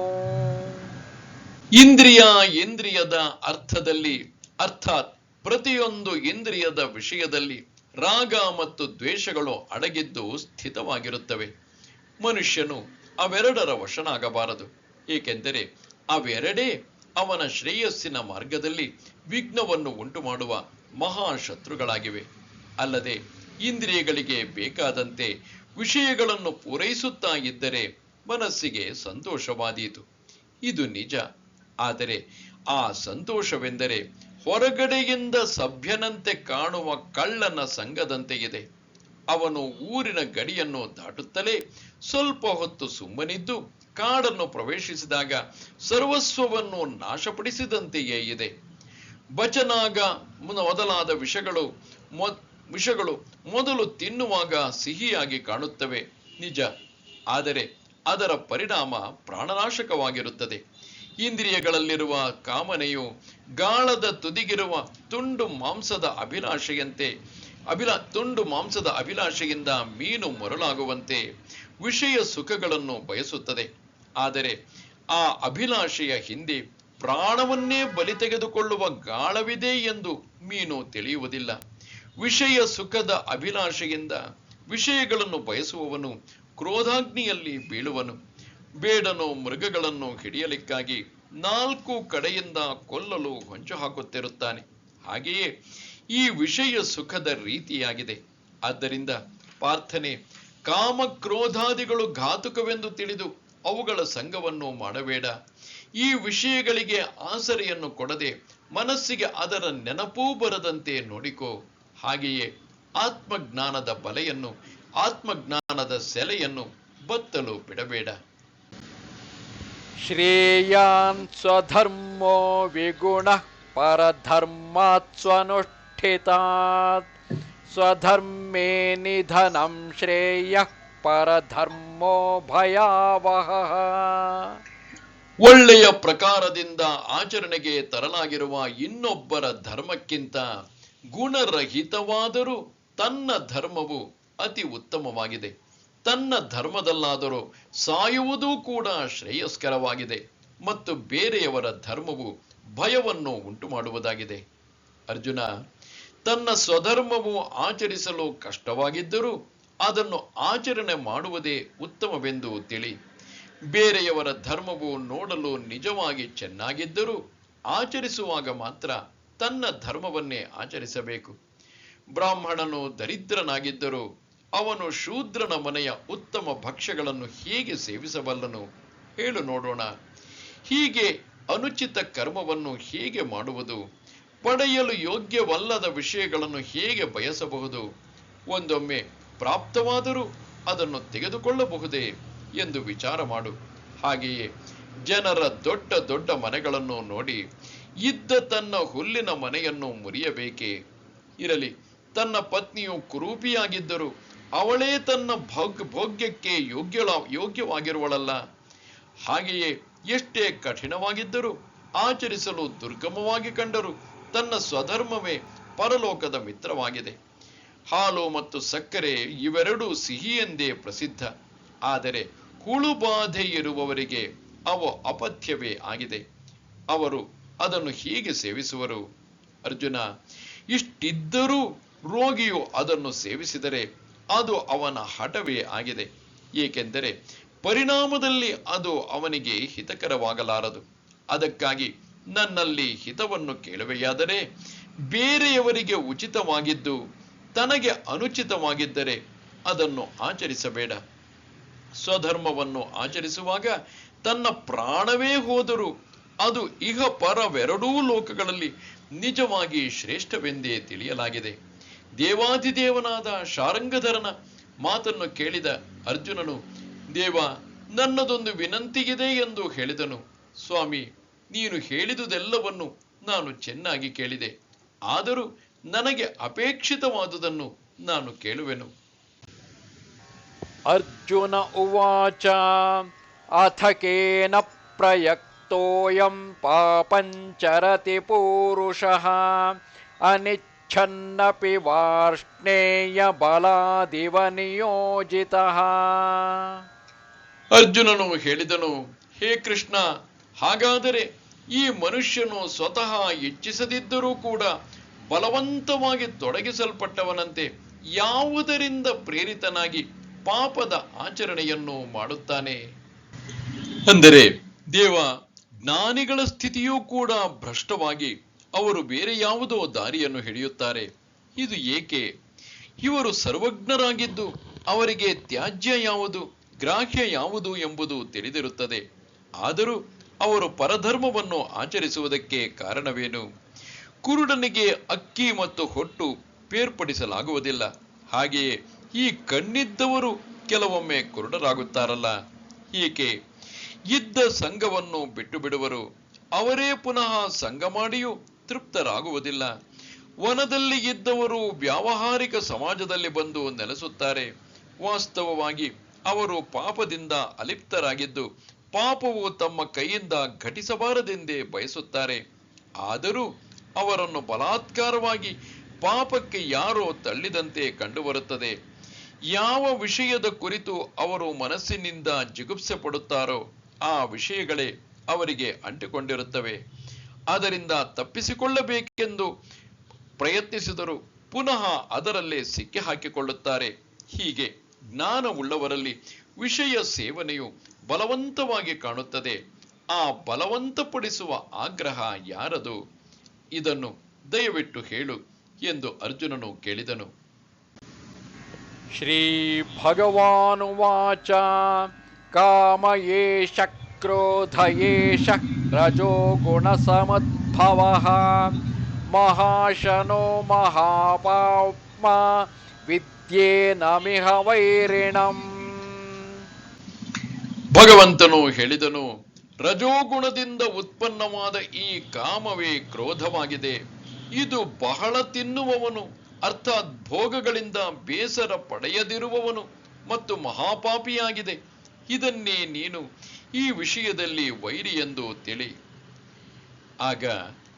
ಇಂದ್ರಿಯದ ಅರ್ಥದಲ್ಲಿ, ಅರ್ಥಾತ್ ಪ್ರತಿಯೊಂದು ಇಂದ್ರಿಯದ ವಿಷಯದಲ್ಲಿ ರಾಗ ಮತ್ತು ದ್ವೇಷಗಳು ಅಡಗಿದ್ದು ಸ್ಥಿತವಾಗಿರುತ್ತವೆ. ಮನುಷ್ಯನು ಅವೆರಡರ ವಶನಾಗಬಾರದು, ಏಕೆಂದರೆ ಅವೆರಡೇ ಅವನ ಶ್ರೇಯಸ್ಸಿನ ಮಾರ್ಗದಲ್ಲಿ ವಿಘ್ನವನ್ನು ಉಂಟು ಮಾಡುವ ಮಹಾಶತ್ರುಗಳಾಗಿವೆ. ಅಲ್ಲದೆ ಇಂದ್ರಿಯಗಳಿಗೆ ಬೇಕಾದಂತೆ ವಿಷಯಗಳನ್ನು ಪೂರೈಸುತ್ತಾ ಇದ್ದರೆ ಮನಸ್ಸಿಗೆ ಸಂತೋಷವಾದೀತು. ಇದು ನಿಜ. ಆದರೆ ಆ ಸಂತೋಷವೆಂದರೆ ಹೊರಗಡೆಯಿಂದ ಸಭ್ಯನಂತೆ ಕಾಣುವ ಕಳ್ಳನ ಸಂಗದಂತೆ ಇದೆ. ಅವನು ಊರಿನ ಗಡಿಯನ್ನು ದಾಟುತ್ತಲೇ ಸ್ವಲ್ಪ ಹೊತ್ತು ಸುಮ್ಮನಿದ್ದು ಕಾಡನ್ನು ಪ್ರವೇಶಿಸಿದಾಗ ಸರ್ವಸ್ವವನ್ನು ನಾಶಪಡಿಸಿದಂತೆಯೇ ಇದೆ. ಬಚನಾಗ ಮೊದಲಾದ ವಿಷಗಳು ಮೊದಲು ತಿನ್ನುವಾಗ ಸಿಹಿಯಾಗಿ ಕಾಣುತ್ತವೆ, ನಿಜ. ಆದರೆ ಅದರ ಪರಿಣಾಮ ಪ್ರಾಣನಾಶಕವಾಗಿರುತ್ತದೆ. ಇಂದ್ರಿಯಗಳಲ್ಲಿರುವ ಕಾಮನೆಯು ಗಾಳದ ತುದಿಗಿರುವ ತುಂಡು ಮಾಂಸದ ಅಭಿಲಾಷೆಯಿಂದ ಮೀನು ಮೊರಲಾಗುವಂತೆ ವಿಷಯ ಸುಖಗಳನ್ನು ಬಯಸುತ್ತದೆ. ಆದರೆ ಆ ಅಭಿಲಾಷೆಯ ಹಿಂದೆ ಪ್ರಾಣವನ್ನೇ ಬಲಿ ತೆಗೆದುಕೊಳ್ಳುವ ಗಾಳವಿದೆ ಎಂದು ಮೀನು ತಿಳಿಯುವುದಿಲ್ಲ. ವಿಷಯ ಸುಖದ ಅಭಿಲಾಷೆಯಿಂದ ವಿಷಯಗಳನ್ನು ಬಯಸುವವನು ಕ್ರೋಧಾಗ್ನಿಯಲ್ಲಿ ಬೀಳುವನು. ಬೇಡನು ಮೃಗಗಳನ್ನು ಹಿಡಿಯಲಿಕ್ಕಾಗಿ 4 ಕಡೆಯಿಂದ ಕೊಲ್ಲಲು ಹೊಂಚು ಹಾಕುತ್ತಿರುತ್ತಾನೆ. ಹಾಗೆಯೇ ಈ ವಿಷಯ ಸುಖದ ರೀತಿಯಾಗಿದೆ. ಆದ್ದರಿಂದ ಪಾರ್ಥನೆ, ಕಾಮಕ್ರೋಧಾದಿಗಳು ಘಾತುಕವೆಂದು ತಿಳಿದು ಅವುಗಳ ಸಂಗವನ್ನು ಮಾಡಬೇಡ. ಈ ವಿಷಯಗಳಿಗೆ ಆಸರೆಯನ್ನು ಕೊಡದೆ ಮನಸ್ಸಿಗೆ ಅದರ ನೆನಪೂ ಬರದಂತೆ ನೋಡಿಕೋ. ಹಾಗೆಯೇ ಆತ್ಮಜ್ಞಾನದ ಸೆಲೆಯನ್ನು ಬತ್ತಲು ಬಿಡಬೇಡ. ಶ್ರೇಯಾನ್ ಸ್ವಧರ್ಮೋ ವಿಗುಣಃ ಪರಧರ್ಮಾತ್ ಸ್ವನುಷ್ಠಿತಾತ್ ಸ್ವಧರ್ಮೇ ನಿಧನಂ ಶ್ರೇಯಃ ಪರಧರ್ಮೋ ಭಯಾವಹಃ. ಒಳ್ಳೆಯ ಪ್ರಕಾರದಿಂದ ಆಚರಣೆಗೆ ತರಲಾಗಿರುವ ಇನ್ನೊಬ್ಬರ ಧರ್ಮಕ್ಕಿಂತ ಗುಣರಹಿತವಾದರೂ ತನ್ನ ಧರ್ಮವು ಅತಿ ಉತ್ತಮವಾಗಿದೆ. ತನ್ನ ಧರ್ಮದಲ್ಲಾದರೂ ಸಾಯುವುದೂ ಕೂಡ ಶ್ರೇಯಸ್ಕರವಾಗಿದೆ ಮತ್ತು ಬೇರೆಯವರ ಧರ್ಮವು ಭಯವನ್ನು ಉಂಟು ಮಾಡುವುದಾಗಿದೆ. ಅರ್ಜುನ, ತನ್ನ ಸ್ವಧರ್ಮವು ಆಚರಿಸಲು ಕಷ್ಟವಾಗಿದ್ದರೂ ಅದನ್ನು ಆಚರಣೆ ಮಾಡುವುದೇ ಉತ್ತಮವೆಂದು ತಿಳಿ. ಬೇರೆಯವರ ಧರ್ಮವು ನೋಡಲು ನಿಜವಾಗಿ ಚೆನ್ನಾಗಿದ್ದರೂ ಆಚರಿಸುವಾಗ ಮಾತ್ರ ತನ್ನ ಧರ್ಮವನ್ನೇ ಆಚರಿಸಬೇಕು. ಬ್ರಾಹ್ಮಣನು ದರಿದ್ರನಾಗಿದ್ದರೂ ಅವನು ಶೂದ್ರನ ಮನೆಯ ಉತ್ತಮ ಭಕ್ಷ್ಯಗಳನ್ನು ಹೇಗೆ ಸೇವಿಸಬಲ್ಲನು ಹೇಳು ನೋಡೋಣ. ಹೀಗೆ ಅನುಚಿತ ಕರ್ಮವನ್ನು ಹೇಗೆ ಮಾಡುವುದು? ಪಡೆಯಲು ಯೋಗ್ಯವಲ್ಲದ ವಿಷಯಗಳನ್ನು ಹೇಗೆ ಬಯಸಬಹುದು? ಒಂದೊಮ್ಮೆ ಪ್ರಾಪ್ತವಾದರೂ ಅದನ್ನು ತೆಗೆದುಕೊಳ್ಳಬಹುದೇ ಎಂದು ವಿಚಾರ ಮಾಡು. ಹಾಗೆಯೇ ಜನರ ದೊಡ್ಡ ದೊಡ್ಡ ಮನೆಗಳನ್ನು ನೋಡಿ ಇದ್ದ ತನ್ನ ಹುಲ್ಲಿನ ಮನೆಯನ್ನು ಮುರಿಯಬೇಕೇ? ಇರಲಿ, ತನ್ನ ಪತ್ನಿಯು ಕುರೂಪಿಯಾಗಿದ್ದರೂ ಅವಳೇ ತನ್ನ ಭೋಗ್ಯಕ್ಕೆ ಯೋಗ್ಯವಾಗಿರುವಳಲ್ಲ. ಹಾಗೆಯೇ ಎಷ್ಟೇ ಕಠಿಣವಾಗಿದ್ದರೂ ಆಚರಿಸಲು ದುರ್ಗಮವಾಗಿ ಕಂಡರೂ ತನ್ನ ಸ್ವಧರ್ಮವೇ ಪರಲೋಕದ ಮಿತ್ರವಾಗಿದೆ. ಹಾಲು ಮತ್ತು ಸಕ್ಕರೆ ಇವೆರಡೂ ಸಿಹಿ ಎಂದೇ ಪ್ರಸಿದ್ಧ. ಆದರೆ ಹುಳುಬಾಧೆ ಇರುವವರಿಗೆ ಅವು ಅಪಥ್ಯವೇ ಆಗಿದೆ. ಅವರು ಅದನ್ನು ಹೇಗೆ ಸೇವಿಸುವರು? ಅರ್ಜುನ, ಇಷ್ಟಿದ್ದರೂ ರೋಗಿಯು ಅದನ್ನು ಸೇವಿಸಿದರೆ ಅದು ಅವನ ಹಠವೇ ಆಗಿದೆ. ಏಕೆಂದರೆ ಪರಿಣಾಮದಲ್ಲಿ ಅದು ಅವನಿಗೆ ಹಿತಕರವಾಗಲಾರದು. ಅದಕ್ಕಾಗಿ ನನ್ನಲ್ಲಿ ಹಿತವನ್ನು ಕೇಳುವೆಯಾದರೆ ಬೇರೆಯವರಿಗೆ ಉಚಿತವಾಗಿದ್ದು ತನಗೆ ಅನುಚಿತವಾಗಿದ್ದರೆ ಅದನ್ನು ಆಚರಿಸಬೇಡ. ಸ್ವಧರ್ಮವನ್ನು ಆಚರಿಸುವಾಗ ತನ್ನ ಪ್ರಾಣವೇ ಹೋದರೂ ಅದು ಇಹ ಪರವೆರಡೂ ಲೋಕಗಳಲ್ಲಿ ನಿಜವಾಗಿ ಶ್ರೇಷ್ಠವೆಂದೇ ತಿಳಿಯಲಾಗಿದೆ. ದೇವಾದಿದೇವನಾದ ಶಾರಂಗಧರನ ಮಾತನ್ನು ಕೇಳಿದ ಅರ್ಜುನನು, ದೇವ, ನನ್ನದೊಂದು ವಿನಂತಿಗಿದೆ ಎಂದು ಹೇಳಿದನು. ಸ್ವಾಮಿ, ನೀನು ಹೇಳಿದುದೆಲ್ಲವನ್ನು ನಾನು ಚೆನ್ನಾಗಿ ಕೇಳಿದೆ. ಆದರೂ ನನಗೆ ಅಪೇಕ್ಷಿತವಾದುದನ್ನು ನಾನು ಕೇಳುವೆನು. ಅರ್ಜುನ ಉವಾಚ ಅಥ ಕೇನ ಪ್ರಯಕ್ತೋಯಂ ಪಾಪಂಚರತಿ ಪೂರುಷಃ ಅನಿಚ್ಛನ್ನಪಿ ವಾರ್ಷ್ಣೇಯ ಬಲಾದಿವ ನಿಯೋಜಿತಃ. ಅರ್ಜುನನು ಹೇಳಿದನು, ಹೇ ಕೃಷ್ಣ, ಹಾಗಾದರೆ ಈ ಮನುಷ್ಯನು ಸ್ವತಃ ಇಚ್ಛಿಸದಿದ್ದರೂ ಕೂಡ ಬಲವಂತವಾಗಿ ತೊಡಗಿಸಲ್ಪಟ್ಟವನಂತೆ ಯಾವುದರಿಂದ ಪ್ರೇರಿತನಾಗಿ ಪಾಪದ ಆಚರಣೆಯನ್ನು ಮಾಡುತ್ತಾನೆ? ಅಂದರೆ ದೇವ, ಜ್ಞಾನಿಗಳ ಸ್ಥಿತಿಯೂ ಕೂಡ ಭ್ರಷ್ಟವಾಗಿ ಅವರು ಬೇರೆ ಯಾವುದೋ ದಾರಿಯನ್ನು ಹಿಡಿಯುತ್ತಾರೆ. ಇದು ಏಕೆ? ಇವರು ಸರ್ವಜ್ಞರಾಗಿದ್ದು ಅವರಿಗೆ ತ್ಯಾಜ್ಯ ಯಾವುದು, ಗ್ರಾಹ್ಯ ಯಾವುದು ಎಂಬುದು ತಿಳಿದಿರುತ್ತದೆ. ಆದರೂ ಅವರು ಪರಧರ್ಮವನ್ನು ಆಚರಿಸುವುದಕ್ಕೆ ಕಾರಣವೇನು? ಕುರುಡನಿಗೆ ಅಕ್ಕಿ ಮತ್ತು ಹೊಟ್ಟು ಬೇರ್ಪಡಿಸಲಾಗುವುದಿಲ್ಲ. ಹಾಗೆಯೇ ಈ ಕಣ್ಣಿದ್ದವರು ಕೆಲವೊಮ್ಮೆ ಕುರುಡರಾಗುತ್ತಾರಲ್ಲ, ಏಕೆ? ಇದ್ದ ಸಂಘವನ್ನು ಬಿಟ್ಟು ಬಿಡುವರು. ಅವರೇ ಪುನಃ ಸಂಘ ಮಾಡಿಯೂ ತೃಪ್ತರಾಗುವುದಿಲ್ಲ. ವನದಲ್ಲಿ ಇದ್ದವರು ವ್ಯಾವಹಾರಿಕ ಸಮಾಜದಲ್ಲಿ ಬಂದು ನೆಲೆಸುತ್ತಾರೆ. ವಾಸ್ತವವಾಗಿ ಅವರು ಪಾಪದಿಂದ ಅಲಿಪ್ತರಾಗಿದ್ದು ಪಾಪವು ತಮ್ಮ ಕೈಯಿಂದ ಘಟಿಸಬಾರದೆಂದೇ ಬಯಸುತ್ತಾರೆ. ಆದರೂ ಅವರನ್ನು ಬಲಾತ್ಕಾರವಾಗಿ ಪಾಪಕ್ಕೆ ಯಾರೋ ತಳ್ಳಿದಂತೆ ಕಂಡುಬರುತ್ತದೆ. ಯಾವ ವಿಷಯದ ಕುರಿತು ಅವರು ಮನಸ್ಸಿನಿಂದ ಜಿಗುಪ್ಸೆ ಪಡುತ್ತಾರೋ ಆ ವಿಷಯಗಳೇ ಅವರಿಗೆ ಅಂಟಿಕೊಂಡಿರುತ್ತವೆ. ಅದರಿಂದ ತಪ್ಪಿಸಿಕೊಳ್ಳಬೇಕೆಂದು ಪ್ರಯತ್ನಿಸಿದರೂ ಪುನಃ ಅದರಲ್ಲೇ ಸಿಕ್ಕಿ ಹಾಕಿಕೊಳ್ಳುತ್ತಾರೆ. ಹೀಗೆ ಜ್ಞಾನವುಳ್ಳವರಲ್ಲಿ ವಿಷಯ ಸೇವನೆಯು ಬಲವಂತವಾಗಿ ಕಾಣುತ್ತದೆ. ಆ ಬಲವಂತಪಡಿಸುವ ಆಗ್ರಹ ಯಾರದು? ಇದನ್ನು ದಯವಿಟ್ಟು ಹೇಳು ಎಂದು ಅರ್ಜುನನು ಕೇಳಿದನು. ಶ್ರೀ ಭಗವಾನುವಾಚ ಕಾಮ ಏಷ ಕ್ರೋಧ ಏಷ ರಜೋ ಗುಣ ಸಮದ್ಭವಃ ಮಹಾಶನೋ ಮಹಾಪಾಪ್ಮ ವಿದ್ಯೇನಮಿಹ ವೈರಿಣಂ. ಭಗವಂತನು ಹೇಳಿದನು, ರಜೋಗುಣದಿಂದ ಉತ್ಪನ್ನವಾದ ಈ ಕಾಮವೇ ಕ್ರೋಧವಾಗಿದೆ. ಇದು ಬಹಳ ತಿನ್ನುವವನು, ಅರ್ಥಾತ್ ಭೋಗಗಳಿಂದ ಬೇಸರ ಪಡೆಯದಿರುವವನು ಮತ್ತು ಮಹಾಪಾಪಿಯಾಗಿದೆ. ಇದನ್ನೇ ನೀನು ಈ ವಿಷಯದಲ್ಲಿ ವೈರಿ ಎಂದು ತಿಳಿ. ಆಗ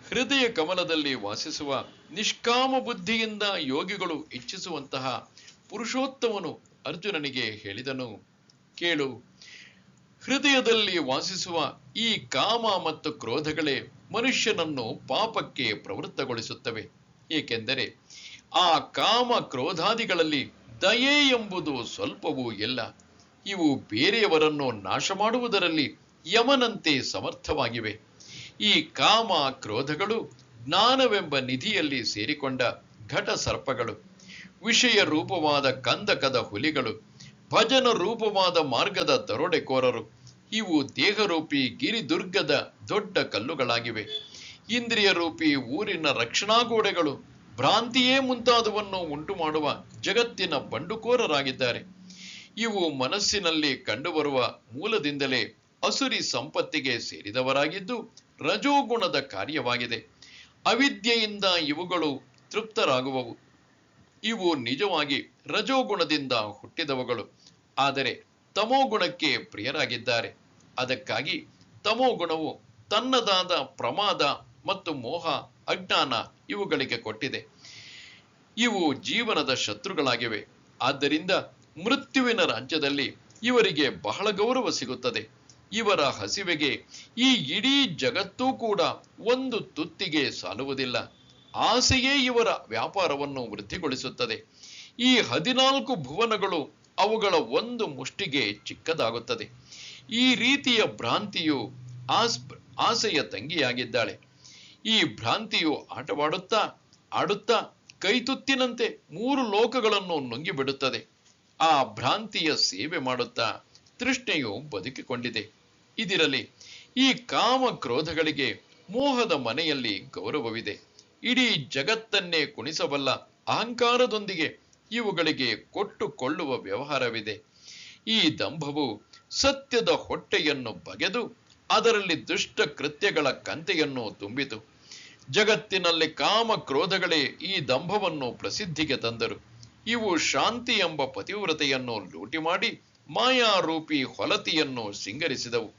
ಹೃದಯ ಕಮಲದಲ್ಲಿ ವಾಸಿಸುವ ನಿಷ್ಕಾಮ ಬುದ್ಧಿಯಿಂದ ಯೋಗಿಗಳು ಇಚ್ಛಿಸುವಂತಹ ಪುರುಷೋತ್ತಮನು ಅರ್ಜುನನಿಗೆ ಹೇಳಿದನು, ಕೇಳು, ಹೃದಯದಲ್ಲಿ ವಾಸಿಸುವ ಈ ಕಾಮ ಮತ್ತು ಕ್ರೋಧಗಳೇ ಮನುಷ್ಯನನ್ನು ಪಾಪಕ್ಕೆ ಪ್ರವೃತ್ತಗೊಳಿಸುತ್ತವೆ. ಏಕೆಂದರೆ ಆ ಕಾಮ ಕ್ರೋಧಾದಿಗಳಲ್ಲಿ ದಯೆ ಎಂಬುದು ಸ್ವಲ್ಪವೂ ಇಲ್ಲ. ಇವು ಬೇರೆಯವರನ್ನು ನಾಶ ಮಾಡುವುದರಲ್ಲಿ ಯಮನಂತೆ ಸಮರ್ಥವಾಗಿವೆ. ಈ ಕಾಮ ಕ್ರೋಧಗಳು ಜ್ಞಾನವೆಂಬ ನಿಧಿಯಲ್ಲಿ ಸೇರಿಕೊಂಡ ಘಟ ಸರ್ಪಗಳು, ವಿಷಯ ರೂಪವಾದ ಕಂದಕದ ಹುಲಿಗಳು, ಭಜನ ರೂಪವಾದ ಮಾರ್ಗದ ದರೋಡೆಕೋರರು. ಇವು ದೇಹರೂಪಿ ಗಿರಿದುರ್ಗದ ದೊಡ್ಡ ಕಲ್ಲುಗಳಾಗಿವೆ. ಇಂದ್ರಿಯ ರೂಪಿ ಊರಿನ ರಕ್ಷಣಾಗೋಡೆಗಳು, ಭ್ರಾಂತಿಯೇ ಮುಂತಾದವನ್ನು ಉಂಟು ಮಾಡುವ ಜಗತ್ತಿನ ಬಂಡುಕೋರರಾಗಿದ್ದಾರೆ. ಇವು ಮನಸ್ಸಿನಲ್ಲಿ ಕಂಡುಬರುವ ಮೂಲದಿಂದಲೇ ಅಸುರಿ ಸಂಪತ್ತಿಗೆ ಸೇರಿದವರಾಗಿದ್ದು ರಜೋಗುಣದ ಕಾರ್ಯವಾಗಿದೆ. ಅವಿದ್ಯೆಯಿಂದ ಇವುಗಳು ತೃಪ್ತರಾಗುವವು. ಇವು ನಿಜವಾಗಿ ರಜೋಗುಣದಿಂದ ಹುಟ್ಟಿದವುಗಳು, ಆದರೆ ತಮೋಗುಣಕ್ಕೆ ಪ್ರಿಯರಾಗಿದ್ದಾರೆ. ಅದಕ್ಕಾಗಿ ತಮೋಗುಣವು ತನ್ನದಾದ ಪ್ರಮಾದ ಮತ್ತು ಮೋಹ, ಅಜ್ಞಾನ ಇವುಗಳಿಗೆ ಕೊಟ್ಟಿದೆ. ಇವು ಜೀವನದ ಶತ್ರುಗಳಾಗಿವೆ. ಆದ್ದರಿಂದ ಮೃತ್ಯುವಿನ ರಾಜ್ಯದಲ್ಲಿ ಇವರಿಗೆ ಬಹಳ ಗೌರವ ಸಿಗುತ್ತದೆ. ಇವರ ಹಸಿವೆಗೆ ಈ ಇಡೀ ಜಗತ್ತೂ ಕೂಡ ಒಂದು ತುತ್ತಿಗೆ ಸಾಲುವುದಿಲ್ಲ. ಆಸೆಯೇ ಇವರ ವ್ಯಾಪಾರವನ್ನು ವೃದ್ಧಿಗೊಳಿಸುತ್ತದೆ. ಈ 14 ಭುವನಗಳು ಅವುಗಳ ಒಂದು ಮುಷ್ಟಿಗೆ ಚಿಕ್ಕದಾಗುತ್ತದೆ. ಈ ರೀತಿಯ ಭ್ರಾಂತಿಯು ಆಸೆಯ ತಂಗಿಯಾಗಿದ್ದಾಳೆ. ಈ ಭ್ರಾಂತಿಯು ಆಟವಾಡುತ್ತಾ ಆಡುತ್ತಾ ಕೈತುತ್ತಿನಂತೆ 3 ಲೋಕಗಳನ್ನು ನುಂಗಿಬಿಡುತ್ತದೆ. ಆ ಭ್ರಾಂತಿಯ ಸೇವೆ ಮಾಡುತ್ತಾ ತೃಷ್ಣೆಯು ಬದುಕಿಕೊಂಡಿದೆ. ಇದಿರಲಿ, ಈ ಕಾಮ ಕ್ರೋಧಗಳಿಗೆ ಮೋಹದ ಮನೆಯಲ್ಲಿ ಗೌರವವಿದೆ. ಇಡೀ ಜಗತ್ತನ್ನೇ ಕುಣಿಸಬಲ್ಲ ಅಹಂಕಾರದೊಂದಿಗೆ ಇವುಗಳಿಗೆ ಕೊಟ್ಟುಕೊಳ್ಳುವ ವ್ಯವಹಾರವಿದೆ. ಈ ದಂಭವು ಸತ್ಯದ ಹೊಟ್ಟೆಯನ್ನು ಬಗೆದು ಅದರಲ್ಲಿ ದುಷ್ಟ ಕೃತ್ಯಗಳ ಕಂತೆಯನ್ನು ತುಂಬಿತು. ಜಗತ್ತಿನಲ್ಲಿ ಕಾಮ ಕ್ರೋಧಗಳೇ ಈ ದಂಭವನ್ನು ಪ್ರಸಿದ್ಧಿಗೆ ತಂದರು. ಇವು ಶಾಂತಿ ಎಂಬ ಪತಿವ್ರತೆಯನ್ನು ಲೂಟಿ ಮಾಡಿ ಮಾಯಾರೂಪಿ ಹೊಲತಿಯನ್ನು ಸಿಂಗರಿಸಿದವು.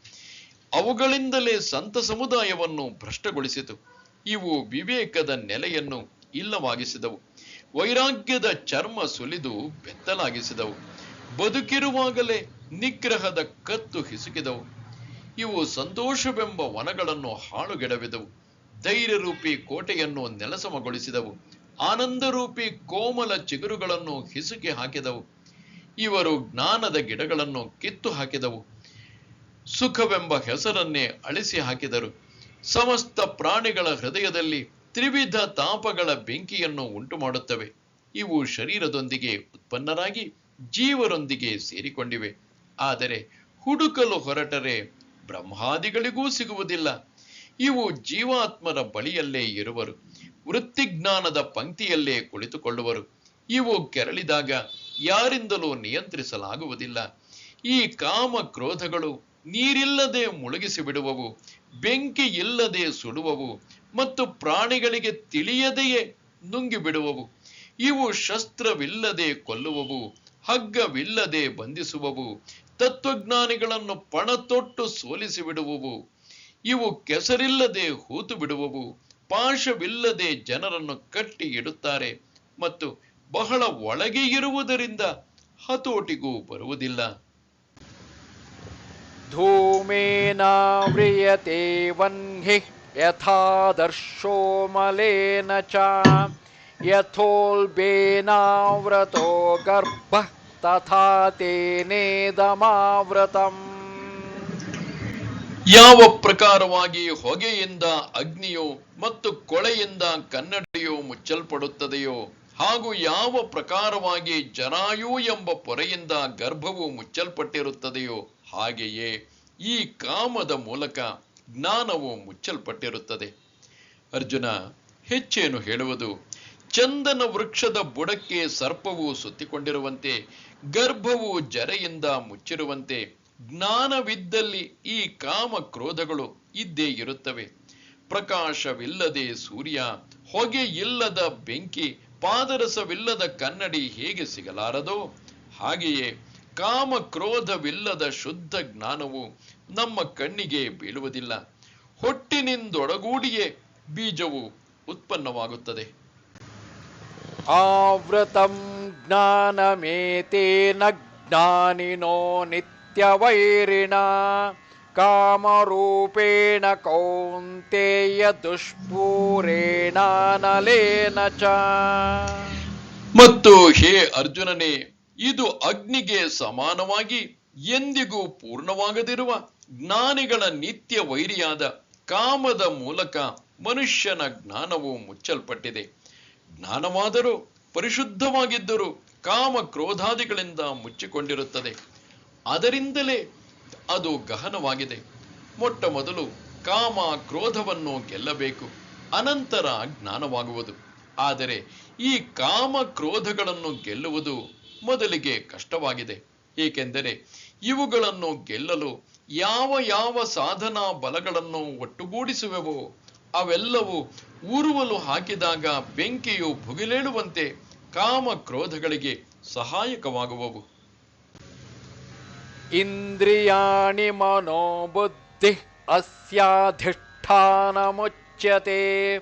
ಅವುಗಳಿಂದಲೇ ಸಂತ ಸಮುದಾಯವನ್ನು ಭ್ರಷ್ಟಗೊಳಿಸಿತು. ಇವು ವಿವೇಕದ ನೆಲೆಯನ್ನು ಇಲ್ಲವಾಗಿಸಿದವು. ವೈರಾಗ್ಯದ ಚರ್ಮ ಸುಲಿದು ಬೆತ್ತಲಾಗಿಸಿದವು. ಬದುಕಿರುವಾಗಲೇ ನಿಗ್ರಹದ ಕತ್ತು ಹಿಸುಕಿದವು. ಇವು ಸಂತೋಷವೆಂಬ ವನಗಳನ್ನು ಹಾಳುಗೆಡವಿದವು. ಧೈರ್ಯರೂಪಿ ಕೋಟೆಯನ್ನು ನೆಲಸಮಗೊಳಿಸಿದವು. ಆನಂದರೂಪಿ ಕೋಮಲ ಚಿಗುರುಗಳನ್ನು ಹಿಸುಕಿ ಹಾಕಿದವು. ಇವರು ಜ್ಞಾನದ ಗಿಡಗಳನ್ನು ಕಿತ್ತು ಹಾಕಿದವು. ಸುಖವೆಂಬ ಹೆಸರನ್ನೇ ಅಳಿಸಿ ಹಾಕಿದರು. ಸಮಸ್ತ ಪ್ರಾಣಿಗಳ ಹೃದಯದಲ್ಲಿ ತ್ರಿವಿಧ ತಾಪಗಳ ಬೆಂಕಿಯನ್ನು ಉಂಟು ಮಾಡುತ್ತವೆ. ಇವು ಶರೀರದೊಂದಿಗೆ ಉತ್ಪನ್ನರಾಗಿ ಜೀವರೊಂದಿಗೆ ಸೇರಿಕೊಂಡಿವೆ. ಆದರೆ ಹುಡುಕಲು ಹೊರಟರೆ ಬ್ರಹ್ಮಾದಿಗಳಿಗೂ ಸಿಗುವುದಿಲ್ಲ. ಇವು ಜೀವಾತ್ಮರ ಬಳಿಯಲ್ಲೇ ಇರುವರು. ವೃತ್ತಿಜ್ಞಾನದ ಪಂಕ್ತಿಯಲ್ಲೇ ಕುಳಿತುಕೊಳ್ಳುವರು. ಇವು ಕೆರಳಿದಾಗ ಯಾರಿಂದಲೂ ನಿಯಂತ್ರಿಸಲಾಗುವುದಿಲ್ಲ. ಈ ಕಾಮ ಕ್ರೋಧಗಳು ನೀರಿಲ್ಲದೆ ಮುಳುಗಿಸಿ ಬಿಡುವವು, ಬೆಂಕಿ ಇಲ್ಲದೆ ಸುಡುವವು ಮತ್ತು ಪ್ರಾಣಿಗಳಿಗೆ ತಿಳಿಯದೆಯೇ ನುಂಗಿ ಬಿಡುವವು. ಇವು ಶಸ್ತ್ರವಿಲ್ಲದೆ ಕೊಲ್ಲುವವು, ಹಗ್ಗವಿಲ್ಲದೆ ಬಂಧಿಸುವವು, ತತ್ವಜ್ಞಾನಿಗಳನ್ನು ಪಣತೊಟ್ಟು ಸೋಲಿಸಿ ಬಿಡುವವು. ಇವು ಕೆಸರಿಲ್ಲದೆ ಹೂತು ಬಿಡುವವು, ಪಾಶವಿಲ್ಲದೆ ಜನರನ್ನು ಕಟ್ಟಿ ಇಡುತ್ತಾರೆ ಮತ್ತು ಬಹಳ ಒಳಗೆ ಇರುವುದರಿಂದ ಹತೋಟಿಗೂ ಬರುವುದಿಲ್ಲ. ಧೂಮೇನಾವ್ರಿಯತೆ ವನ್ಹಿಃ ಯಥಾದರ್ಶೋ ಮಲೇನ ಚ ಯಥೋಲ್ಬೇನಾವ್ರತೋ ಗರ್ಭಃ ತಥಾ ತೇನೇದಮಾವೃತಂ. ಯಾವ ಪ್ರಕಾರವಾಗಿ ಹೊಗೆಯಿಂದ ಅಗ್ನಿಯೋ ಮತ್ತು ಕೊಳೆಯಿಂದ ಕನ್ನಡಿಯೋ ಮುಚ್ಚಲ್ಪಡುತ್ತದೆಯೋ ಹಾಗೂ ಯಾವ ಪ್ರಕಾರವಾಗಿ ಜರಾಯು ಎಂಬ ಪೊರೆಯಿಂದ ಗರ್ಭವು ಮುಚ್ಚಲ್ಪಟ್ಟಿರುತ್ತದೆಯೋ ಹಾಗೆಯೇ ಈ ಕಾಮದ ಮೂಲಕ ಜ್ಞಾನವು ಮುಚ್ಚಲ್ಪಟ್ಟಿರುತ್ತದೆ. ಅರ್ಜುನ, ಹೆಚ್ಚೇನು ಹೇಳುವುದು? ಚಂದನ ವೃಕ್ಷದ ಬುಡಕ್ಕೆ ಸರ್ಪವು ಸುತ್ತಿಕೊಂಡಿರುವಂತೆ, ಗರ್ಭವು ಜರೆಯಿಂದ ಮುಚ್ಚಿರುವಂತೆ ಜ್ಞಾನವಿದ್ದಲ್ಲಿ ಈ ಕಾಮ ಕ್ರೋಧಗಳು ಇದ್ದೇ ಇರುತ್ತವೆ. ಪ್ರಕಾಶವಿಲ್ಲದೆ ಸೂರ್ಯ, ಹೊಗೆ ಇಲ್ಲದ ಬೆಂಕಿ, ಪಾದರಸವಿಲ್ಲದ ಕನ್ನಡಿ ಹೇಗೆ ಸಿಗಲಾರದೋ ಹಾಗೆಯೇ ಕಾಮ ಕ್ರೋಧವಿಲ್ಲದ ಶುದ್ಧ ಜ್ಞಾನವು ನಮ್ಮ ಕಣ್ಣಿಗೆ ಬೀಳುವುದಿಲ್ಲ. ಹೊಟ್ಟಿನಿಂದೊಡಗೂಡಿಯೇ ಬೀಜವು ಉತ್ಪನ್ನವಾಗುತ್ತದೆ. ಆವೃತಂ ಜ್ಞಾನಮೇತೇನ ಜ್ಞಾನಿನೋ ನಿತ್ಯವೈರಿಣ ಕಾಮರೂಪೇಣ ಕೌಂತೇಯ ದುಷ್ಪೂರೇಣಾನಲೇನ ಚ. ಮತ್ತು ಹೇ ಅರ್ಜುನನೇ, ಇದು ಅಗ್ನಿಗೆ ಸಮಾನವಾಗಿ ಎಂದಿಗೂ ಪೂರ್ಣವಾಗದಿರುವ ಜ್ಞಾನಿಗಳ ನಿತ್ಯ ವೈರಿಯಾದ ಕಾಮದ ಮೂಲಕ ಮನುಷ್ಯನ ಜ್ಞಾನವು ಮುಚ್ಚಲ್ಪಟ್ಟಿದೆ. ಜ್ಞಾನವಾದರೂ ಪರಿಶುದ್ಧವಾಗಿದ್ದರೂ ಕಾಮ ಕ್ರೋಧಾದಿಗಳಿಂದ ಮುಚ್ಚಿಕೊಂಡಿರುತ್ತದೆ. ಅದರಿಂದಲೇ ಅದು ಗಹನವಾಗಿದೆ. ಮೊಟ್ಟ ಮೊದಲು ಕಾಮ ಕ್ರೋಧವನ್ನು ಗೆಲ್ಲಬೇಕು, ಅನಂತರ ಜ್ಞಾನವಾಗುವುದು. ಆದರೆ ಈ ಕಾಮ ಕ್ರೋಧಗಳನ್ನು ಗೆಲ್ಲುವುದು ಮೊದಲಿಗೆ ಕಷ್ಟವಾಗಿದೆ. ಏಕೆಂದರೆ ಇವುಗಳನ್ನು ಗೆಲ್ಲಲು ಯಾವ ಯಾವ ಸಾಧನಾ ಬಲಗಳನ್ನು ಒಟ್ಟುಗೂಡಿಸುವೆವೋ ಅವೆಲ್ಲವೂ ಉರುವಲು ಹಾಕಿದಾಗ ಬೆಂಕಿಯು ಭುಗಿಲೇಳುವಂತೆ ಕಾಮ ಕ್ರೋಧಗಳಿಗೆ ಸಹಾಯಕವಾಗುವವು. ಇಂದ್ರಿಯಾಣಿ ಮನೋಬುದ್ಧಿ ಅಸ್ಯಾಧಿಷ್ಠಾನಮುಚ್ಯತೆ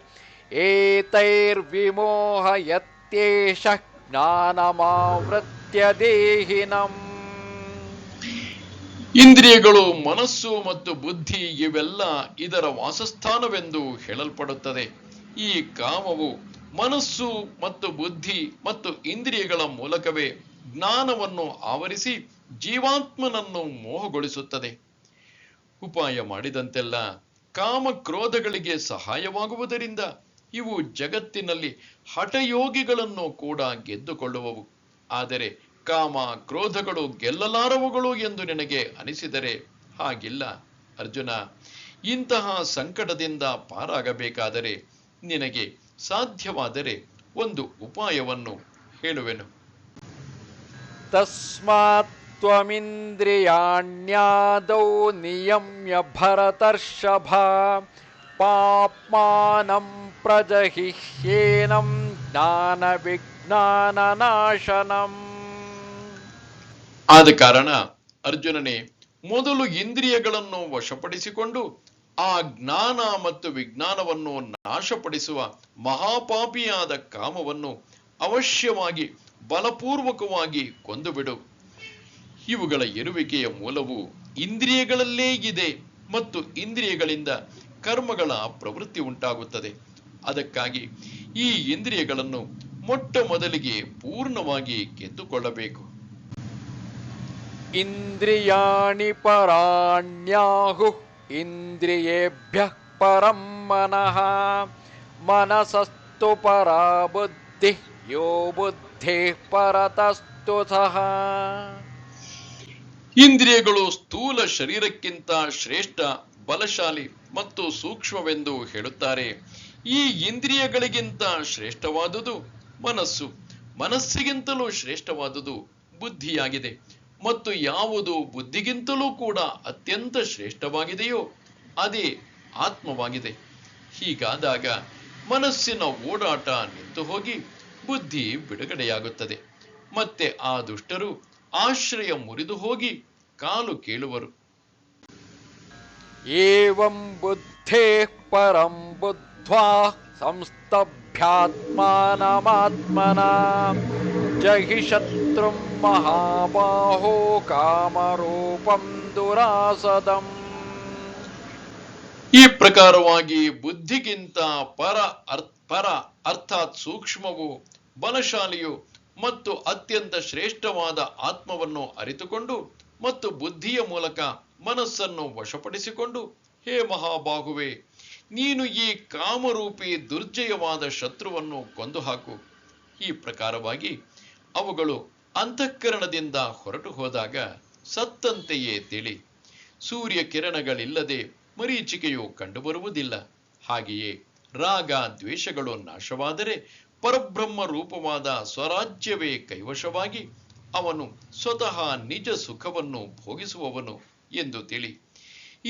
ಏತೈರ್ವಿಮೋಹಯತ್ಯೇಷ ಜ್ಞಾನಮಾವೃತ್ಯ ದೇಹಿನಂ. ಇಂದ್ರಿಯಗಳು, ಮನಸ್ಸು ಮತ್ತು ಬುದ್ಧಿ ಇವೆಲ್ಲ ಇದರ ವಾಸಸ್ಥಾನವೆಂದು ಹೇಳಲ್ಪಡುತ್ತದೆ. ಈ ಕಾಮವು ಮನಸ್ಸು ಮತ್ತು ಬುದ್ಧಿ ಮತ್ತು ಇಂದ್ರಿಯಗಳ ಮೂಲಕವೇ ಜ್ಞಾನವನ್ನು ಆವರಿಸಿ ಜೀವಾತ್ಮನನ್ನು ಮೋಹಗೊಳಿಸುತ್ತದೆ. ಉಪಾಯ ಮಾಡಿದಂತೆಲ್ಲ ಕಾಮ ಕ್ರೋಧಗಳಿಗೆ ಸಹಾಯವಾಗುವುದರಿಂದ ಇವು ಜಗತ್ತಿನಲ್ಲಿ ಹಠಯೋಗಿಗಳನ್ನು ಕೂಡ ಗೆದ್ದುಕೊಳ್ಳುವವು. ಆದರೆ ಕಾಮ ಕ್ರೋಧಗಳು ಗೆಲ್ಲಲಾರವುಗಳು ಎಂದು ನಿನಗೆ ಅನಿಸಿದರೆ ಹಾಗಿಲ್ಲ. ಅರ್ಜುನ, ಇಂತಹ ಸಂಕಟದಿಂದ ಪಾರಾಗಬೇಕಾದರೆ ನಿನಗೆ ಸಾಧ್ಯವಾದರೆ ಒಂದು ಉಪಾಯವನ್ನು ಹೇಳುವೆನು. ತಸ್ಮಾತ್ ತ್ವಮಿಂದ್ರಿಯಾಣ್ಯಾದೌ ನಿಯಮ್ಯ ಭರತರ್ಷಭ ಪಾಪ್ಮಾನಂ ಪ್ರಜಹಿಹ್ಯೇನಂ ಜ್ಞಾನ ವಿಜ್ಞಾನನಾಶನಂ. ಆದ ಕಾರಣ ಅರ್ಜುನನೇ, ಮೊದಲು ಇಂದ್ರಿಯಗಳನ್ನು ವಶಪಡಿಸಿಕೊಂಡು ಆ ಜ್ಞಾನ ಮತ್ತು ವಿಜ್ಞಾನವನ್ನು ನಾಶಪಡಿಸುವ ಮಹಾಪಾಪಿಯಾದ ಕಾಮವನ್ನು ಅವಶ್ಯವಾಗಿ ಬಲಪೂರ್ವಕವಾಗಿ ಕೊಂದುಬಿಡು. ಇವುಗಳ ಇರುವಿಕೆಯ ಮೂಲವು ಇಂದ್ರಿಯಗಳಲ್ಲೇ ಇದೆ ಮತ್ತು ಇಂದ್ರಿಯಗಳಿಂದ ಕರ್ಮಗಳ ಪ್ರವೃತ್ತಿ ಉಂಟಾಗುತ್ತದೆ. ಅದಕ್ಕಾಗಿ ಈ ಇಂದ್ರಿಯಗಳನ್ನು ಮೊಟ್ಟ ಮೊದಲಿಗೆ ಪೂರ್ಣವಾಗಿ ಗೆದ್ದುಕೊಳ್ಳಬೇಕು. ಇಂದ್ರಿಯಾಣಿ ಪರಾಣ್ಯಾಹು ಇಂದ್ರಿಯೇಭ್ಯಃ ಪರಂ ಮನಃ ಮನಸಸ್ತು ಪರಾ ಬುದ್ಧಿ ಯೋ ಬುದ್ಧಿಃ ಪರತಸ್ತು ಸಃ. ಇಂದ್ರಿಯಗಳು ಸ್ಥೂಲ ಶರೀರಕ್ಕಿಂತ ಶ್ರೇಷ್ಠ, ಬಲಶಾಲಿ ಮತ್ತು ಸೂಕ್ಷ್ಮವೆಂದು ಹೇಳುತ್ತಾರೆ. ಈ ಇಂದ್ರಿಯಗಳಿಗಿಂತ ಶ್ರೇಷ್ಠವಾದುದು ಮನಸ್ಸು, ಮನಸ್ಸಿಗಿಂತಲೂ ಶ್ರೇಷ್ಠವಾದುದು ಬುದ್ಧಿಯಾಗಿದೆ ಮತ್ತು ಯಾವುದು ಬುದ್ಧಿಗಿಂತಲೂ ಕೂಡ ಅತ್ಯಂತ ಶ್ರೇಷ್ಠವಾಗಿದೆಯೋ ಅದೇ ಆತ್ಮವಾಗಿದೆ. ಹೀಗಾದಾಗ ಮನಸ್ಸಿನ ಓಡಾಟ ನಿಂತು ಹೋಗಿ ಬುದ್ಧಿ ಬಿಡುಗಡೆಯಾಗುತ್ತದೆ. ಮತ್ತೆ ಆ ದುಷ್ಟರು ಆಶ್ರಯ ಮುರಿದು ಹೋಗಿ ಕಾಲು ಕೇಳುವರು. ಏವಂ ಬುದ್ಧೇಃ ಪರಂ ಬುದ್ಧ್ವಾ ಸಂಸ್ತಭ್ಯಾತ್ಮಾನಮಾತ್ಮನಾ ಜಹಿ ಶತ್ರುಂ ಮಹಾಬಾಹೋ ಕಾಮರೂಪಂ ದುರಾಸದಂ. ಈ ಪ್ರಕಾರವಾಗಿ ಬುದ್ಧಿಗಿಂತ ಪರ ಅರ್ಥಾತ್ ಸೂಕ್ಷ್ಮವು, ಬಲಶಾಲಿಯು ಮತ್ತು ಅತ್ಯಂತ ಶ್ರೇಷ್ಠವಾದ ಆತ್ಮವನ್ನು ಅರಿತುಕೊಂಡು ಮತ್ತು ಬುದ್ಧಿಯ ಮೂಲಕ ಮನಸ್ಸನ್ನು ವಶಪಡಿಸಿಕೊಂಡು, ಹೇ ಮಹಾಬಾಹುವೆ, ನೀನು ಈ ಕಾಮರೂಪಿ ದುರ್ಜಯವಾದ ಶತ್ರುವನ್ನು ಕೊಂದು ಹಾಕು. ಈ ಪ್ರಕಾರವಾಗಿ ಅವುಗಳು ಅಂತಃಕರಣದಿಂದ ಹೊರಟು ಹೋದಾಗ ಸತ್ತಂತೆಯೇ ತಿಳಿ. ಸೂರ್ಯ ಕಿರಣಗಳಿಲ್ಲದೆ ಮರೀಚಿಕೆಯು ಕಂಡುಬರುವುದಿಲ್ಲ. ಹಾಗೆಯೇ ರಾಗ ದ್ವೇಷಗಳು ನಾಶವಾದರೆ ಪರಬ್ರಹ್ಮ ರೂಪವಾದ ಸ್ವರಾಜ್ಯವೇ ಕೈವಶವಾಗಿ ಅವನು ಸ್ವತಃ ನಿಜ ಸುಖವನ್ನು ಭೋಗಿಸುವವನು ಎಂದು ತಿಳಿ.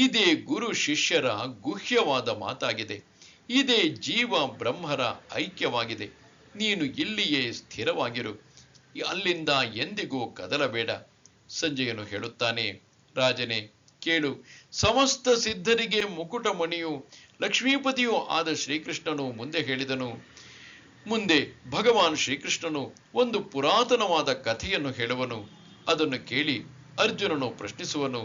ಇದೇ ಗುರು ಶಿಷ್ಯರ ಗುಹ್ಯವಾದ ಮಾತಾಗಿದೆ. ಇದೇ ಜೀವ ಬ್ರಹ್ಮರ ಐಕ್ಯವಾಗಿದೆ. ನೀನು ಇಲ್ಲಿಯೇ ಸ್ಥಿರವಾಗಿರು, ಅಲ್ಲಿಂದ ಎಂದಿಗೂ ಕದಲಬೇಡ. ಸಂಜಯನು ಹೇಳುತ್ತಾನೆ, ರಾಜನೇ ಕೇಳು, ಸಮಸ್ತ ಸಿದ್ಧರಿಗೆ ಮುಕುಟಮಣಿಯು ಲಕ್ಷ್ಮೀಪತಿಯೂ ಆದ ಶ್ರೀಕೃಷ್ಣನು ಮುಂದೆ ಹೇಳಿದನು. ಮುಂದೆ ಭಗವಾನ್ ಶ್ರೀಕೃಷ್ಣನು ಒಂದು ಪುರಾತನವಾದ ಕಥೆಯನ್ನು ಹೇಳುವನು. ಅದನ್ನು ಕೇಳಿ ಅರ್ಜುನನು ಪ್ರಶ್ನಿಸುವನು.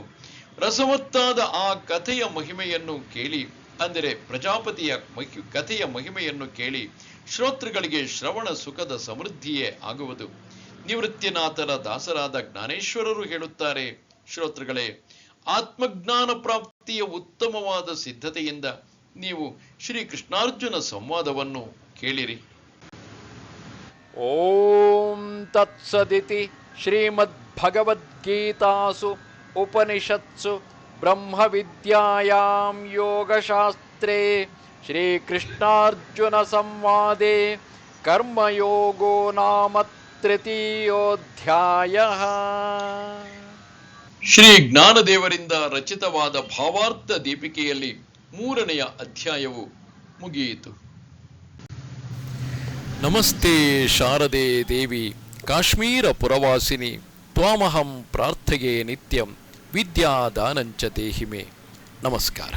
ರಸವತ್ತಾದ ಆ ಕಥೆಯ ಮಹಿಮೆಯನ್ನು ಕೇಳಿ, ಅಂದರೆ ಪ್ರಜಾಪತಿಯ ಕಥೆಯ ಮಹಿಮೆಯನ್ನು ಕೇಳಿ ಶ್ರೋತೃಗಳಿಗೆ ಶ್ರವಣ ಸುಖದ ಸಮೃದ್ಧಿಯೇ ಆಗುವುದು. ನಿವೃತ್ತಿನಾಥರ ದಾಸರಾದ ಜ್ಞಾನೇಶ್ವರರು ಹೇಳುತ್ತಾರೆ, ಶ್ರೋತೃಗಳೇ, ಆತ್ಮಜ್ಞಾನ ಪ್ರಾಪ್ತಿಯ ಉತ್ತಮವಾದ ಸಿದ್ಧತೆಯಿಂದ ನೀವು ಶ್ರೀಕೃಷ್ಣಾರ್ಜುನ ಸಂವಾದವನ್ನು ಕೇಳಿರಿ. ಓಂ ತತ್ಸದಿತಿ ಶ್ರೀಮದ್ಭಗವದ್ಗೀತಾಸು ಉಪನಿಷತ್ಸು ಬ್ರಹ್ಮವಿದ್ಯಾಯಾಂ ಯೋಗಶಾಸ್ತ್ರೇ ಶ್ರೀಕೃಷ್ಣಾರ್ಜುನ ಸಂವಾದೇ ಕರ್ಮಯೋಗೋ ನಾಮ ತೃತೀಯೋಧ್ಯಾಯಃ. ಶ್ರೀ ಜ್ಞಾನದೇವರಿಂದ ರಚಿತವಾದ ಭಾವಾರ್ಥ ದೀಪಿಕೆಯಲ್ಲಿ 3ನೆಯ ಅಧ್ಯಾಯವು ಮುಗಿಯಿತು. ನಮಸ್ತೆ ಶಾರದೆ ದೇವಿ ಕಾಶ್ಮೀರ ಪುರವಾಸಿನಿ ತ್ವಾಮಹಂ ಪ್ರಾರ್ಥೆಯೇ ನಿತ್ಯಂ ವಿದ್ಯಾದಾನಂಚ ದೇಹಿಮೆ. ನಮಸ್ಕಾರ.